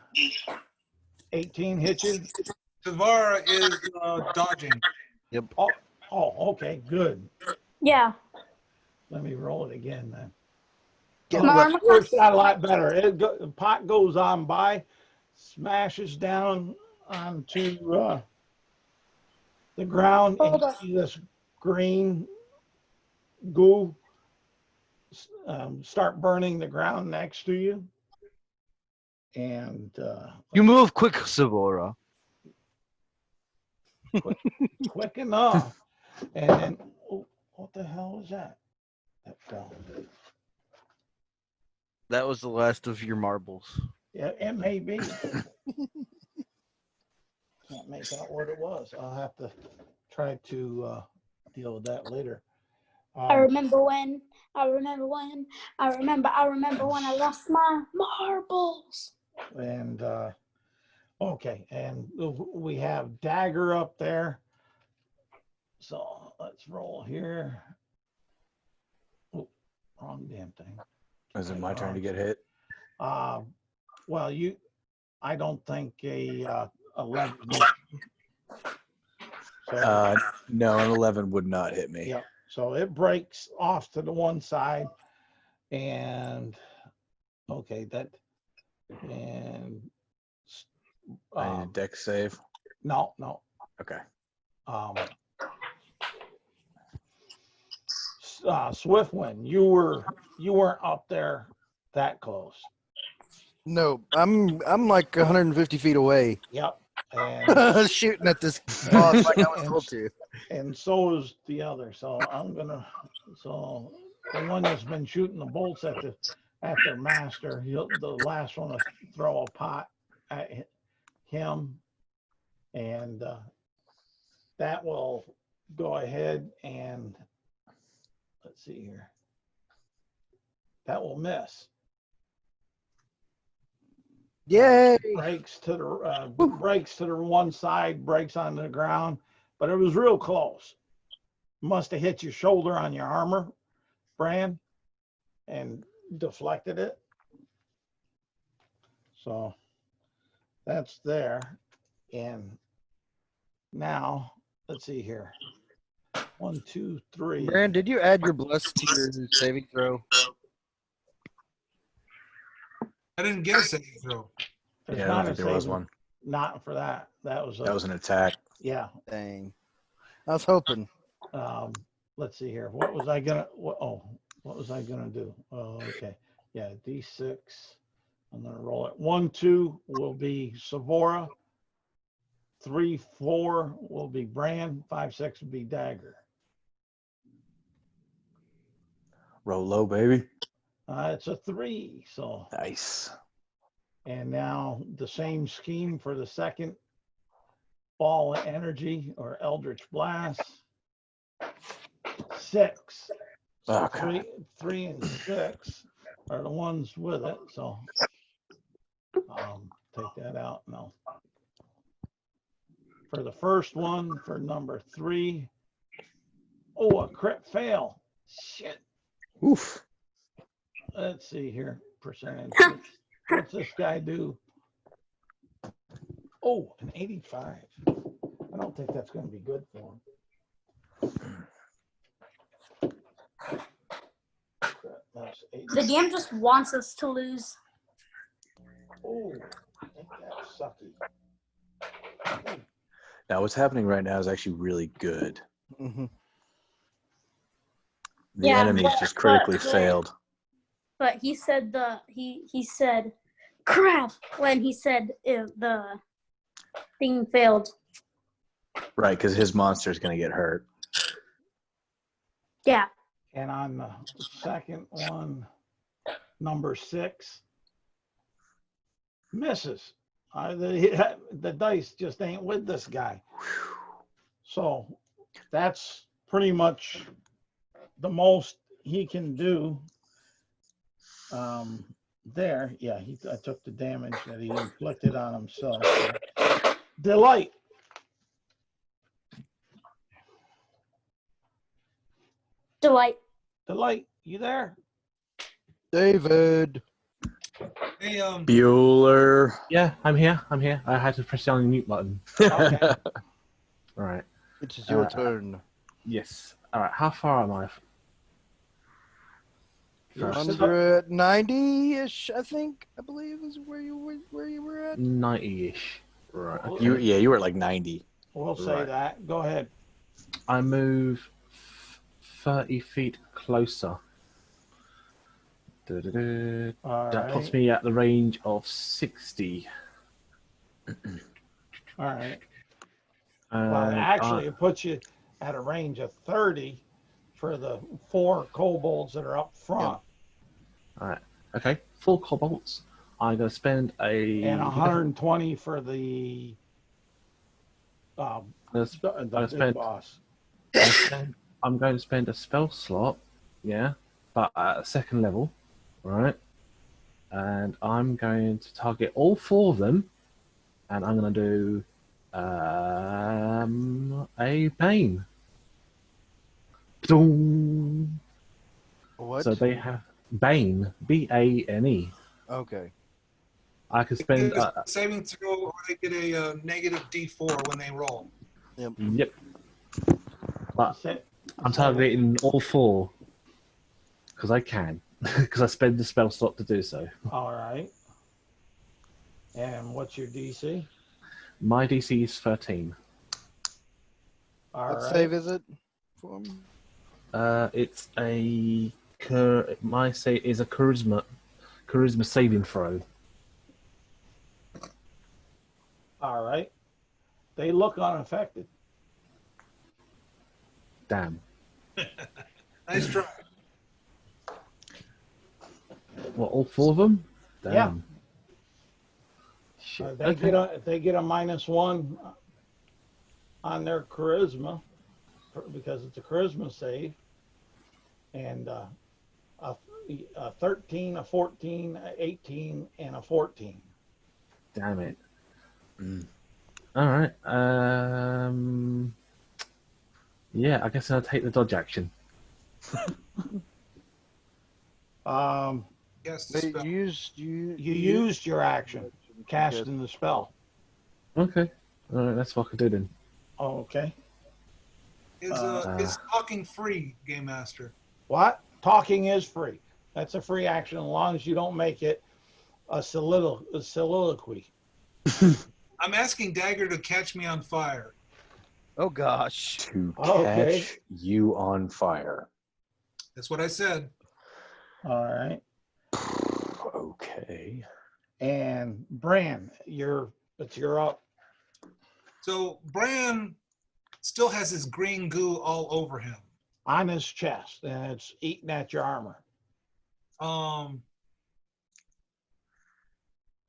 18 hit you? Savara is dodging. Oh, okay, good. Yeah. Let me roll it again then. Get My left. armor Works class. out a lot better. The pot goes on by, smashes down onto the ground, and Hold you on. see this green goo start burning the ground next to you. And You move quick, Savora. quick enough. And then, oh, what the hell was that? That fell. That was the last of your marbles. Yeah, it may be. Can't make out what it was. I'll have to try to deal with that later. I remember when I remember when I lost my marbles. And okay, and we have dagger up there. So let's roll here. Oh, wrong damn thing. Is it my turn to get hit? Well, I don't think a 11. So, No, an 11 would not hit me. yeah. So it breaks off to the one side, and okay, and I need a deck save. no. Okay. Swiftwind, you weren't up there that close. No, I'm like 150 feet away, Yep. And shooting at this boss like I was told to. and so is the other. So so the one that's been shooting the bolts at their master, the last one to throw a pot at him, and that will go ahead and let's see here. That will miss. Yay! Breaks to the one side, breaks on the ground, but it was real close. Must have hit your shoulder on your armor, Bran, and deflected it. So that's there. And now let's see here. 1, 2, 3. Brand, did you add your bless to your saving throw? I didn't get a saving throw. There's Yeah, I not don't a think there was saving- one. Not for that. That was That was an attack. yeah. Dang. I was hoping. Let's see here. What was I gonna do? Oh, okay. Yeah, D6. I'm gonna roll it. 1, 2 will be Savora. 3, 4 will be Bran. 5, 6 will be Dagger. Roll low, baby. It's a 3. So, Nice. and now the same scheme for the second ball of energy or Eldritch Blast. 6. So Okay. 3 and 6 are the ones with it. So take that out now. For the first one, for number 3, oh, a crit fail. Shit. Oof. Let's see here. Percentage. What's this guy do? Oh, an 85. I don't think that's going to be good for him. That's 80. The game just wants us to lose. Oh, I think that's sucky. Now, what's happening right now is actually really good. Mm-hmm. The Yeah, enemy's but- just critically but- failed. But he said he said crap when he said the thing failed. Right, because his monster is going to get hurt. Yeah. And on the second one, number 6, misses. The dice just ain't with this guy. So that's pretty much the most he can do. There, yeah, I took the damage that he inflicted on himself. Delight. Delight. Delight, you there? David. Hey, Bueller. Yeah, I'm here. I had to press down the mute button. Okay. All right. It is your turn. Yes. All right. How far am I? You're First. 190-ish, I believe is where you were at. 90-ish. Right. Okay. You were at like 90. We'll say Right. that. Go ahead. I move 30 feet closer That All puts right. me at the range of 60. All right. And Well, actually, it puts you at a range of 30 for the 4 kobolds that are up front, Alright. Okay, 4 kobolds. I'm going to spend and 120 for the I'm big spend- boss. I'm going to spend a spell slot, yeah, but at a 2nd level, right? And I'm going to target all 4 of them, and I'm going to do a Bane. Boom. What? So they have Bane, B-A-N-E. Okay. I can They spend. get a saving throw, or they get a negative D4 when they roll. Yep. But Sa- I'm targeting all 4 because I can, because I spend the spell slot to do so. All right. And what's your DC? My DC is 13. All What right. save is it for me? It's a my say is a charisma saving throw. All right. They look unaffected. Damn. Nice try. What, all 4 of them? Damn. Yeah. Shit. They Okay. get a -1 on their charisma because it's a charisma save, and a 13, a 14, a 18, and a 14. Damn it. All right. Yeah, I guess I'll take the dodge action. Yes, the Wait, spell. you used your action casting the spell. Okay. All right, that's what I could do then. Oh, okay. Is talking free, Game Master? What? Talking is free. That's a free action as long as you don't make it a soliloquy. I'm asking Dagger to catch me on fire. Oh gosh. To Okay. catch you on fire. That's what I said. All right. Okay. And Bran, it's your up. So Bran still has his green goo all over him. On his chest, and it's eating at your armor.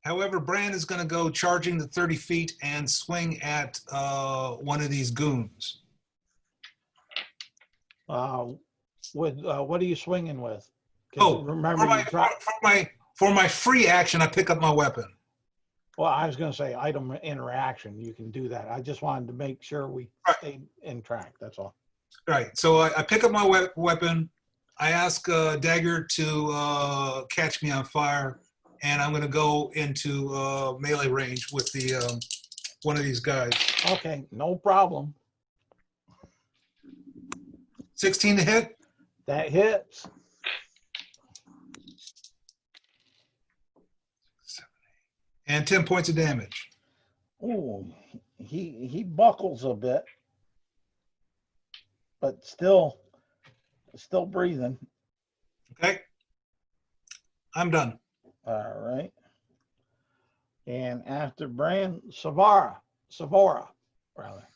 However, Bran is going to go charging the 30 feet and swing at one of these goons. What are you swinging with? 'Cause Oh, remember for my free action, I pick up my weapon. Well, I was going to say item interaction. You can do that. I just wanted to make sure we stayed in track. That's all. Right. So I pick up my weapon. I ask Dagger to catch me on fire, and I'm going to go into melee range with the one of these guys. Okay, no problem. 16 to hit. That hits. And 10 points of damage. Oh, he buckles a bit, but still breathing. Okay. I'm done. All right. And after Bran, Savora, rather.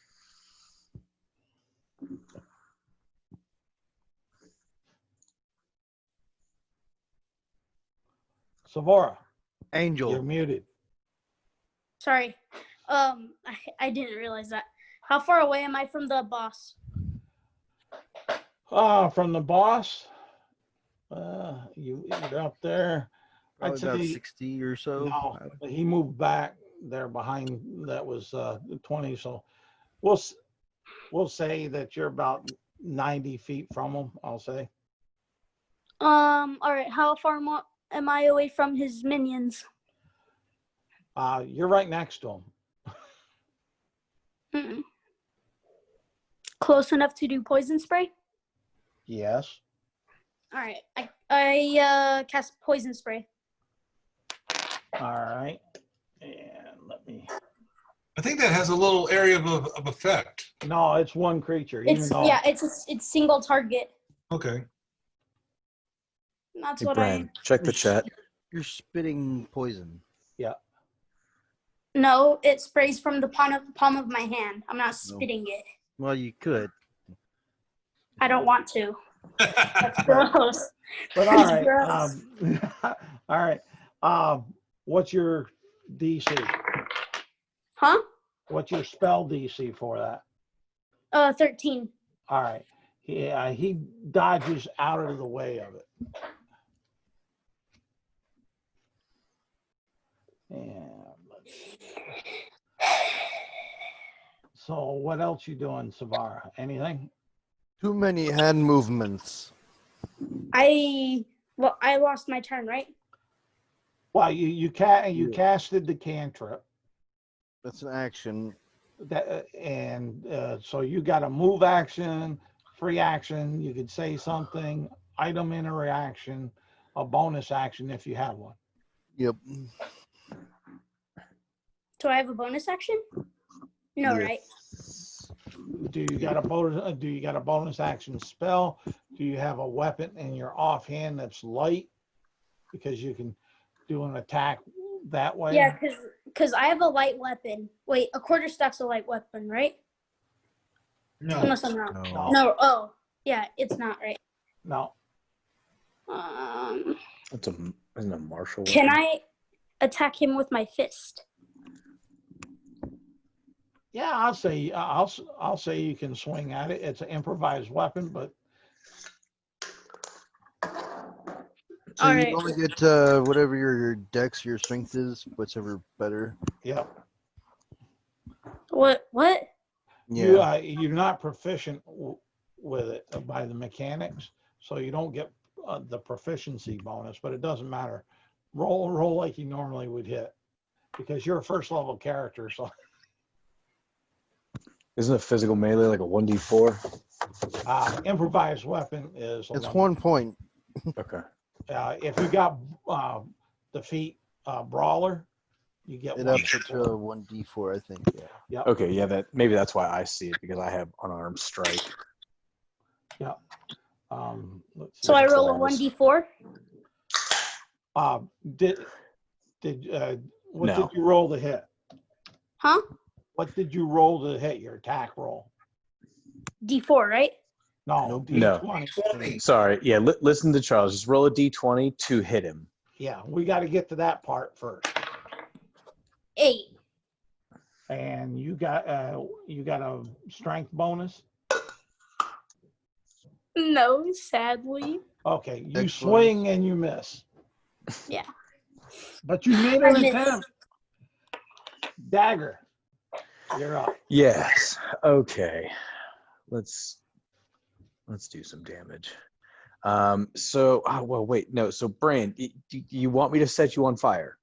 Savora, Angel. you're muted. Sorry. I didn't realize that. How far away am I from the boss? From the boss, you're up there. Probably I'd say about 60 or so. no, he moved back there behind. That was 20. So we'll say that you're about 90 feet from him. I'll say. All right. How far more am I away from his minions? You're right next to him. Mm-mm. Close enough to do poison spray? Yes. All right. I cast poison spray. All right. And let me. I think that has a little area of effect. No, it's one creature. It's single target. Okay. That's Hey, what Bran, check the chat. You're spitting poison. Yeah. No, it sprays from the palm of my hand. I'm not spitting it. Well, you could. I don't want to. That's gross. But all right. Gross. All right. What's your DC? Huh? What's your spell DC for that? 13. All right. He dodges out of the way of it. And let's see. So what else you doing, Savara? Anything? Too many hand movements. I lost my turn, right? Well, you casted the cantrip. That's an action. So you got a move action, free action. You could say something, item interaction, a bonus action if you have one. Yep. Do I have a bonus action? No, Yeah. right? Do you got a bonus? Do you got a bonus action spell? Do you have a weapon in your offhand that's light because you can do an attack that way? Yeah, because I have a light weapon. Wait, a quarterstaff's a light weapon, right? No. Unless I'm wrong. No. No. Oh, yeah, it's not right. No. Isn't a martial Can weapon? I attack him with my fist? Yeah, I'll say you can swing at it. It's an improvised weapon, but So All you right. only get whatever your dex, your strength is, whatever better. yeah. What? Yeah. You're not proficient with it by the mechanics, so you don't get the proficiency bonus, but it doesn't matter. Roll like you normally would hit because you're a first level character. So Isn't a physical melee like a 1d4? improvised weapon is It's 1 point. Okay. if you got defeat brawler, you get It one. ups it to a 1d4, I think. Yeah. Yep. Okay, yeah, maybe that's why I see it, because I have unarmed strike. Let's see. So I That's roll a what I was- 1d4. What No. did you roll to hit? Huh? What did you roll to hit your attack roll? D4, right? No, Nope. No. D20. Sorry, yeah, listen to Charles. Just roll a d20 to hit him. Yeah, we got to get to that part first. 8. And you got a strength bonus. No, sadly. Okay, you Excellent. swing and you miss. Yeah. But you made I an missed. attempt. Dagger, you're up. Yes. Okay. Let's do some damage. Wait, no. So, Bran, you want me to set you on fire?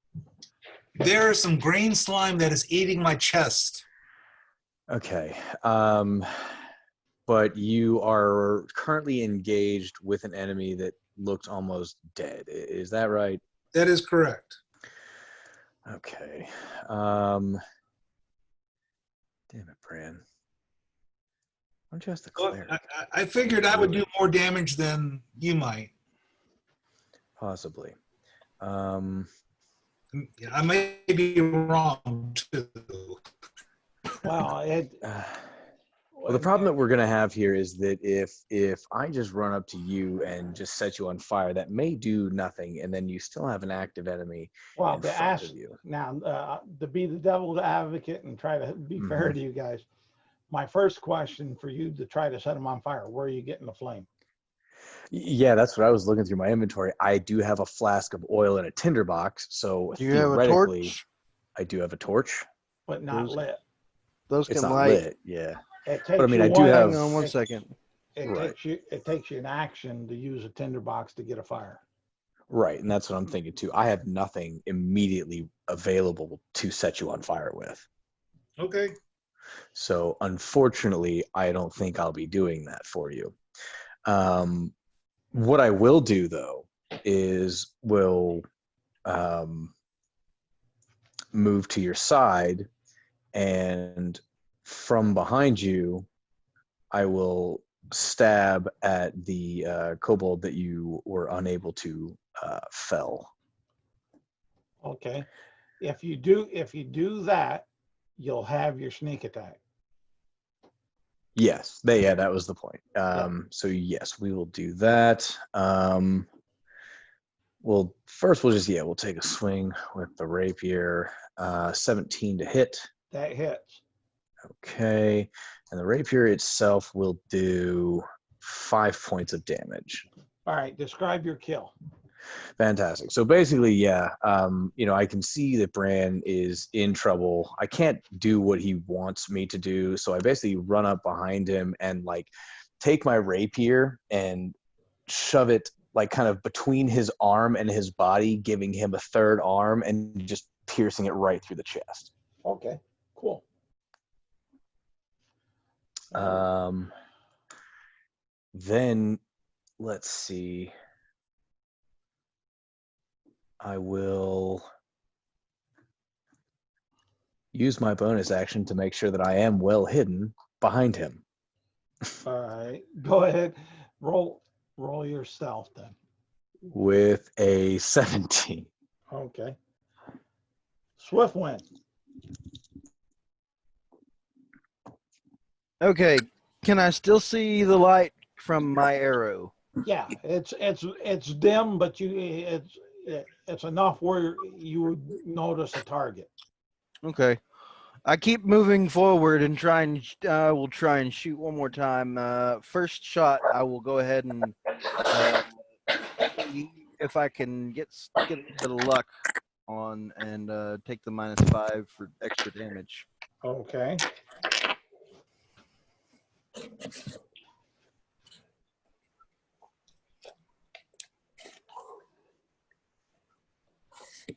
There is some green slime that is eating my chest. Okay. But you are currently engaged with an enemy that looked almost dead. Is that right? That is correct. Okay. Damn it, Bran. Why don't you ask the Well, cleric? I figured I would do more damage than you might. Possibly. I may be wrong too. Well, Well, the problem that we're going to have here is that if I just run up to you and just set you on fire, that may do nothing, and then you still have an active enemy well, in to front ask of you. now to be the devil's advocate and try to be fair to you guys. My first question for you to try to set them on fire: where are you getting the flame? Yeah, that's what I was looking through my inventory. I do have a flask of oil and a tinderbox, so Do you have a theoretically, torch? I do have a torch. But not Those- lit. Those It's can not light. lit, yeah. It takes I mean, you I do have- Hang on 1 second. Right. It takes you an action to use a tinderbox to get a fire. Right, and that's what I'm thinking too. I have nothing immediately available to set you on fire with. Okay. So unfortunately, I don't think I'll be doing that for you. What I will do though is we'll move to your side, and from behind you, I will stab at the kobold that you were unable to fell. Okay. If you do that, you'll have your sneak attack. Yes, that was the point. So yes, we will do that. Well, first we'll take a swing with the rapier. 17 to hit. That hits. Okay, and the rapier itself will do 5 points of damage. All right. Describe your kill. Fantastic. So basically, I can see that Bran is in trouble. I can't do what he wants me to do, so I basically run up behind him and like take my rapier and shove it like kind of between his arm and his body, giving him a third arm and just piercing it right through the chest. Okay. Cool. Then let's see. I will use my bonus action to make sure that I am well hidden behind him. All right. Go ahead. Roll your stealth then. With a 17. Okay. Swift win. Okay, can I still see the light from my arrow? Yeah, it's dim, but it's enough where you would notice a target. Okay. I keep moving forward and I will try and shoot one more time. First shot, I will go ahead and see if I can get a bit of luck on and take the -5 for extra damage. Okay.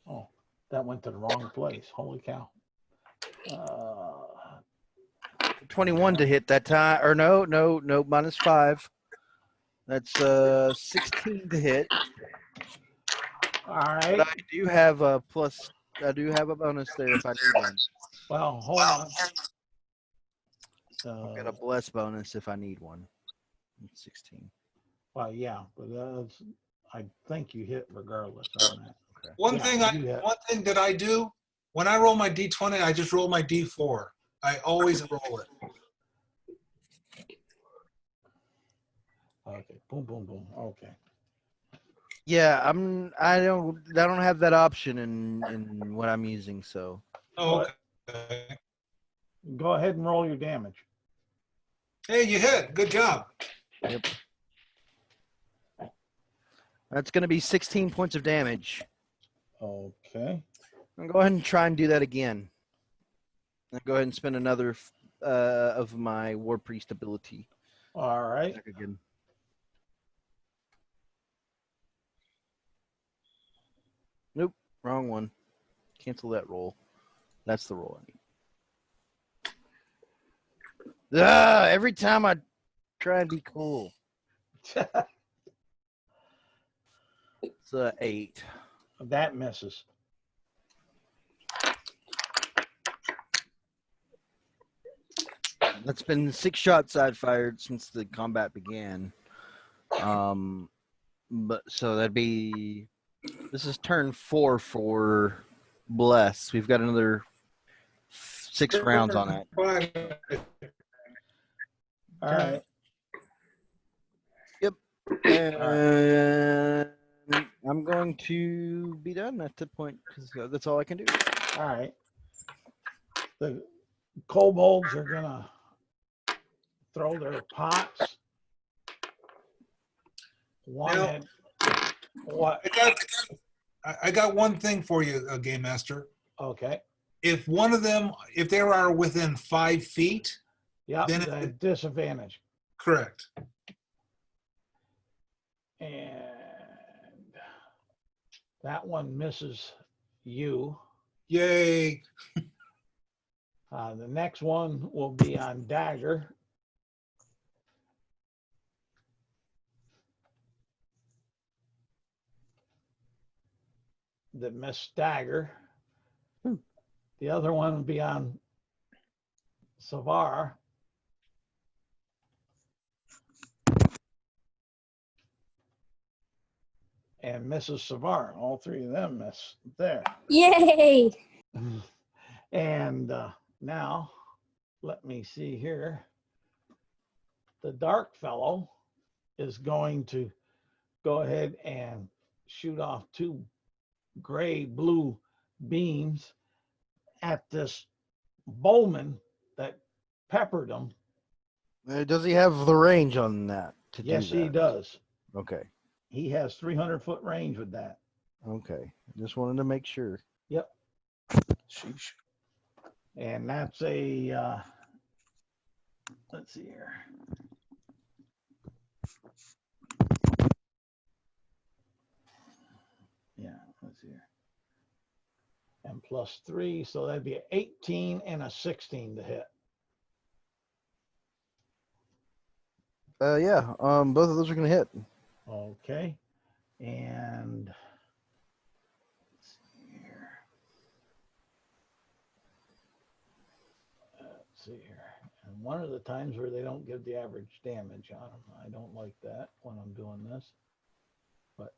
Oh, that went to the wrong place. Holy cow. 21 to hit that time, or no, -5. That's 16 to hit. All But right. I do have a plus. I do have a bonus there if I need one. Well, hold on. I'll get a bless bonus if I need one. 16. Well, yeah, but I think you hit regardless on that. Okay. One thing that I do when I roll my D20, I just roll my D4. I always roll it. Okay. Boom, boom, boom. Okay. Yeah, I don't have that option in what I'm using, so. Oh, okay. Go ahead and roll your damage. Hey, you hit. Good job. Yep. That's going to be 16 points of damage. Okay. I'll go ahead and try and do that again. I'll go ahead and spend another of my War Priest ability. All right. Back again. Nope, wrong one. Cancel that roll. That's the roll I need. Every time I try and be cool. It's 8. That misses. That's been 6 shots I've fired since the combat began. But so this is turn 4 for Bless. We've got another 6 rounds on it. All right. Yep. And I'm going to be done at that point because that's all I can do. All right. The kobolds are gonna throw their pots. What? I got one thing for you, Game Master. Okay. If one of them, if they are within 5 feet, Yeah. then The disadvantage. correct. And that one misses you. Yay. The next one will be on Dagger. The missed Dagger. The other one will be on Savar. and Mrs. Savard. All three of them miss there. Yay! And now, let me see here. The dark fellow is going to go ahead and shoot off 2 gray-blue beams at this bowman that peppered him. Does he have the range on that to Yes, do that? he does. Okay. He has 300-foot range with that. Okay. Just wanted to make sure. Yep. Sheesh. And that's a, let's see here. Yeah, let's see here. And +3, so that'd be an 18 and a 16 to hit. Yeah. Both of those are gonna hit. Okay. And let's see here. Let's see here. And one of the times where they don't give the average damage on them. I don't like that when I'm doing this. But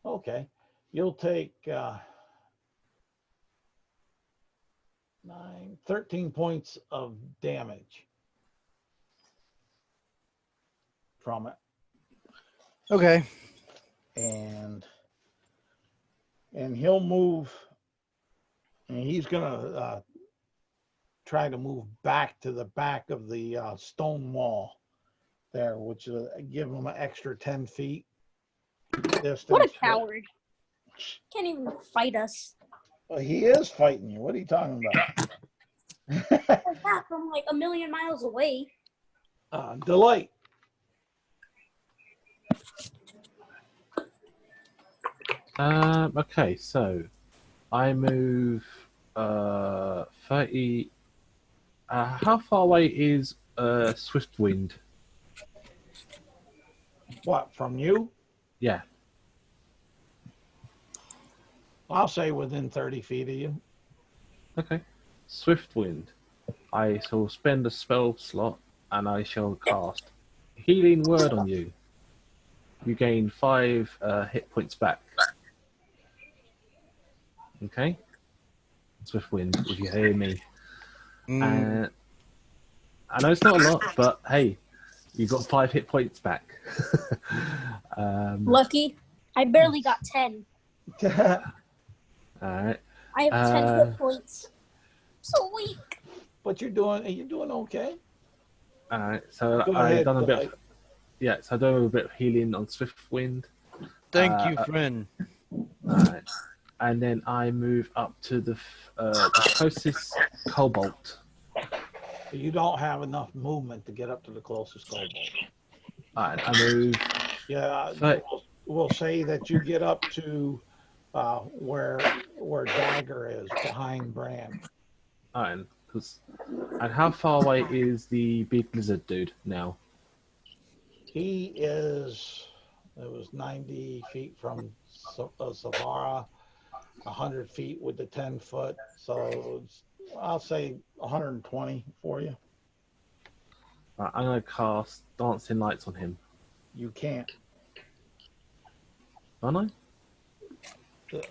okay. You'll take 13 points of damage from it. Okay. And he'll move, and he's gonna try to move back to the back of the stone wall there, which give him an extra 10 feet distance. What a coward! Can't even fight us. Well, he is fighting you. What are you talking about? Like that from like a million miles away. Delight. Okay, so I move 30. How far away is Swift Wind? What, from you? Yeah. I'll say within 30 feet of you. Okay. Swift Wind. I shall spend a spell slot and I shall cast Healing Word on you. You gain 5 hit points back. Okay? Swift Wind, if you hear me. I know it's not a lot, but hey, you got 5 hit points back. Lucky. I barely got 10. Alright. I have 10 hit points. So weak. But you're doing okay. Alright, so Go I've ahead, done a bit Delight. of, yeah, so I've done a bit of healing on Swift Wind. Thank you, friend. Alright. And then I move up to the closest cobalt. You don't have enough movement to get up to the closest cobalt. Alright, I move. Yeah, Right. we'll say that you get up to where Dagger is behind Bran. Alright, and how far away is the big lizard dude now? It was 90 feet from Savara, 100 feet with the 10 foot. So I'll say 120 for you. Right, I'm going to cast Dancing Lights on him. You can't. Aren't I? The-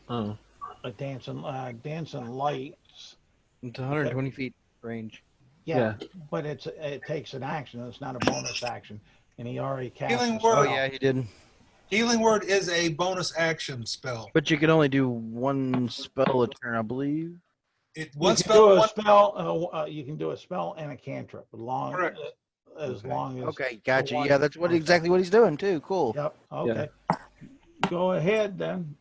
Oh. A dancing lights. It's 120 feet range. Yeah, but it takes an action. It's not a bonus action, and he already cast. Healing the spell. word. Oh yeah, he did. Healing Word is a bonus action spell. But you can only do one spell a turn, I believe. One you can spell. do a One, spell. You can do a spell and a cantrip, Correct. as long as. Okay, the gotcha. one- Yeah, that's exactly what he's doing too. Cool. Yep. Okay. Go ahead then.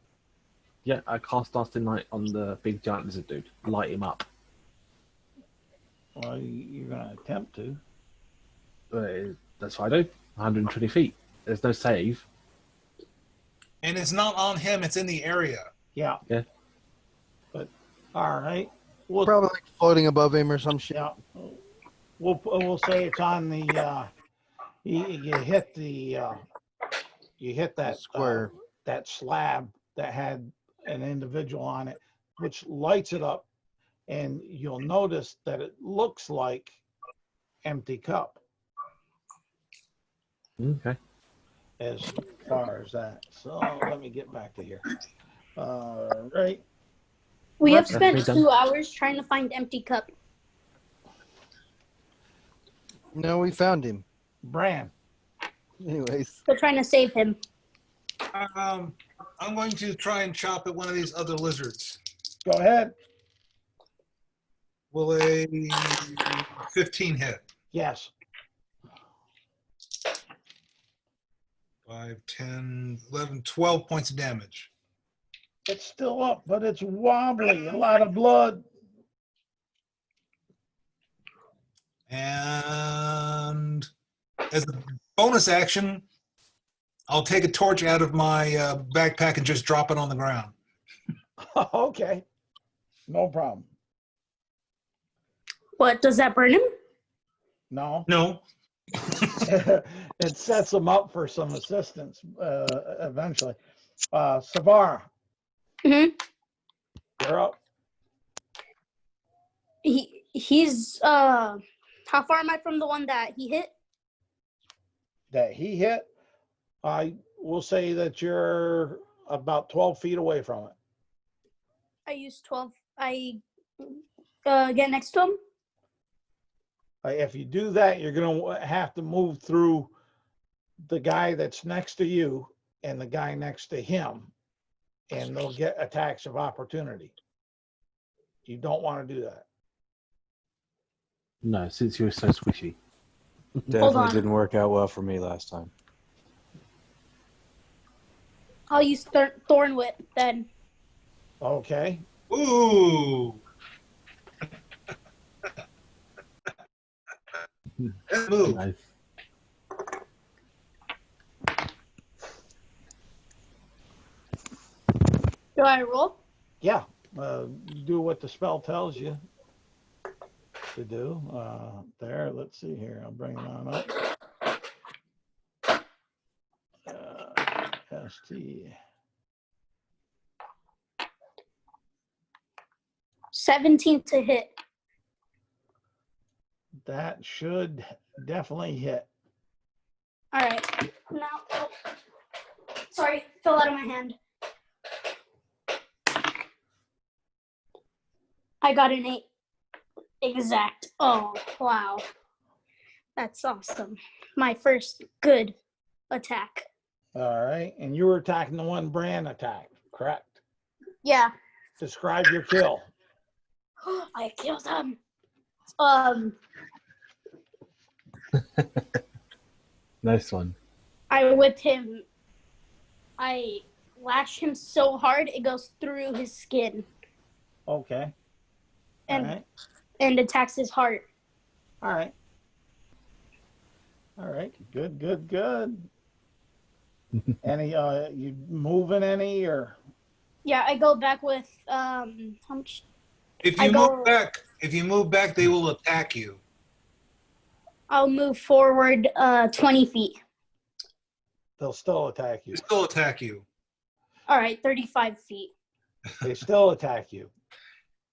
Yeah, I cast Dancing Light on the big giant lizard dude. Light him up. Well, you're gonna attempt to. That's what I do. 120 feet. There's no save. and it's not on him, it's in the area. Yeah. Yeah. But all right. We'll Probably like floating above him or some shit. yeah. We'll say it's on the you hit that Square. that slab that had an individual on it, which lights it up, and you'll notice that it looks like empty cup. Okay. as far as that. So let me get back to here. Right. We have That's spent me done. 2 hours trying to find Empty Cup. No, we found him. Bran. Anyways, We're trying to save him. I'm going to try and chop at one of these other lizards. Go ahead. Will a 15 hit? Yes. 5, 10, 11, 12 points of damage. It's still up, but it's wobbly. A lot of blood. And as a bonus action, I'll take a torch out of my backpack and just drop it on the ground. Okay. No problem. What, does that burn him? No. No. It sets them up for some assistance eventually. Savara, Mm-hmm. you're up. He's how far am I from the one that he hit? That he hit. I will say that you're about 12 feet away from it. I used 12. I get next to him. If you do that, you're going to have to move through the guy that's next to you and the guy next to him, and they'll get attacks of opportunity. You don't want to do that. No, since you're so squishy. Definitely on. didn't work out well for me last time. I'll use Thorn Whip then. Okay. Ooh. That move. Nice. Do I roll? Yeah. Do what the spell tells you to do. There. Let's see here. I'll bring it on up. ST. 17 to hit. That should definitely hit. All right. Now, oh, sorry, fell out of my hand. I got an 8 exact. Oh, wow. That's awesome. My first good attack. All right. And you were attacking the one Bran attacked, correct? Yeah. Describe your kill. I killed him. Nice one. I whip him. I lash him so hard it goes through his skin Okay. and All right. and attacks his heart. All right. All right. Good, good, good. Any you moving any or Yeah, I go back with how much? If I you go- move back, they will attack you. I'll move forward 20 feet. they'll still attack you? They still attack you. All right, 35 feet. They still attack you.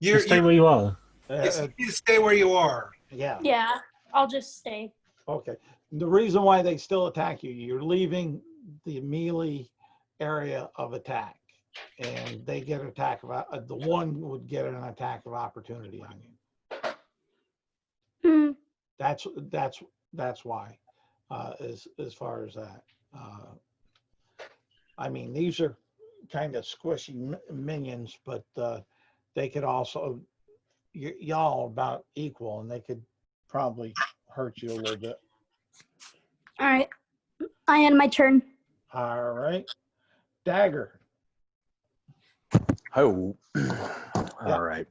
Just stay where you are. You stay where you are. Yeah. Yeah, I'll just stay. Okay. The reason why they still attack you, you're leaving the melee area of attack, and they get an attack of the one would get an attack of opportunity on you. Hmm. That's why. As far as that, I mean, these are kind of squishy minions, but they could also y'all about equal, and they could probably hurt you a little bit. All right, I end my turn. All right, Dagger. Oh, Yeah. all right.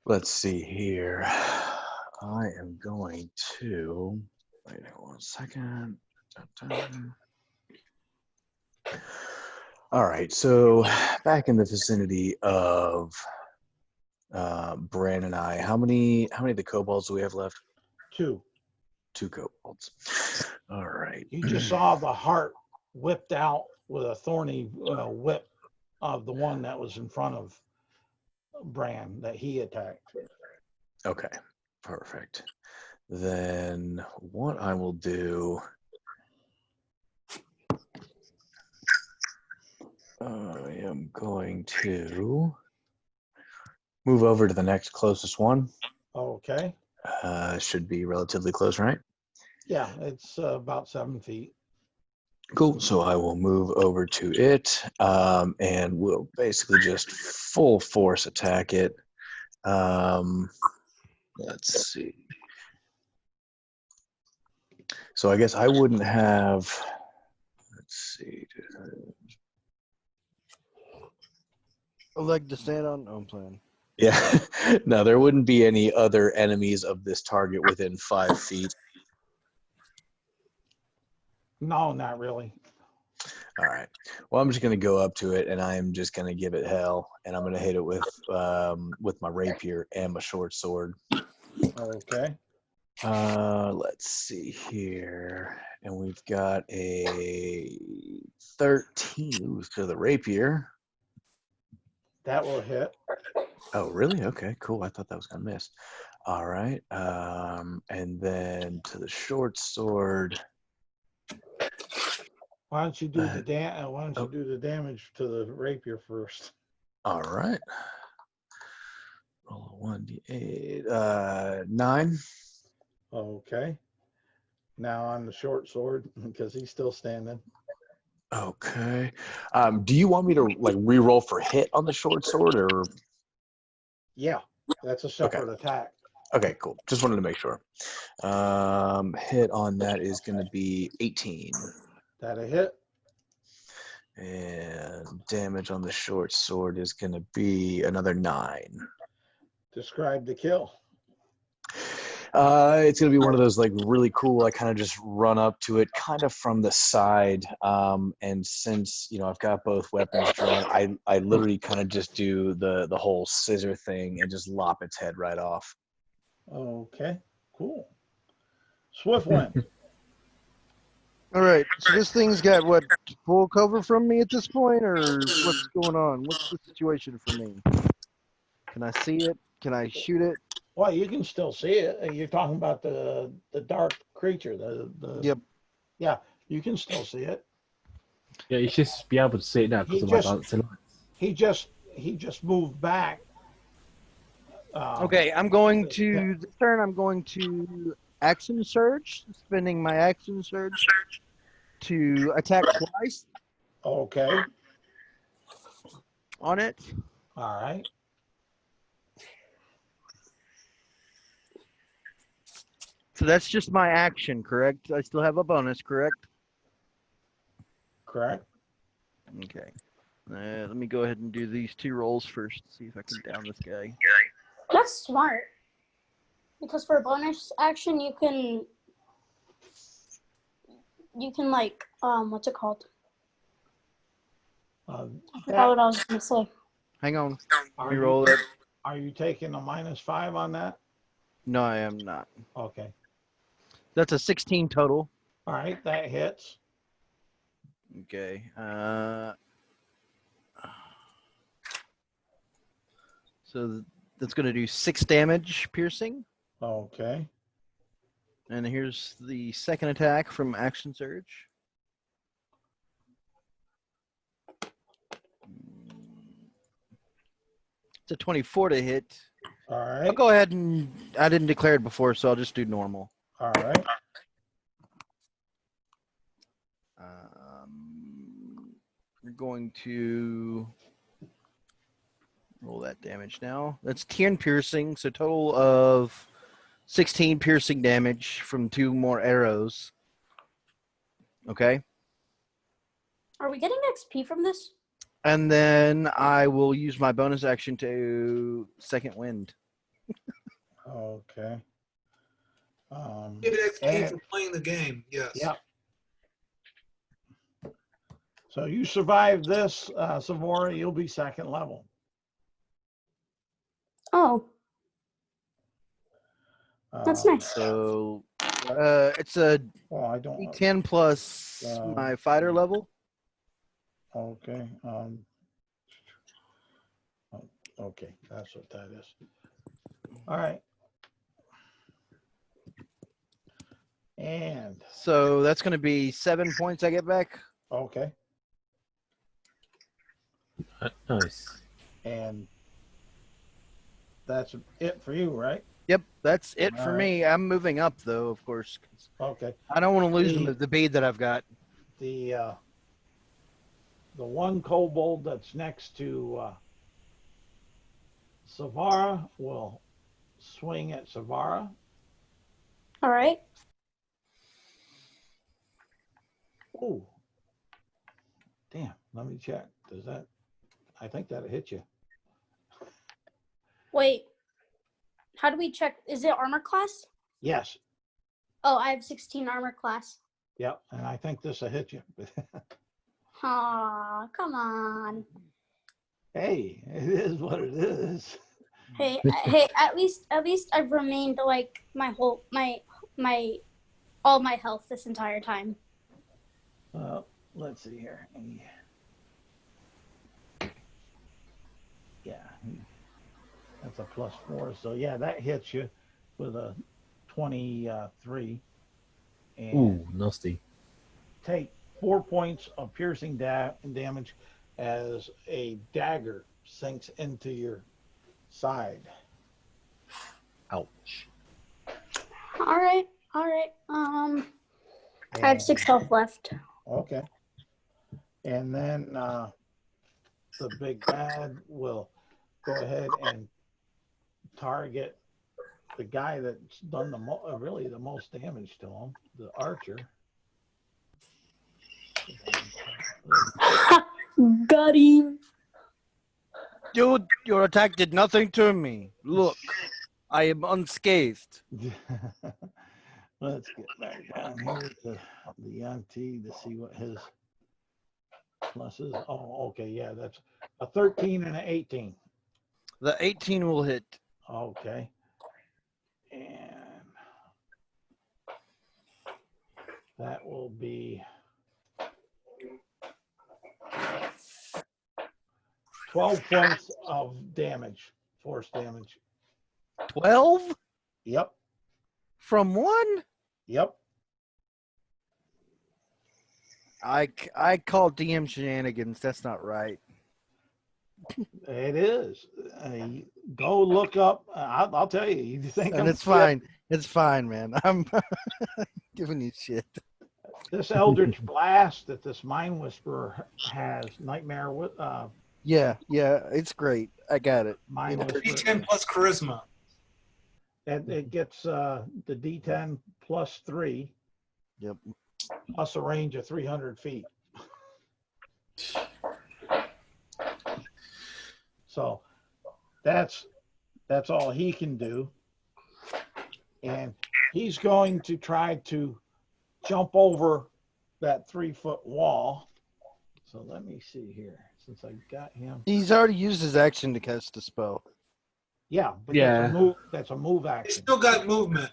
Let's see here. I am going to wait 1 second. All right, so back in the vicinity of Bran and I, how many of the kobolds do we have left? 2. 2 kobolds. All right. You just saw the heart whipped out with a thorny whip of the one that was in front of Bran that he attacked. Okay, perfect. Then what I will do I am going to move over to the next closest one. Okay. Should be relatively close, right? Yeah, it's about 7 feet. Cool. So I will move over to it, and we'll basically just full force attack it. Let's see. So I guess I wouldn't have. Let's see. A leg to stand on? No, I'm playing. Yeah. No, there wouldn't be any other enemies of this target within 5 feet. No, not really. All right. Well, I'm just going to go up to it, and I am just going to give it hell, and I'm going to hit it with my rapier and my short sword. Okay. Let's see here, and we've got a 13 to the rapier. That will hit. Oh, really? Okay, cool. I thought that was going to miss. All right. And then to the short sword. Why don't you do the Why don't oh. you do the damage to the rapier first? All right. Roll a 1d8. 9. Okay. Now on the short sword because he's still standing. Okay. Do you want me to like re-roll for hit on the short sword, or? Yeah, that's a separate attack. Okay, cool. Just wanted to make sure. Hit on that is going to be 18. That a hit? And damage on the short sword is going to be another 9. Describe the kill. It's going to be one of those like really cool. I kind of just run up to it kind of from the side. And since, I've got both weapons drawn, I literally kind of just do the whole scissor thing and just lop its head right off. Okay, cool. Swiftwind. All right. So this thing's got what, full cover from me at this point, or what's going on? What's the situation for me? Can I see it? Can I shoot it? Well, you can still see it. You're talking about the dark creature. Yep. Yeah, you can still see it. Yeah, you should be able to see it now because of my dancing lights. He just moved back. Okay, I'm going to this turn. I'm going to action surge, spending my action surge to attack twice Okay. on it. All right. So that's just my action, correct? I still have a bonus, correct? Correct. Okay. Let me go ahead and do these 2 rolls first. See if I can down this guy. That's smart. Because for a bonus action, you can like, what's it called? I forgot what I was going to say. Hang on. Let me Are roll it. Are you taking a -5 on that? No, I am not. Okay. That's a 16 total. All right, that hits. Okay. So that's going to do 6 damage piercing. Okay. And here's the second attack from Action Surge. It's a 24 to hit. All right. I'll go ahead and I didn't declare it before, so I'll just do normal. All right. We're going to roll that damage now. That's 10 piercing, so total of 16 piercing damage from 2 more arrows. Okay. Are we getting XP from this? And then I will use my bonus action to second wind. Okay. Get XP for playing the game. Yes. Yeah. So you survive this, Savora, you'll be 2nd level. Oh, that's nice. So it's a Well, I don't. D10 plus my fighter level. Okay. Okay, that's what that is. All right. And So that's going to be 7 points I get back. okay. Nice. And that's it for you, right? Yep, that's it for All right. me. I'm moving up though, of course. 'Cause Okay. I don't want to lose The- the bead that I've got. The one kobold that's next to Savara will swing at Savara. All right. Ooh. Damn. Let me check. Does that? I think that'll hit you. Wait. How do we check? Is it armor class? Yes. Oh, I have 16 armor class. Yep. And I think this will hit you. Aw, come on. Hey, it is what it is. Hey, hey. At least I've remained like my all my health this entire time. Let's see here. Yeah, that's a +4. So yeah, that hits you with a 23, and Ooh, nasty. take 4 points of piercing damage as a dagger sinks into your side. Ouch. All right. I have 6 health left. Okay. And then the big bad will go ahead and target the guy that's done really the most damage to him, the archer. Got him. Dude, your attack did nothing to me. Look, I am unscathed. Let's get back down here to the Yanti to see what his pluses. Oh, okay, yeah, that's a 13 and an 18. The 18 will hit. Okay. And that will be 12 points of damage, force damage. 12 Yep, from 1? yep. I call DM shenanigans. That's not right. It is. Go look up. I'll tell you. You think And I'm it's fine. It's fine, man. I'm giving you shit. This Eldritch Blast that this Mind Whisperer has, Nightmare with Yeah, it's great. I got it. Mind It- Whisperer. D10 plus charisma. And it gets the D10 +3 Yep. plus a range of 300 feet. So that's all he can do. And he's going to try to jump over that 3-foot wall. So let me see here. Since I got him. He's already used his action to cast a spell. Yeah, but Yeah. that's a move He action. still got movement.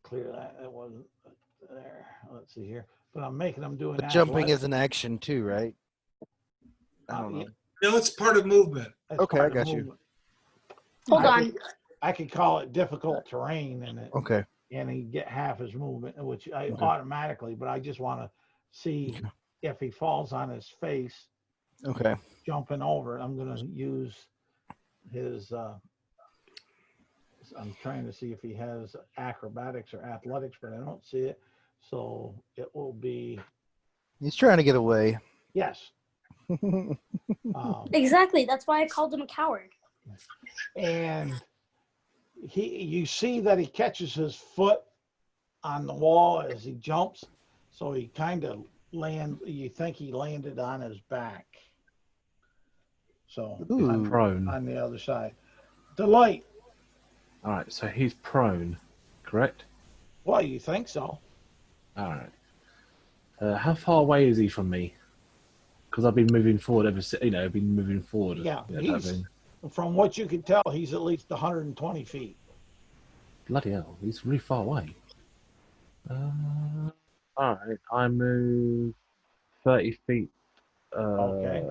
Clear that. That wasn't there. Let's see here. But I'm making them do an But jumping athletic- is an action too, right? I don't know. yeah, No, it's part of movement. that's Okay, part I of got you. movement. Hold I on. I could call it difficult terrain Okay. and he get half his movement, which I Okay. automatically, but I just want to see if he falls on his face Okay. jumping over. I'm going to use his, I'm trying to see if he has acrobatics or athletics, but I don't see it. So it will be, He's trying to get away. yes. Exactly. That's why I called him a coward. And you see that he catches his foot on the wall as he jumps, so he kind of you think he landed on his back, so Ooh. Prone. on the other side. Delight. All right, so he's prone, correct? Well, you think so? All right. How far away is he from me? Because I've been moving forward I've been moving forward. Yeah, type he's thing. from what you can tell, he's at least 120 feet. Bloody hell, he's really far away. All right, I move 30 feet Okay.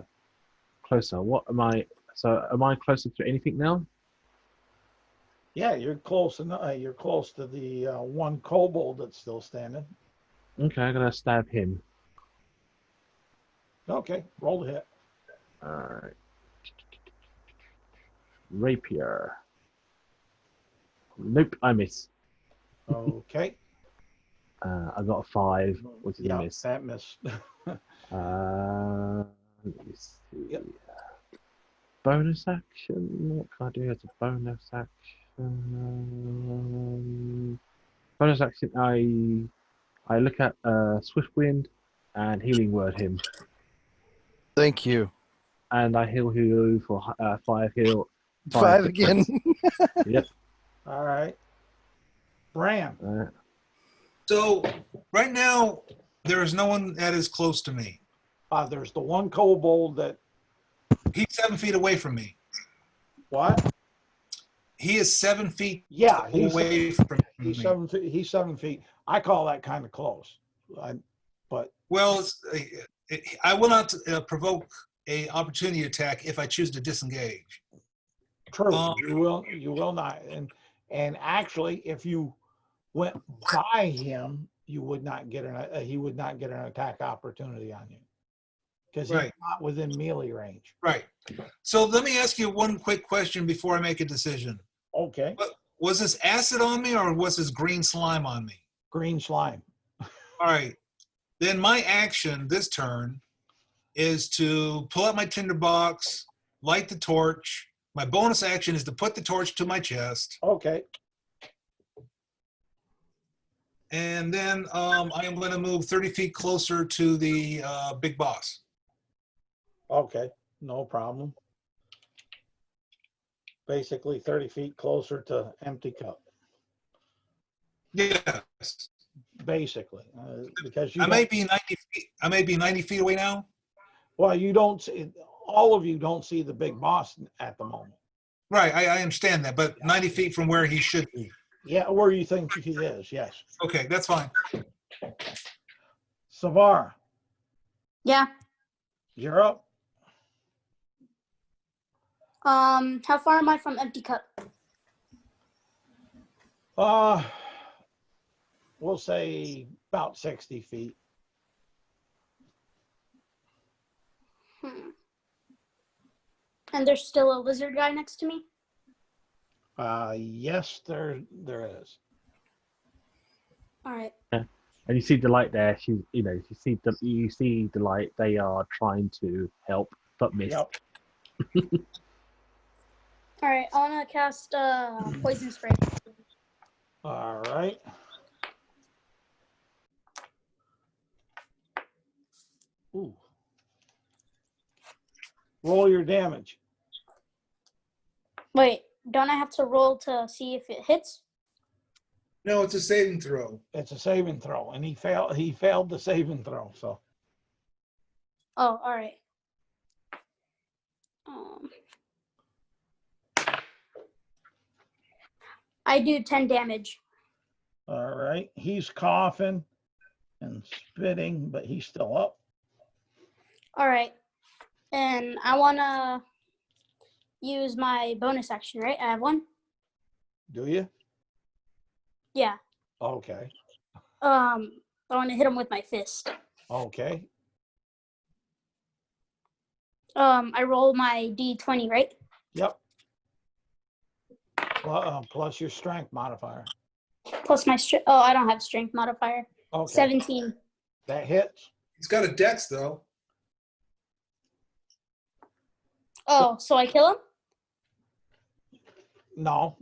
closer. What am I? So am I closer to anything now? Yeah, you're close enough. You're close to the one kobold that's still standing. Okay, I'm gonna stab him. Okay, roll the hit. Alright. Rapier. Nope, I miss. Okay. I got a 5, which is a Yeah, miss. that missed. Let me see. Yep. Bonus action. What can I do as a bonus action? Bonus action. I look at Swift Wind and Healing Word him, Thank you. and I heal you for 5 heal. 5 hit again. points. Yep. All right. Bram. So right now, there is no one that is close to me. There's the one kobold that, He's 7 feet away from me. what? He is 7 feet Yeah, he's away from he's me. 7 feet. He's 7 feet. I call that kind of close. But Well, I will not provoke a opportunity attack if I choose to disengage. true, you will not. And actually, if you went by him, you would not get he would not get an attack opportunity on you because he's Right. not within melee range. Right. So let me ask you one quick question before I make a decision. Okay, Was this acid on me or was this green slime on me? green slime. All right. Then my action this turn is to pull out my tinderbox, light the torch. My bonus action is to put the torch to my chest. Okay, And then I am going to move 30 feet closer to the big boss. okay, no problem. Basically 30 feet closer to empty cup. Yes. Basically, because you I don't, may be 90 feet. I may be 90 feet away now. well, you don't see, all of you don't see the big boss at the moment. Right. I understand that, but 90 feet from where he should be. Yeah, where you think he is, yes. Okay, that's fine. Savar, Yeah. you're up. How far am I from empty cup? We'll say about 60 feet. And there's still a lizard guy next to me? Yes, there is. All right. And you see Delight there. She's, you see Delight. They are trying to help, but miss. Yep. All right. I want to cast poison spray. All right. Ooh. Roll your damage. Wait, don't I have to roll to see if it hits? No, it's a saving throw. It's a saving throw, and he failed the saving throw. So Oh, all right. I do 10 damage. all right, he's coughing and spitting, but he's still up. All right. And I want to use my bonus action, right? I have one? Do you? Yeah. Okay. I want to hit him with my fist. Okay. I roll my D20, right? Yep. Plus your strength modifier. Plus my strength. Oh, I don't have strength modifier. Okay. 17. That hits. He's got a dex, though. Oh, so I kill him? No.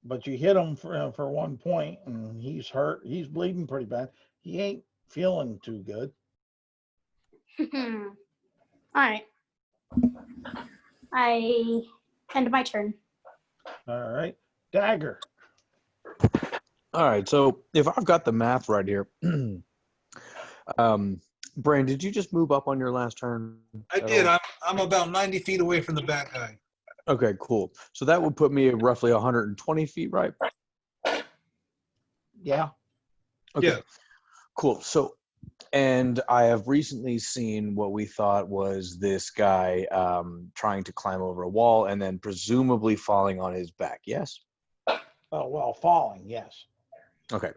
But you hit him for 1 point, and he's hurt. He's bleeding pretty bad. He ain't feeling too good. All right. I end my turn. All right. Dagger. All right, so if I've got the math right here, Brian, did you just move up on your last turn? I did. I'm about 90 feet away from the bad guy. Okay, cool. So that would put me at roughly 120 feet, right? Yeah. Okay, Yeah. cool. So, and I have recently seen what we thought was this guy trying to climb over a wall and then presumably falling on his back, yes? Well, falling, yes. Okay.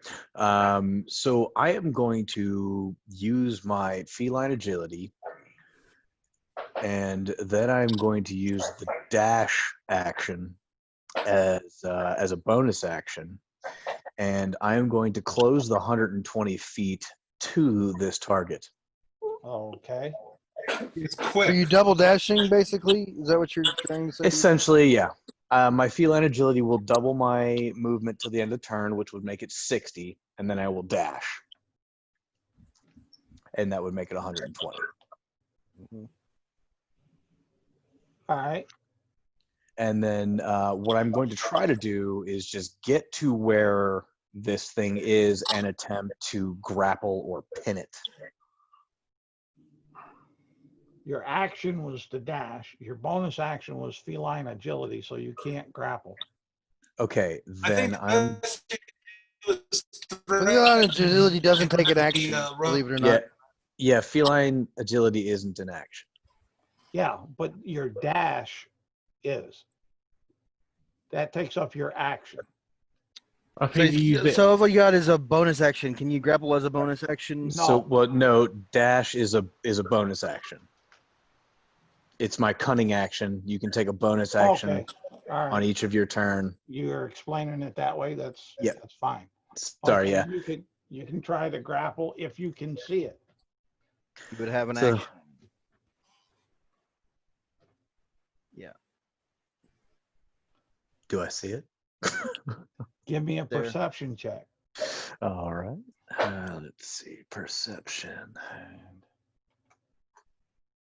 So I am going to use my feline agility, and then I'm going to use the dash action as a bonus action, and I am going to close the 120 feet to this target. Okay. It's Are quick. you double dashing, basically? Is that what you're trying to say? Essentially, yeah. My feline agility will double my movement to the end of the turn, which would make it 60, and then I will dash. And that would make it 120. All right. And then what I'm going to try to do is just get to where this thing is and attempt to grapple or pin it. Your action was to dash. Your bonus action was feline agility, so you can't grapple. Okay, I think then I'm... Feline agility doesn't take an action, believe it or not. Yeah, feline agility isn't an action. Yeah, but your dash is. That takes off your action. I think you used it. So all you got is a bonus action. Can you grapple as a bonus action? No. So, well, no, dash is a bonus action. It's my cunning action. You can take a bonus action Okay. All right. on each of your turn. You're explaining it that way. That's Yep. that's fine. Sorry, Okay, yeah. You can try to grapple if you can see it. You would have an So- action. Yeah. Do I see it? Give me a There. perception check. All right. Let's see. Perception.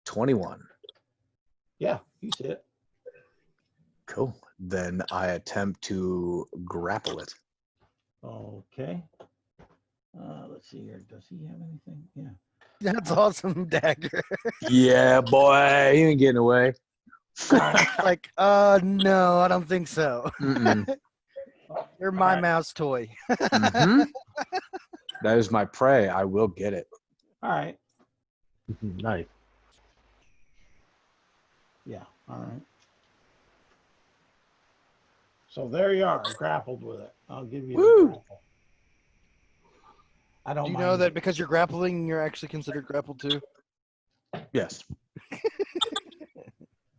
21. Yeah, you see it. Cool. Then I attempt to grapple it. Okay. Let's see here. Does he have anything? Yeah. That's awesome, Dagger. Yeah, boy. He ain't getting away. Like, no, I don't think so. Mm-mm. You're my Alright. mouse toy. Mhm. That is my prey. I will get it. All right. Nice. Yeah. All right. So there you are, grappled with it. I'll give you Woo! the grapple. I don't Do you mind know that it. because you're grappling, you're actually considered grappled too? Yes.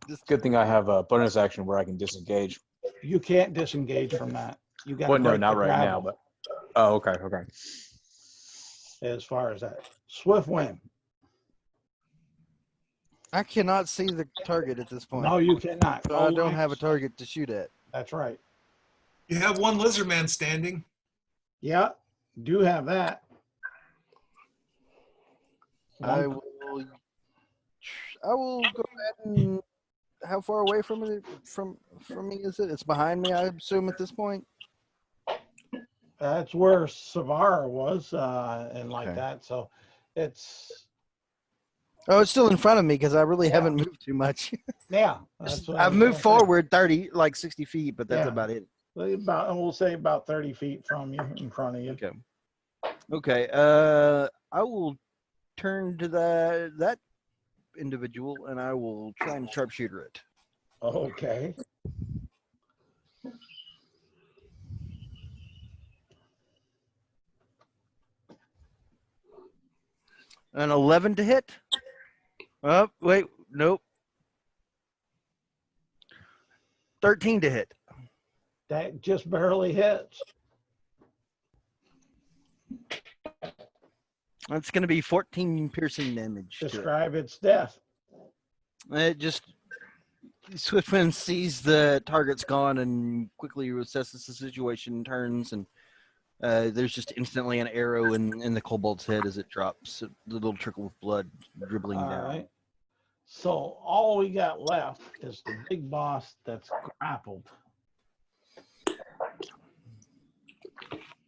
Just Good thing I have a bonus action where I can disengage. You can't disengage from that. You got to Well, no, break not the right now, grapple. but okay. As far as that, swift win. I cannot see the target at this point. No, you cannot. So No I don't have a lights. target to shoot at. That's right. You have one lizard man standing. Yeah, do have that. I One- will go ahead and how far away from it from me is it? It's behind me, I assume at this point. That's where Savara was, and like Okay. that. So it's Oh, it's still in front of me because I really haven't moved too much. yeah. That's what I I've was moved gonna say. forward 30, like 60 feet, but that's Yeah. about it. About we'll say about 30 feet from you, in front of you. Okay. Okay. I will turn to that individual and I will try and sharpshooter it. Okay. An 11 to hit. Oh, wait, nope. 13 to hit. That just barely hits. That's going to be 14 piercing damage. To it. Describe its death. It just Swiftwind sees the target's gone and quickly assesses the situation, turns, and there's just instantly an arrow in the kobold's head as it drops. A little trickle of blood dribbling All down. right. So all we got left is the big boss that's grappled.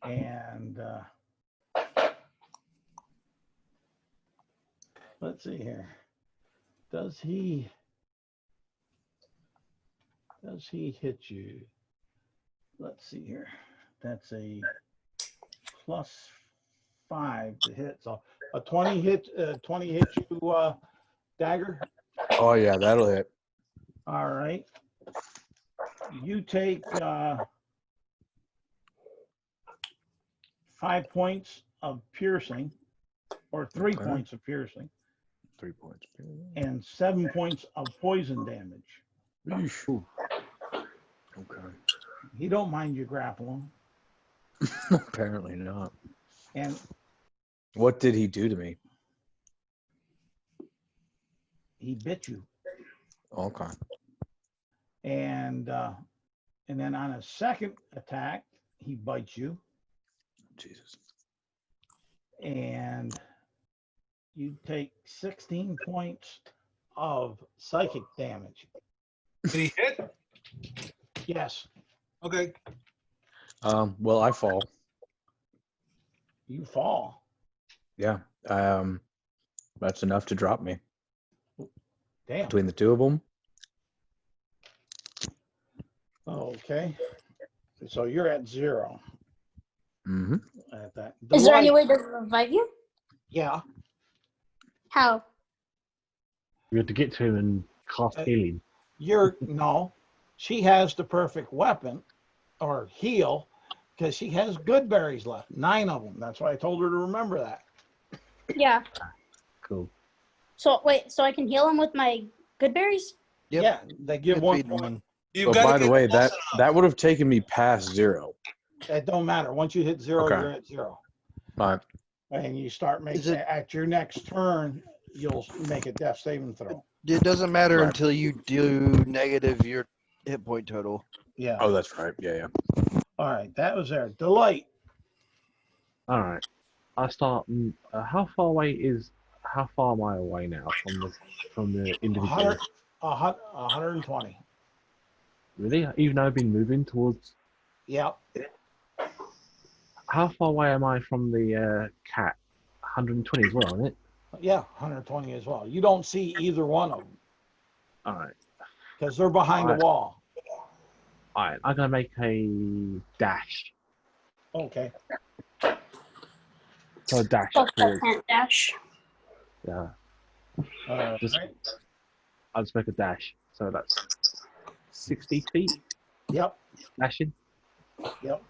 And let's see here. Does he hit you? Let's see here. That's a +5 to hit. So a 20 hit you, Dagger. Oh yeah, that'll hit. All right. You take 5 points of piercing, or 3 Okay. points of piercing, 3 points. and 7 points of poison damage. Eesh. Okay. He don't mind you grappling. Apparently not. And What did he do to me? he bit you. Okay. And then on a second attack, he bites you, Jesus. and you take 16 points of psychic damage. Did he hit? Yes, Okay. Well, I fall. you fall. Yeah. That's enough to drop me Damn. between the two of them. Okay. So you're at 0 Mm-hmm. at that. Is there Delight- any way to revive you? Yeah. How? We had to get to him and cast healing. No. She has the perfect weapon or heal because she has good berries left. 9 of them. That's why I told her to remember that. Yeah. Cool. So wait, so I can heal him with my good berries? Yep. Yeah, they give Good 1 feeding point. one. You've But got by to the get way, close that would have taken me past 0. It don't matter. Once you hit 0, Okay. you're at 0. All right. And you start making at your next turn, you'll make a death saving throw. It doesn't matter Right. until you do negative your hit point total. Yeah. Oh, that's right. Yeah. All right. That was there. Delight. All right. I start. How far am I away now from the individual? 120. Really? Even though I've been moving towards. Yep. How far away am I from the cat? 120 as well, isn't it? Yeah, 120 as well. You don't see either one of them All right. because they're behind the Alright. wall. All right. I'm gonna make a dash. Okay. So a dash Fuck, I towards. can't dash. Yeah. Just, I'll just make a dash. So that's 60 feet yep. dashing. Yep.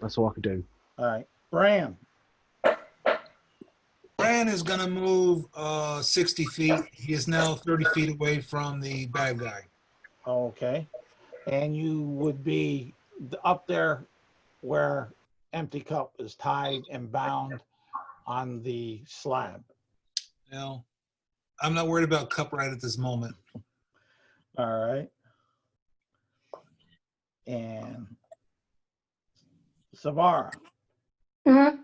That's all I could do. All right. Bran. Bran is going to move 60 feet. He is now 30 feet away from the bad guy. Okay. And you would be up there where Empty Cup is tied and bound on the slab. Now, I'm not worried about Cup right at this moment. All right. And Savara. Mm-hmm.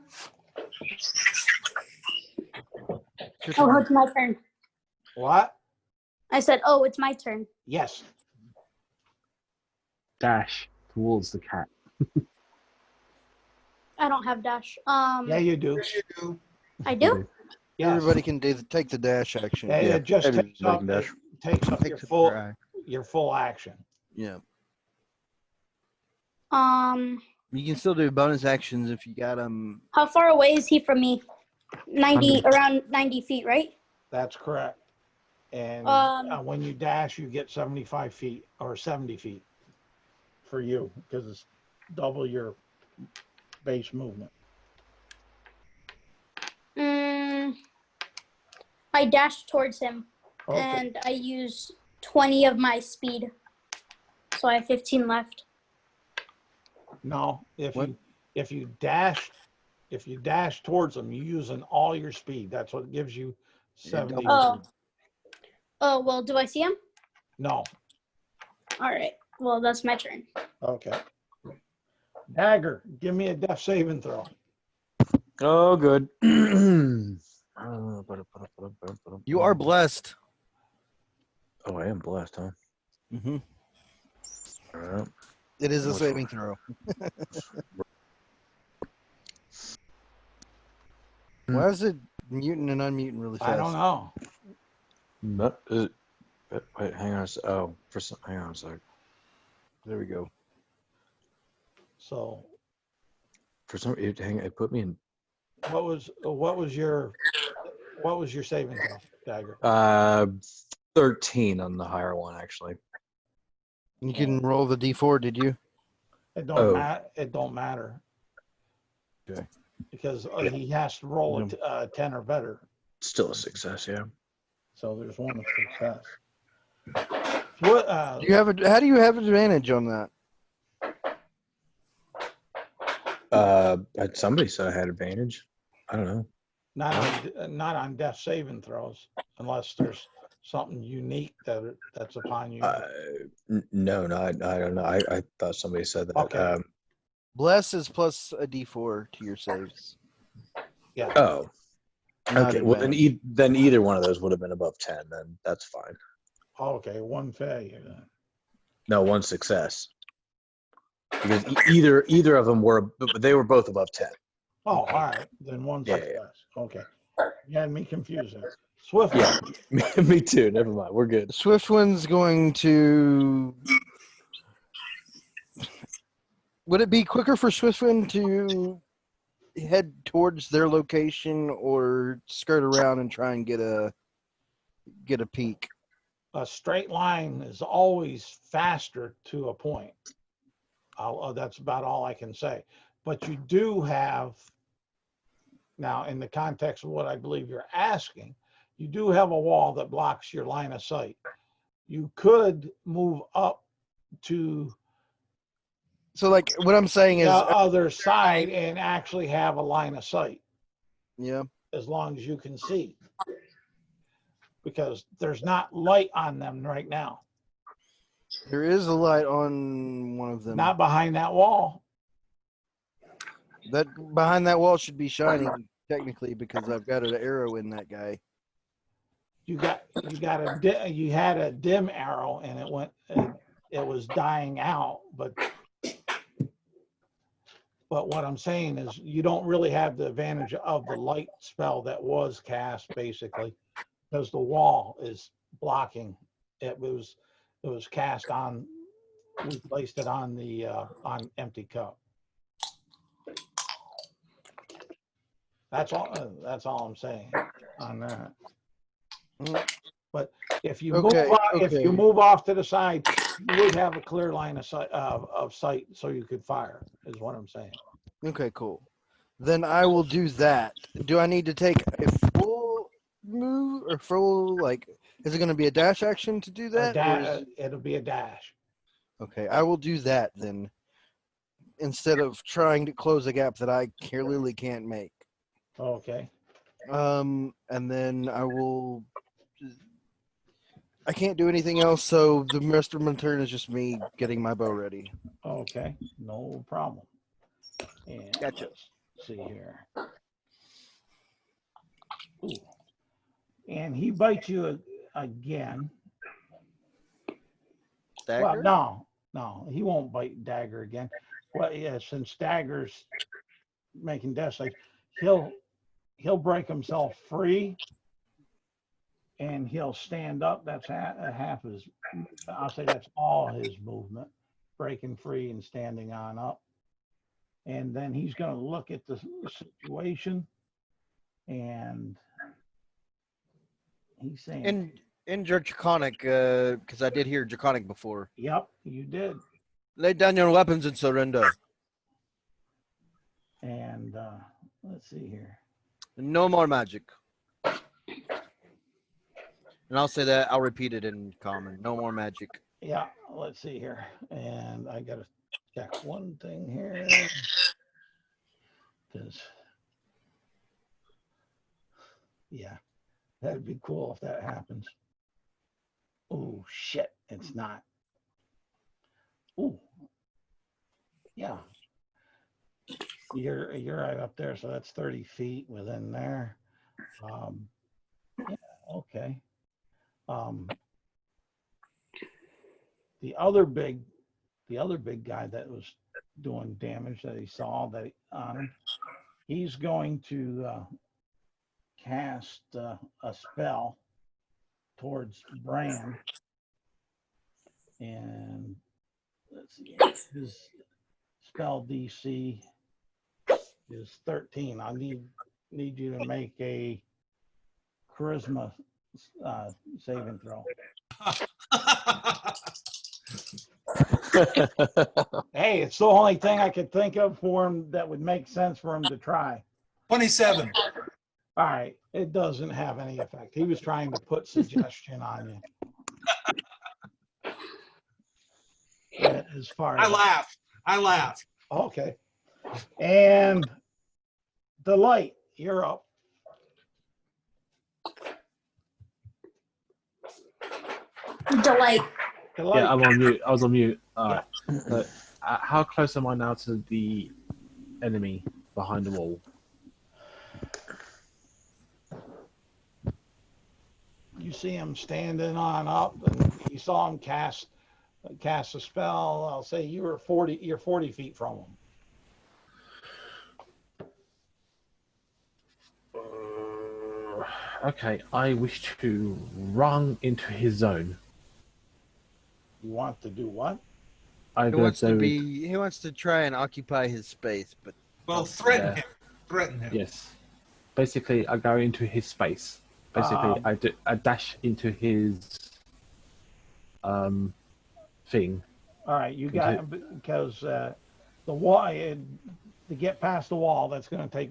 Oh, it's my turn. What? I said, oh, it's my turn. Yes. Dash towards the cat. I don't have dash. Yeah, you do. Yes, you do. I do? Yes. Everybody can take the dash action. Yeah, Yeah, it just everybody takes up, can dash. takes up Takes it for eye. your full action. Yeah. You can still do bonus actions if you got them. How far away is he from me? 90, around 90 feet, right? That's correct. And when you dash, you get 75 feet or 70 feet for you because it's double your base movement. I dash towards him, Okay. and I use 20 of my speed, so I have 15 left. No, if What? you dash towards them, you're using all your speed. That's what gives you 70. Oh, well, do I see him? No. All right. Well, that's my turn. Okay. Dagger, give me a death saving throw. Oh, good. You are blessed. Oh, I am blessed, huh? Mm-hmm. All right. It is a What's saving throw. Why is it muting and unmuting really fast? I don't know. That is, wait, hang on. Hang on a sec. There we go. So For some, it put me in. what was your saving throw, Dagger? 13 on the higher one, actually. You can roll the d4, did you? It don't matter. Okay. because he has to roll a 10 or better. Still a success, yeah. So there's one success. What? How do you have advantage on that? Somebody said I had advantage. I don't know. Not on death saving throws, unless there's something unique that's upon you. No, I don't know. I thought somebody said that. Okay. Bless is plus a D4 to your saves. Yeah. Oh, Not okay. Well, advantage. then either one of those would have been above 10. Then that's fine. Okay, one failure then. No, one success. Because either of them were, but they were both above 10. Oh, all right. Then one Yeah, success. Okay. You had me confused there. Swift. Yeah, me too. Never mind. We're good. Swiftwind's going to. Would it be quicker for Swiftwind to head towards their location or skirt around and try and get a peek? A straight line is always faster to a point. That's about all I can say. But you do have, now in the context of what I believe you're asking, you do have a wall that blocks your line of sight. You could move up to So, like, what I'm saying the is, other side and actually have a line of sight, yeah, as long as you can see. Because there's not light on them right now. there is a light on one of them. Not behind that wall. That behind that wall should be shining technically because I've got an arrow in that guy. You had a dim arrow and it was dying out, but what I'm saying is you don't really have the advantage of the light spell that was cast basically, because the wall is blocking. It was cast on, we placed it on the on empty cup. That's all I'm saying on that. Mhm. But if you Okay, if you move off to the side, you would have a clear line of sight so you could fire, is what I'm saying. Okay, cool. Then I will do that. Do I need to take a full move or full, like, is it going to be a dash action to do that? It'll be a dash. Okay, I will do that then instead of trying to close a gap that I clearly can't make. Okay. And then I can't do anything else, so the rest of my turn is just me getting my bow ready. Okay. No problem. And Gotcha. let's see here. Ooh. And he bites you again. Dagger? Well, no, he won't bite Dagger again. Well, yeah, since Dagger's making death saves, he'll break himself free and he'll stand up. That's half his, I'll say that's all his movement, breaking free and standing on up. And then he's going to look at the situation and he's saying, In your Draconic, because I did hear Draconic before. yep, you did. Lay down your weapons and surrender. And let's see here. No more magic. And I'll say that, I'll repeat it in common. No more magic. Yeah, let's see here. And I got to check one thing here. Because, yeah, that'd be cool if that happens. Oh, shit, it's not. Oh, yeah. You're right up there, so that's 30 feet within there. Yeah, okay. The other big guy that was doing damage that he saw on him, he's going to cast a spell towards Bran, and let's see, his spell DC is 13. I need you to make a charisma saving throw. Hey, it's the only thing I could think of for him that would make sense for him to try. 27. All right, it doesn't have any effect. He was trying to put suggestion on you. As far I as laugh. I laugh. okay, and the light, you're up. Delight. The light. Yeah, I'm on mute. I was on mute. All right. So, how close am I now to the enemy behind the wall? You see him standing on up, and you saw him cast a spell. I'll say you're 40 feet from him. Okay, I wish to run into his zone. You want to do what? I'm He gonna wants to do be. He wants to try and occupy his space, but Well, threaten Yeah. him. Threaten him. yes. Basically, I go into his space. Basically, I dash into his thing. All right, you got because the wall to get past the wall. That's going to take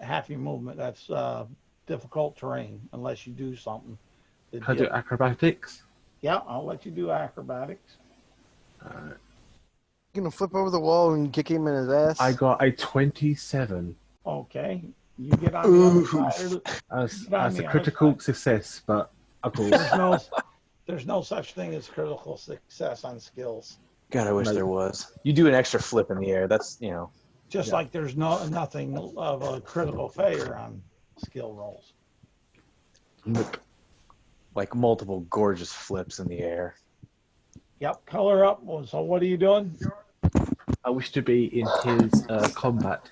half your movement. That's difficult terrain unless you do something. Can I do acrobatics? Yeah, I'll let you do acrobatics. gonna flip over the wall and kick him in his ass. I got a 27. Okay, you get on the other side. That's a critical success, but of course. There's no such thing as critical success on skills. God, I wish there was. You do an extra flip in the air. That's, you know. Just like there's nothing of a critical failure on skill rolls. Nope. Like multiple gorgeous flips in the air. Yep, color up. So what are you doing? I wish to be in his combat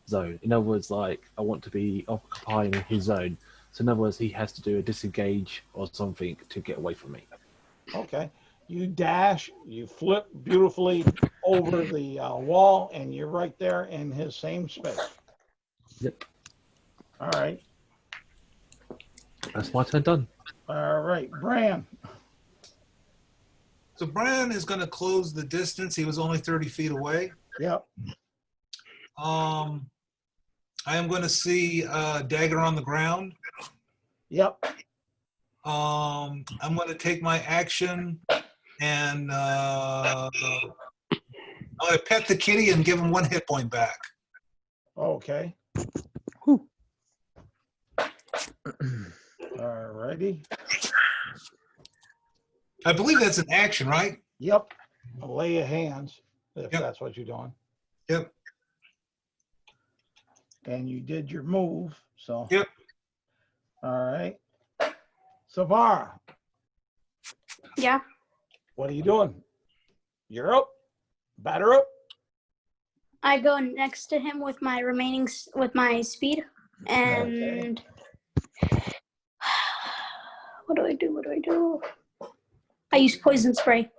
zone. In other words, like I want to be occupying his zone. So in other words, he has to do a disengage or something to get away from me. Okay. You dash, you flip beautifully over the wall, and you're right there in his same space. Yep. All right. That's my turn done. All right. Bran. So Brian is going to close the distance. He was only 30 feet away. Yep. I am going to see Dagger on the ground. Yep. I'm going to take my action and I'm going to pet the kitty and give him 1 hit point back. Okay. All righty. I believe that's an action, right? Yep. Lay of hands, if Yep. that's what you're doing. Yep. And you did your move, so. Yep. All right. Savara, Yeah. what are you doing? You're up. Batter up. I go next to him with my with my speed, and what do I do? What do I do? I use poison spray.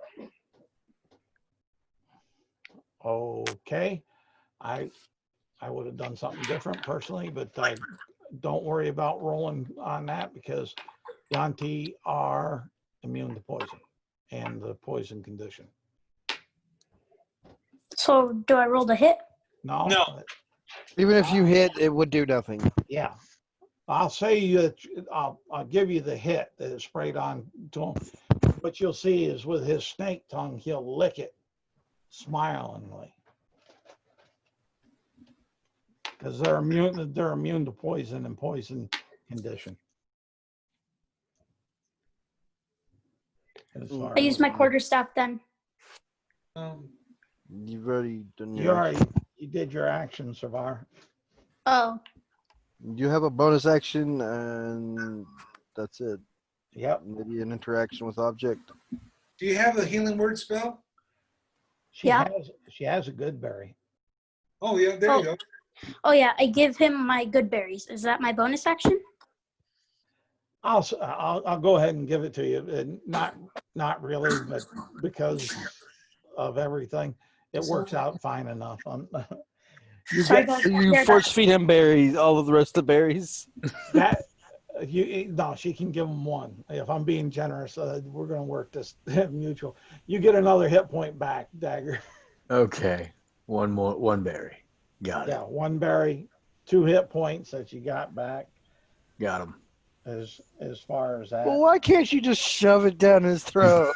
Okay. I would have done something different personally, but don't worry about rolling on that because Yanti are immune to poison and the poison condition. So do I roll the hit? No. No. Even if you hit, it would do nothing. Yeah. I'll say that I'll give you the hit that is sprayed on to him. What you'll see is with his snake tongue, he'll lick it smilingly. Because they're immune to poison and poison condition. I use my quarterstaff then. You've already done You your. you did your action, Savar. Oh, You have a bonus action, and that's it. Yep. Maybe an interaction with object. Do you have a healing word spell? She has a good berry. Oh, yeah, there you go. oh yeah. I give him my good berries. Is that my bonus action? I'll go ahead and give it to you. Not really, but because of everything, it works out fine enough. Sorry, guys. You force feed him berries, all of the rest of the berries. That No, she can give him one. If I'm being generous, we're going to work this mutual. You get another hit point back, Dagger. Okay. One berry. Got Yeah, it. one berry, 2 hit points that you got back. Got him. As far as that. Well, why can't you just shove it down his throat?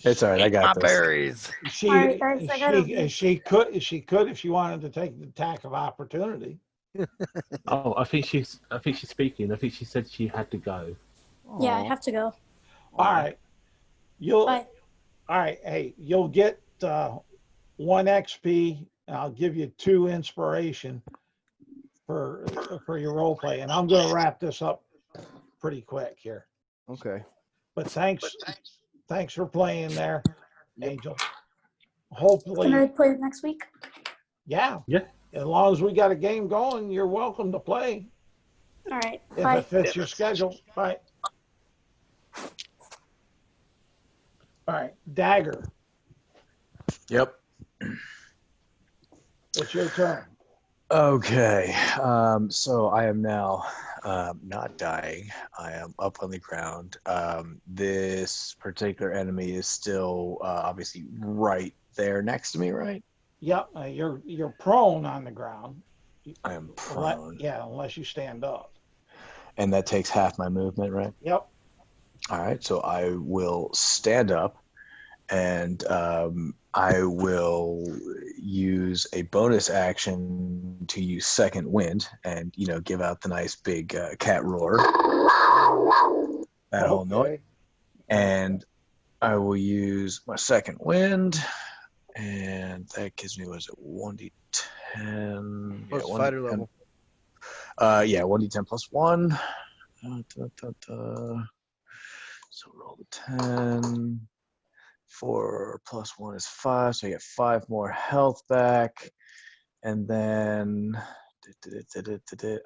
It's all right. I Eat got my this. berries. All right, guys, I gotta leave. She could if she wanted to take the attack of opportunity. Oh, I think she's speaking. I think she said she had to go. Yeah, I have to go. All right. Bye. All right. Hey, you'll get 1 XP, and I'll give you 2 inspiration for your role play. And I'm going to wrap this up pretty quick here. Okay. But thanks for playing there, Yep. Angel. Can I Hopefully, play next week? yeah. Yeah. As long as we got a game going, you're welcome to play All right. if Bye. it fits your schedule. Bye. All right, Dagger, Yep. it's your turn. Okay. So I am now not dying. I am up on the ground. This particular enemy is still obviously right there next to me, right? Yep, you're prone on the ground. I am prone. Yeah, unless you stand up. And that takes half my movement, right? Yep. All right. So I will stand up and I will use a bonus action to use second wind and, give out the nice big cat roar. That whole noise. And I will use my second wind. And that gives me, what is it, 1d10? Plus Yeah, fighter 1d10. level. Yeah, 1d10 plus 1. So roll the 10. 4 plus 1 is 5, so I get 5 more health back. And then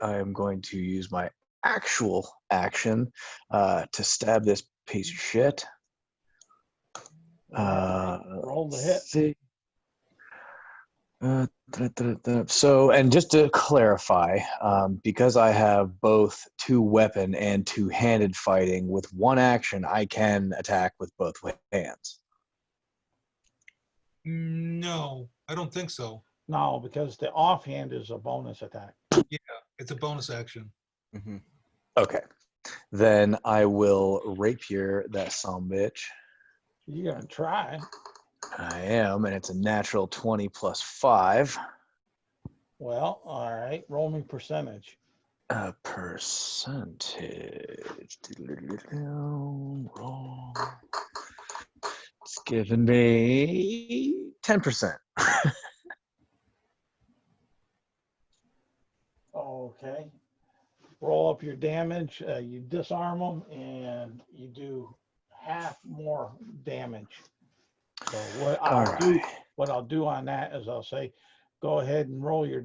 I am going to use my actual action to stab this piece of shit. Roll the hit. See. So, and just to clarify, because I have both 2-weapon and 2-handed fighting, with one action, I can attack with both hands. No, I don't think so. No, because the offhand is a bonus attack. It's a bonus action. Mm-hmm. Okay. Then I will rapier that sumbitch. You're gonna try. I am, and it's a natural 20 plus 5. Well, all right. Roll me percentage. Percentage. Roll. It's giving me 10%. Okay. Roll up your damage. You disarm them, and you do half more damage. So what I'll do on that is I'll say, go ahead and roll your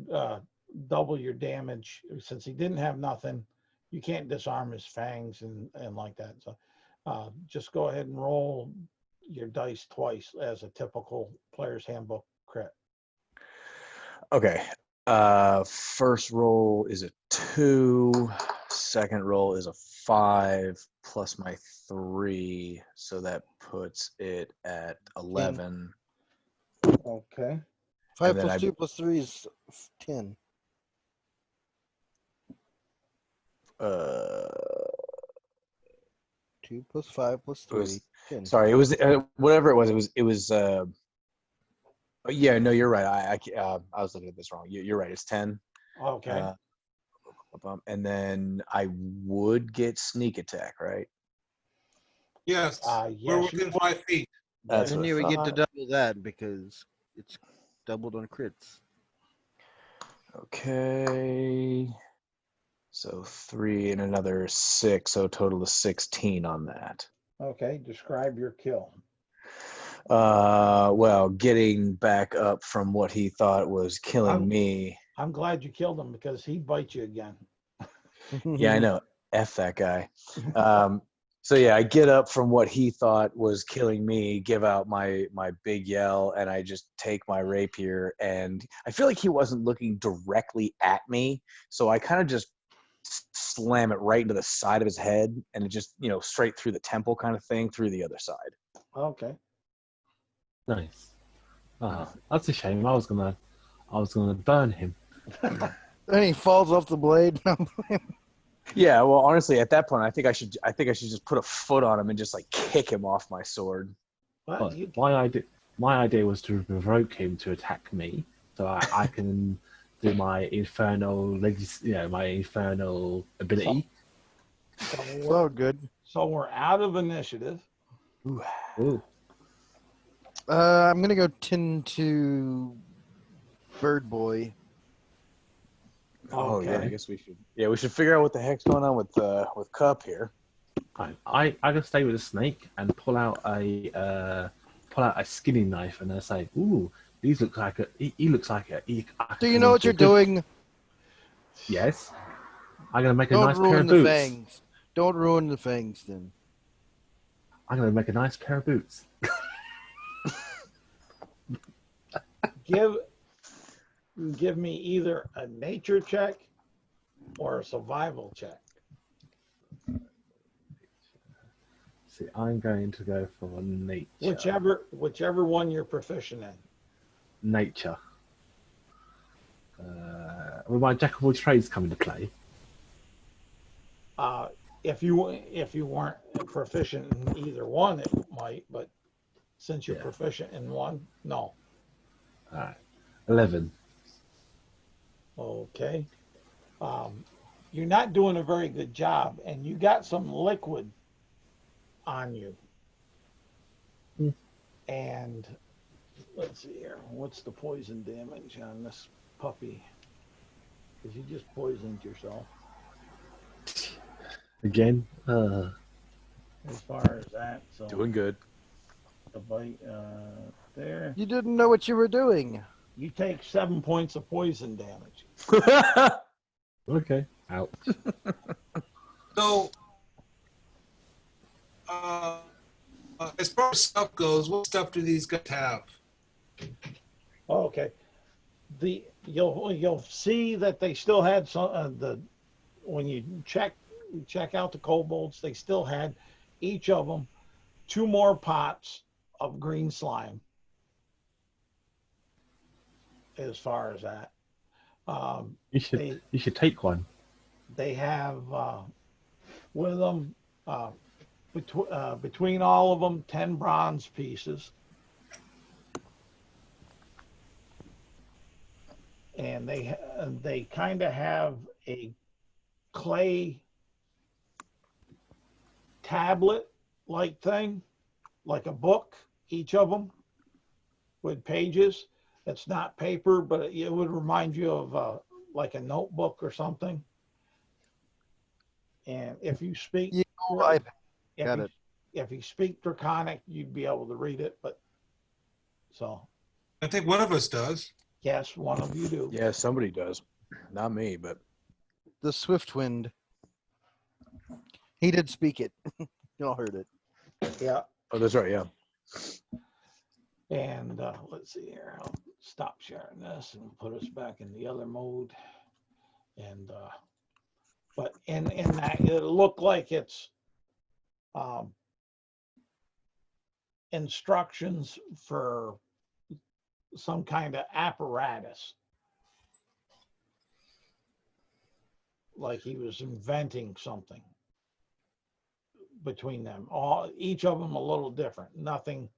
double your damage. Since he didn't have nothing, you can't disarm his fangs and like that. So just go ahead and roll your dice twice as a typical player's handbook crit. Okay. First roll is a 2. Second roll is a 5 plus my 3, so that puts it at 11. Okay. 5 And then plus 2 plus 3 is 10. 2 plus 5 plus 3, 10. Sorry, it was whatever it was. It was. Yeah, no, you're right. I was looking at this wrong. You're right. It's 10. Okay. And then I would get sneak attack, right? Yes, we're yes, within 5 feet. That's And what I you would get to thought. double that because it's doubled on crits. Okay. So 3 and another 6, so a total of 16 on that. Okay. Describe your kill. Well, getting back up from what he thought was killing me. I'm glad you killed him because he'd bite you again. Yeah, I know. F that guy. So yeah, I get up from what he thought was killing me, give out my big yell, and I just take my rapier. And I feel like he wasn't looking directly at me, so I kind of just slam it right into the side of his head, and it just, straight through the temple kind of thing, through the other side. Okay. Nice. That's a shame. I was gonna burn him. Then he falls off the blade. Yeah, well, honestly, at that point, I think I should just put a foot on him and just like kick him off my sword. Well, But my idea was to provoke him to attack me, so I can do my infernal, my infernal ability. So good. So we're out of initiative. Ooh. I'm gonna go tend to Bird Boy. Oh yeah, Okay. I guess we should. Yeah, we should figure out what the heck's going on with Cup here. I can stay with the snake and pull out a skinning knife, and I say, "Ooh, he looks like a." Do you know what you're doing? Yes. I'm gonna make a Don't nice pair of ruin the boots. fangs. Don't ruin the fangs, then. I'm gonna make a nice pair of boots. Give me either a nature check or a survival check. See, I'm going to go for nature. Whichever one you're proficient in. Nature. Will my jack of all trades come into play? If you weren't proficient in either one, it might. But since you're proficient in one, no. All right, 11. Okay. You're not doing a very good job, and you got some liquid on you. And let's see here. What's the poison damage on this puppy? Because you just poisoned yourself. Again? As far as that, so Doing good. the bite there. You didn't know what you were doing. You take 7 points of poison damage. Okay. Ouch. So, as far as stuff goes, what stuff do these guys have? Okay. You'll see that they still had some when you check out the kobolds, they still had each of them 2 more pots of green slime. As far as that, You should take one. they have with them between all of them 10 bronze pieces, and they kind of have a clay tablet like thing, like a book, each of them with pages. It's not paper, but it would remind you of like a notebook or something. And if you speak, I got it. If you speak Draconic, you'd be able to read it. But so, I think one of us does. yes, one of you do. Yeah, somebody does. Not me, but The Swiftwind. He did speak it. Y'all heard it. Yeah. oh, that's right. Yeah. And let's see here. I'll stop sharing this and put us back in the other mode. And but in that, it looked like it's instructions for some kind of apparatus. Like he was inventing something between them. Each of them a little different. Nothing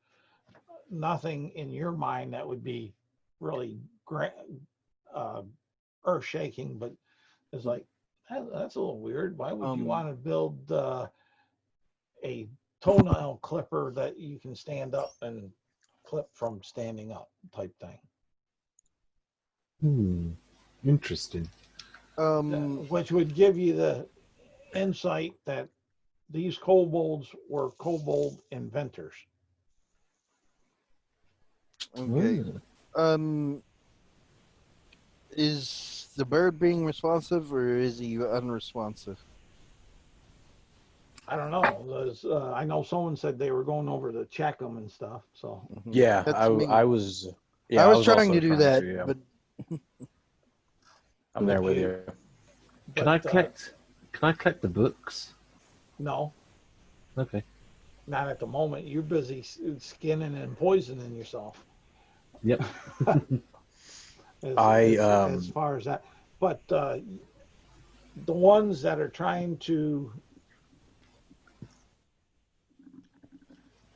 in your mind that would be really earth shaking, but it's like, that's a little weird. Why would you want to build a toenail clipper that you can stand up and clip from standing up type thing? Interesting. Which would give you the insight that these kobolds were kobold inventors. Okay. Is the bird being responsive or is he unresponsive? I don't know. I know someone said they were going over to check them and stuff. So Yeah, That's me. I was. Yeah, I was trying also to do that, yeah. but I'm there with you. Can I collect Can I collect the books? No, Okay. not at the moment. You're busy skinning and poisoning yourself. Yep. As far as that. But the ones that are trying to,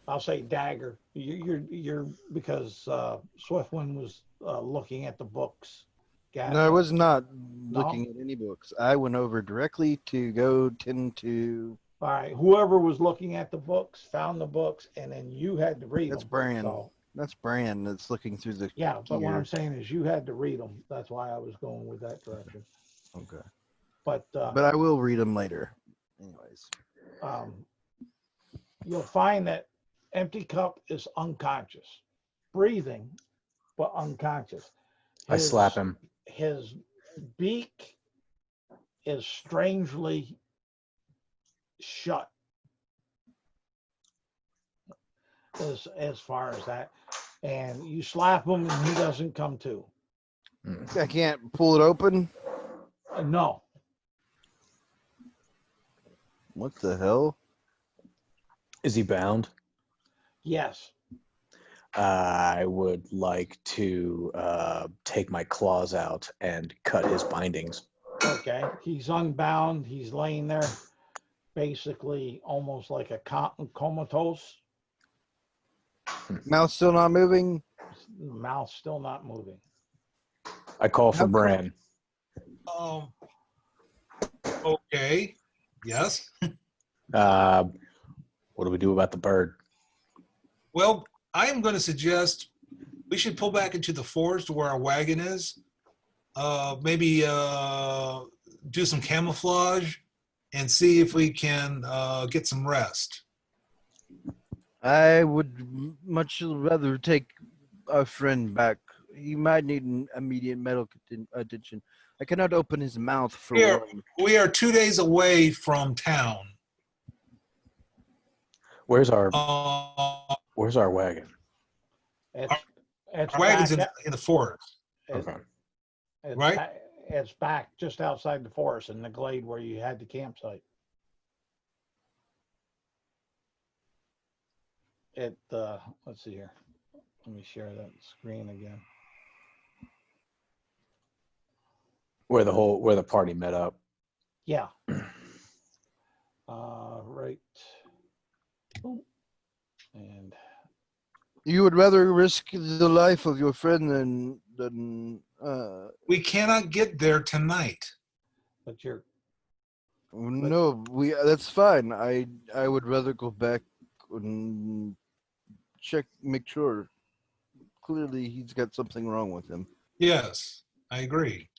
I'll say dagger, you're because Swiftwind was looking at the books. No, I was not No? looking at any books. I went over directly to go tend to. All right, whoever was looking at the books found the books, and then you had to read That's them. Bran. So, That's Bran that's looking through the. yeah, but what gear. I'm saying is you had to read them. That's why I was going with that direction. Okay. But But I will read them later. Anyways. You'll find that Empty Cup is unconscious, breathing, but unconscious. I slap him. His beak is strangely shut as far as that. And you slap him and he doesn't come to. I can't pull it open. No. What the hell? Is he bound? Yes. I would like to take my claws out and cut his bindings. Okay. He's unbound. He's laying there basically almost like a comatose. Mouth still not moving. Mouth still not moving. I call for Bran. Okay. Yes. What do we do about the bird? Well, I am going to suggest we should pull back into the forest where our wagon is. Maybe do some camouflage and see if we can get some rest. I would much rather take our friend back. He might need an immediate medical attention. I cannot open his mouth for one. We are 2 days away from town. Where's our Our wagon? It's wagon's back, in the forest. Okay. Right? It's back just outside the forest in the glade where you had the campsite. Let's see here. Let me share that screen again. Where the party met up. Yeah. Right. Boom. And You would rather risk the life of your friend than We cannot get there tonight. but you're no, that's fine. I would rather go back and make sure. Clearly he's got something wrong with him. Yes, I agree.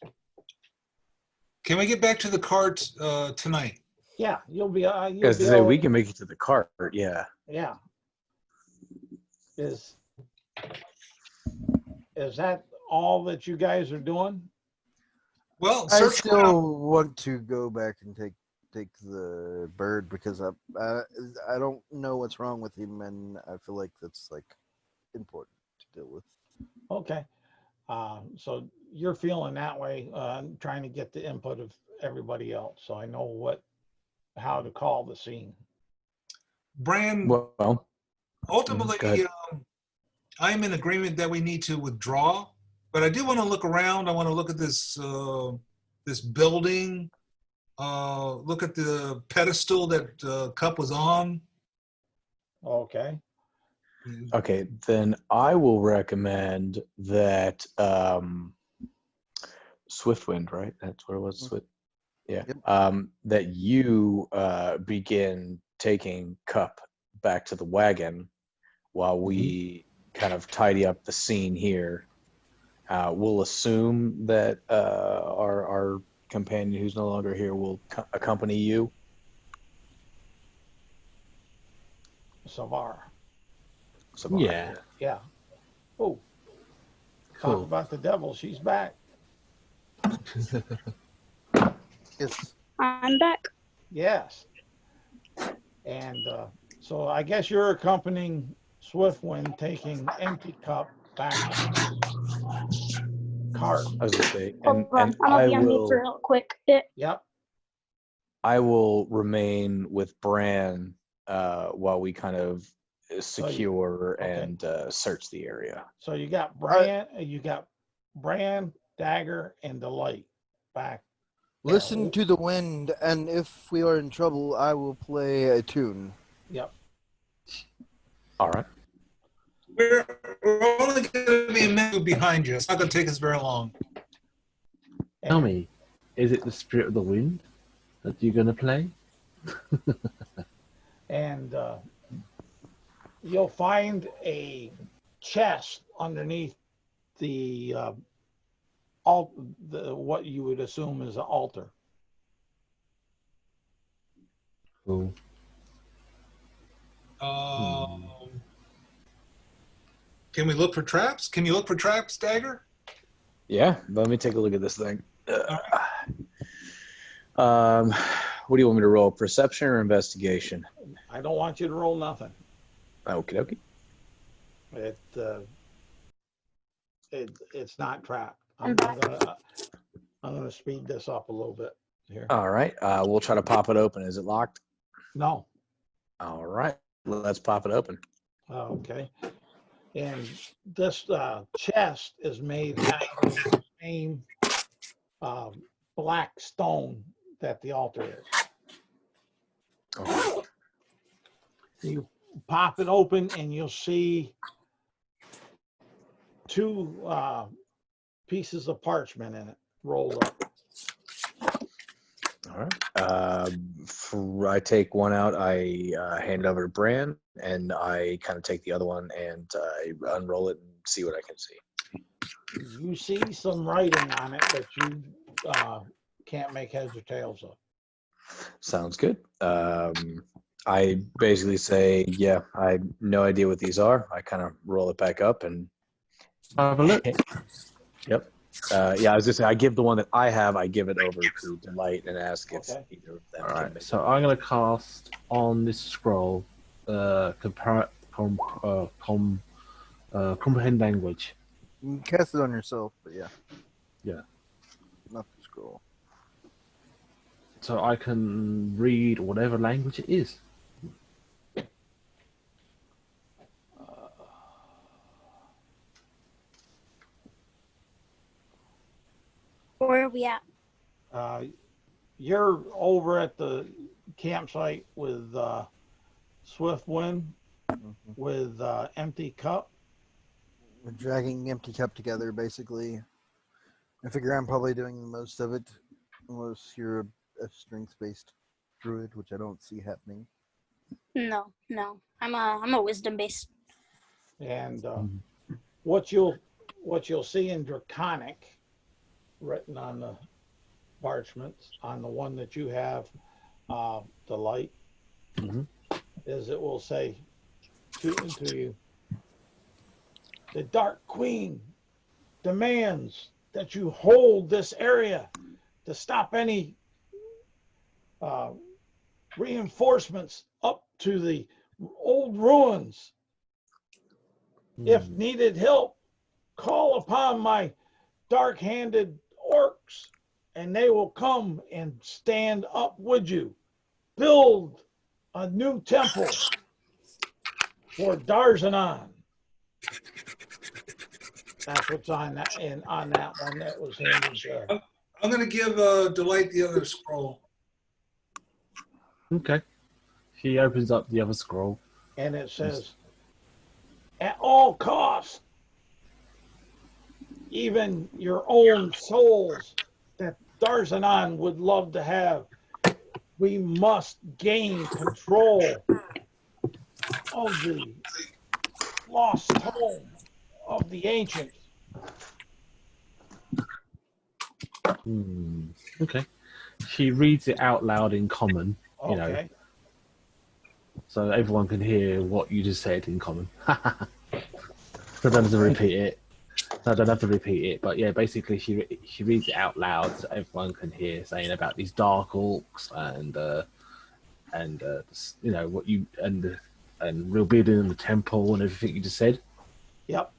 Can we get back to the cart tonight? yeah, you'll be As I say, we can make it to the cart. Yeah. yeah. Is that all that you guys are doing? Well, I search still around. want to go back and take the bird because I don't know what's wrong with him, and I feel like that's like important to deal with. Okay. So you're feeling that way, trying to get the input of everybody else. So I know how to call the scene. Bran, Well, ultimately, go ahead. I'm in agreement that we need to withdraw, but I do want to look around. I want to look at this this building, look at the pedestal that Cup was on. Okay. Okay, then I will recommend that Swiftwind, right? That's what it was. Swift. Yeah. Yep. That you begin taking Cup back to the wagon while we kind of tidy up the scene here. We'll assume that our companion who's no longer here will accompany you. Savar. Yeah. Yeah. Oh. Cool. Talk about the devil. She's back. Yes. I'm back. Yes. And so I guess you're accompanying Swiftwind, taking Empty Cup back to the cart. I was gonna say, Hold on. and I'm gonna I be on mute will. for a quick bit. Yep. I will remain with Bran while we kind of secure okay. and search the area. So you got Bran, Dagger, and Delight back. Listen to the wind, and if we are in trouble, I will play a tune. Yep. All right. We're only going to be a minute behind you. It's not going to take us very long. Tell me, is it the Spirit of the Wind that you're going to play? And you'll find a chest underneath the what you would assume is an altar. Cool. Can we look for traps? Can you look for traps, Dagger? Yeah, let me take a look at this thing. What do you want me to roll? Perception or investigation? I don't want you to roll nothing. Okie dokie. It's not trapped. I'm gonna speed this up a little bit here. All right. We'll try to pop it open. Is it locked? No. All right. Let's pop it open. Okay. And this chest is made out of the same black stone that the altar is. Okay. You pop it open and you'll see two pieces of parchment in it rolled up. All right. I take one out. I hand it over to Bran, and I kind of take the other one and I unroll it and see what I can see. You see some writing on it that you can't make heads or tails of. Sounds good. I basically say, yeah, I have no idea what these are. I kind of roll it back up and Have a look. Yep. Yeah, I was just saying, I give the one that I have, I give it over to Delight and ask if Okay. either of them All can right. make So I'm going to cast on this scroll comprehend language. You can cast it on yourself, but yeah. Yeah. Not the scroll. So I can read whatever language it is. Where are we at? You're over at the campsite with Swiftwind with Empty Cup. We're dragging Empty Cup together, basically. I figure I'm probably doing most of it, unless you're a strength-based druid, which I don't see happening. No. I'm a wisdom based. And what you'll see in Draconic written on the parchments on the one that you have, Delight, is it will say to you, the Dark Queen demands that you hold this area to stop any reinforcements up to the old ruins. If needed help, call upon my dark-handed orcs, and they will come and stand up with you. Build a new temple for Darzanan. That's what's on that, and on that one that was handed there. I'm going to give Delight the other scroll. Okay. She opens up the other scroll. And it says, at all costs, even your own souls that Darzanan would love to have, we must gain control of the lost home of the ancients. Okay. She reads it out loud in common, you know, Okay. so everyone can hear what you just said in common. So I don't have to repeat it. But yeah, basically she reads it out loud so everyone can hear, saying about these dark orcs and you know what you and rebuilding in the temple and everything you just said. Yep.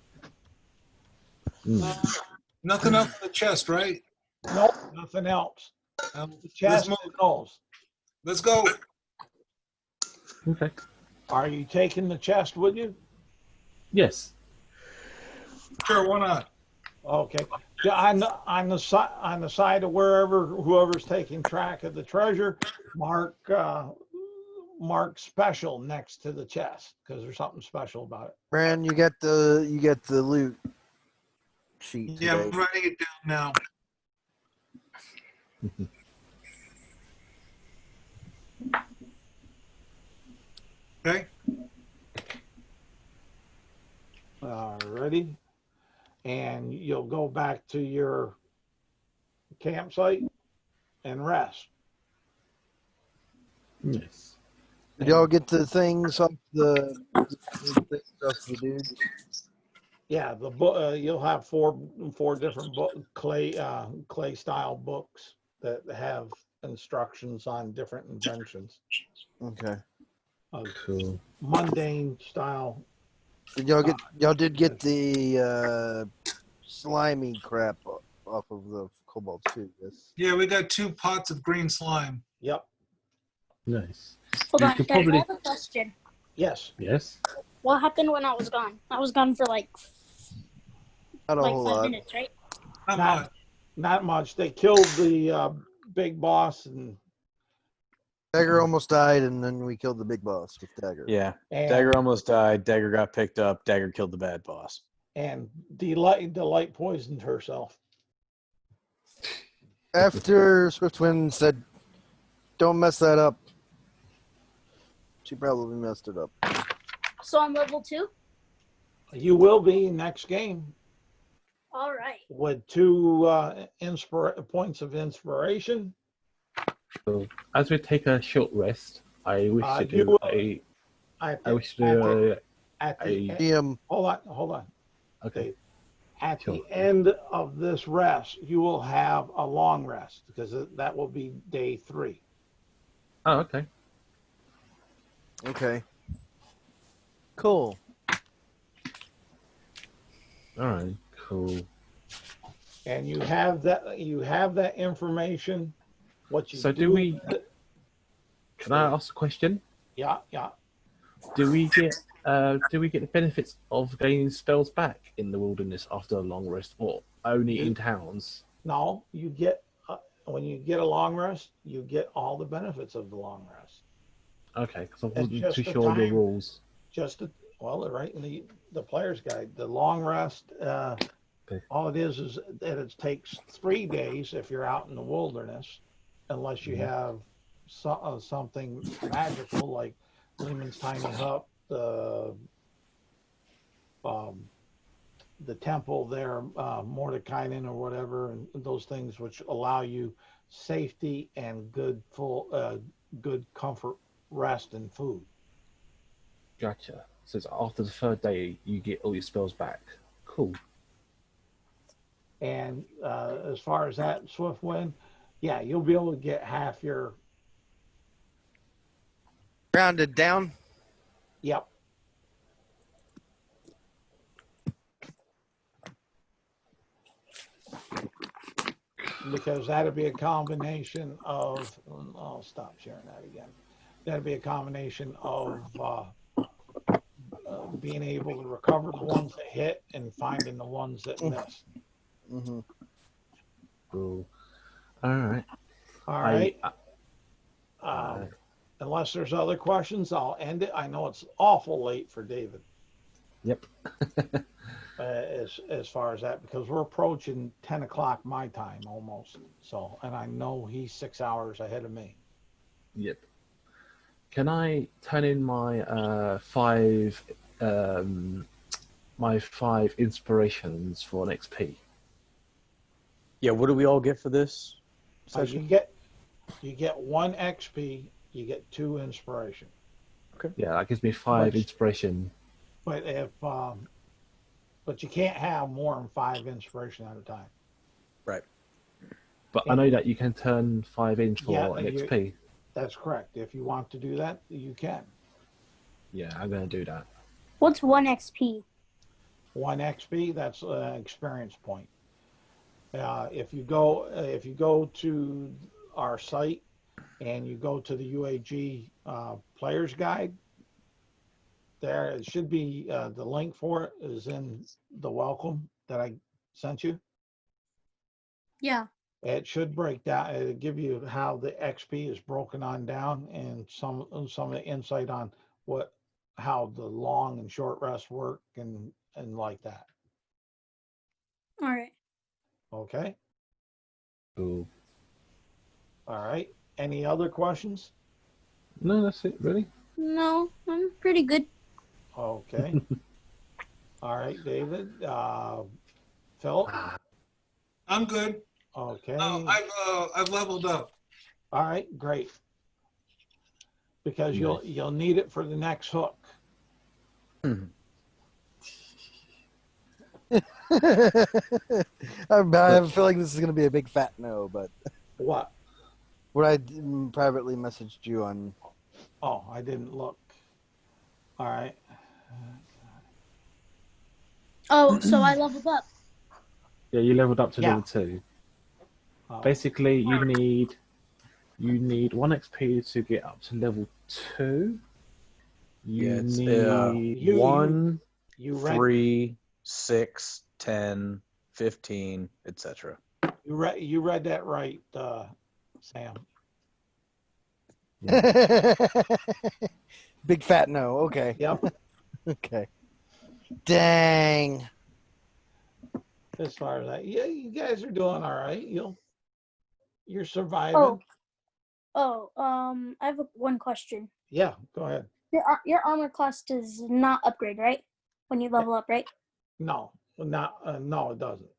Nothing else in the chest, right? Nope, nothing else. The chest Let's and those. Let's go. Okay. Are you taking the chest with you? Yes. Sure, why not? Okay. Yeah, on the side of whoever's taking track of the treasure, mark special next to the chest because there's something special about it. Brand, you get the loot sheet Yeah, today. I'm writing it down now. Okay. Ready? And you'll go back to your campsite and rest. Yes. Did y'all get the things off the dude? Yeah, the book you'll have four different clay style books that have instructions on different inventions. Okay. Cool. Mundane style. Did y'all did get the slimy crap off of the cobalt too? Yes. Yeah, we got 2 pots of green slime. Yep. Nice. Hold You on, could guys. I probably- have a question. Yes. Yes. What happened when I was gone? I was gone for like Not a whole 5 lot. minutes, right? Not Not- much. Not much. They killed the big boss and Dagger almost died, and then we killed the big boss with Dagger. Yeah. and Dagger almost died. Dagger got picked up. Dagger killed the bad boss. and Delight poisoned herself. After Swiftwind said, "Don't mess that up," she probably messed it up. So I'm level 2. You will be next game All right. with 2 points of inspiration. So as we take a short rest, I wish to You do will- a. At I the, wish to do at the a- end- DM. hold on. Okay. At Sure. the end of this rest, you will have a long rest because that will be day 3. Oh, okay. Okay. Cool. All right. Cool. And you have that information. What you So do we? Can I ask a question? Yeah. Do we get the benefits of gaining spells back in the wilderness after a long rest, or only in towns? No, you get when you get a long rest, you get all the benefits of the long rest. Okay, because I It's wasn't just too the sure of the time. rules. Well, right in the player's guide, the long rest. Okay. All it is that it takes 3 days if you're out in the wilderness, unless you have something magical like Lehman's tiny hut, the temple there, Mordekainen or whatever, and those things which allow you safety and good comfort, rest, and food. Gotcha. So it's after the 3rd day you get all your spells back. Cool. And as far as that Swiftwind, yeah, you'll be able to get half your. Rounded down. Yep. Because that'd be a combination of. I'll stop sharing that again. That'd be a combination of being able to recover the ones that hit and finding the ones that missed. Mm-hmm. Cool. All right. All right. I- Unless there's other questions, I'll end it. I know it's awful late for David. Yep. As far as that, because we're approaching 10 o'clock my time almost. So, and I know he's 6 hours ahead of me. Yep. Can I turn in my 5 inspirations for an XP? Yeah, what do we all get for this You session? get 1 XP, you get 2 inspiration. Yeah, that gives me 5 Which- inspiration. But but you can't have more than 5 inspiration at a time. Right. But I know that you can turn 5 in for Yeah, an you- XP. That's correct. If you want to do that, you can. Yeah, I'm gonna do that. What's 1 XP? 1 XP, that's an experience point. If you go to our site, and you go to the UAG player's guide, there it should be the link for it is in the welcome that I sent you. Yeah. It should break down. It'll give you how the XP is broken on down and some of the insight on how the long and short rests work and like that. All right. Okay. Cool. All right. Any other questions? No, that's it, really. No, I'm pretty good. Okay. All right, David. Philip. I'm good. Okay. I've leveled up. All right, great. Because you'll need it for the next hook. I have a feeling this is going to be a big fat no, but What? what I privately messaged you on. Oh, I didn't look. All right. Oh, so I leveled up. Yeah, you leveled up to Yeah. level 2. Oh, Basically, you need 1 XP to get up to level 2. You Yeah, it's need You- 1, you read 3, 6, 10, 15, etc. you read that right, Sam. Big fat no. Okay. Yep. Okay. Dang. As far as that, yeah, you guys are doing all right. You're surviving. I have one question. Yeah, go ahead. Your armor class does not upgrade, right? When you level up, right? No, no, it doesn't.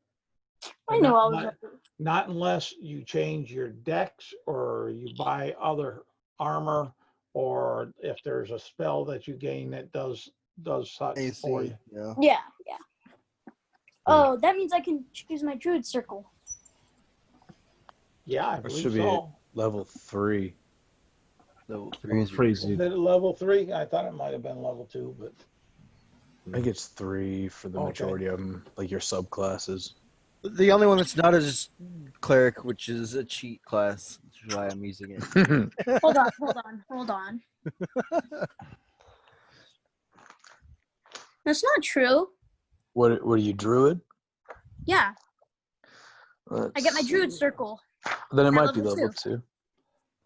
I know I was. Not unless you change your dex or you buy other armor, or if there's a spell that you gain that does such for you. Yeah. Yeah, yeah. Oh, that means I can choose my druid circle. Yeah, I That believe should be so. level 3. Level level 3 is Is it level 3? I thought it might have been level 2, but I think it's 3 for the Okay. majority of them, like your subclasses. The only one that's not is cleric, which is a cheat class, which is why I'm using it. Hold on. That's not true. What are you, druid? Yeah, I get my Let's druid see. circle. Then it at might be level level 2.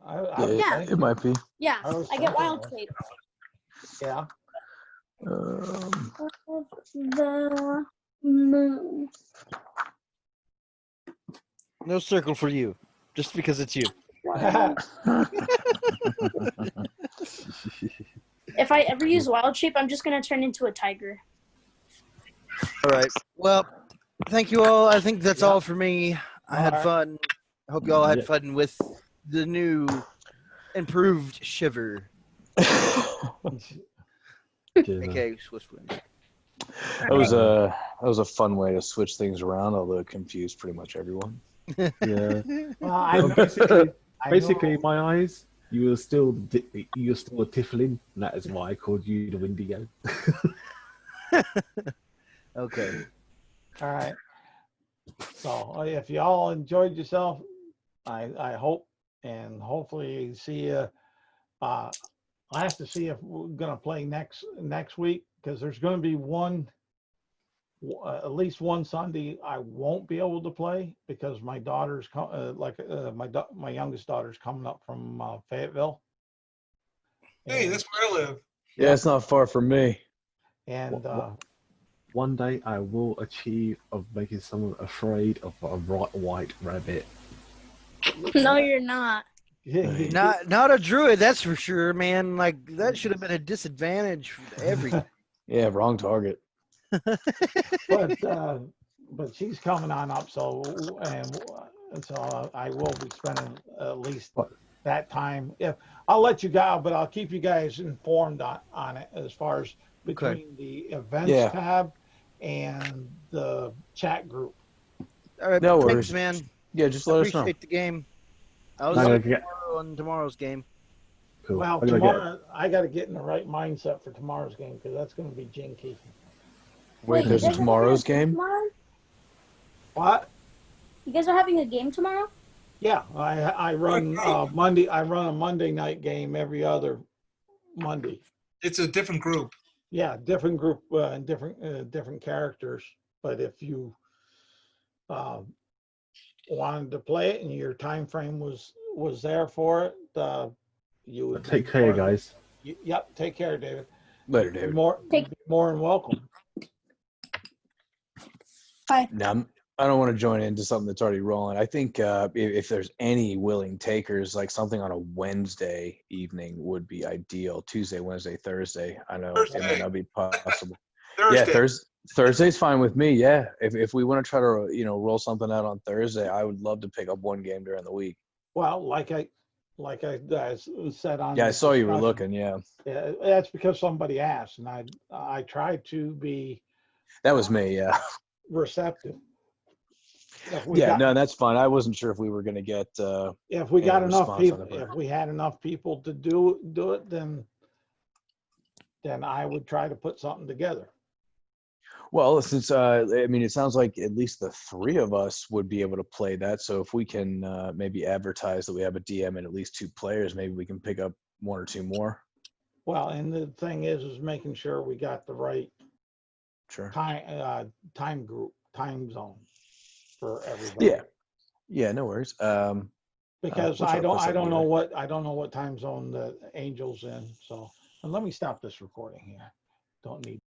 I Yeah, would Yeah. think it might be. Yeah, I was I get thinking wild that. shape. Yeah. Of the moon. No circle for you, just because it's you. If I ever use wild shape, I'm just gonna turn into a tiger. All right. Well, thank you all. I think that's Yeah. all for me. I had Alright. fun. I hope you all had Yeah. fun with the new improved Shiver, aka Swiftwind. That was a fun way to switch things around, although it confused pretty much everyone. Yeah. Well, I Well, know- basically, I in my eyes, you were still a tiefling, and that is why I called you the Windigo. Okay. All right. So if y'all enjoyed yourself, I hope, and hopefully see you. I have to see if we're gonna play next week, because there's gonna be at least one Sunday I won't be able to play because my daughter's my youngest daughter's coming up from Fayetteville. Hey, And- that's where I live. Yeah, it's not far from me. and One day I will achieve of making someone afraid of a white rabbit. No, you're not. Not a druid, that's for sure, man. Like that should have been a disadvantage for everything. Yeah, wrong target. but she's coming on up, so I will be spending at least that time. If I'll let you go, but I'll keep you guys informed on it as far as between the events tab and the chat group. All right, No thanks, worries. man. Yeah, just I let us know. appreciate the game. I'll No, see no, you get- on tomorrow's game. Cool. Well, I'm gonna tomorrow I got to get in the right mindset for tomorrow's game because that's going to be jinky. Wait, there's you a guys are tomorrow's having a game? tomorrow? What? You guys are having a game tomorrow? Yeah, I run Monday. I run a Monday night game every other Monday. It's a different group. Yeah, different group and different characters. But if you wanted to play it and your time frame was there for it, you would Take be care, more- guys. Yep. Take care, David. Later, You'd be David. Be more than welcome. Bye. Now, I don't want to join into something that's already rolling. I think if there's any willing takers, like something on a Wednesday evening would be ideal. Tuesday, Wednesday, Thursday. I know it might Thursday. not be possible. Thursday. Yeah, Thursday's fine with me. Yeah, if we want to try to roll something out on Thursday, I would love to pick up one game during the week. Well, like I said on. Yeah, I the saw you were discussion, looking. Yeah, that's because somebody asked, and I tried to be that was me. Yeah. receptive. If we Yeah, got, no, that's fine. I wasn't sure if we were going to get. if we any got enough response people, on it, but- if we had enough people to do it, then I would try to put something together. Well, since I mean, it sounds like at least the three of us would be able to play that. So if we can maybe advertise that we have a DM and at least two players, maybe we can pick up one or two more. Well, and the thing is making sure we got the right Sure. time zone for everybody. Yeah. Yeah. No worries. Because we'll try I to put don't something know together. what time zone the Angel's in. So, and let me stop this recording here. Don't need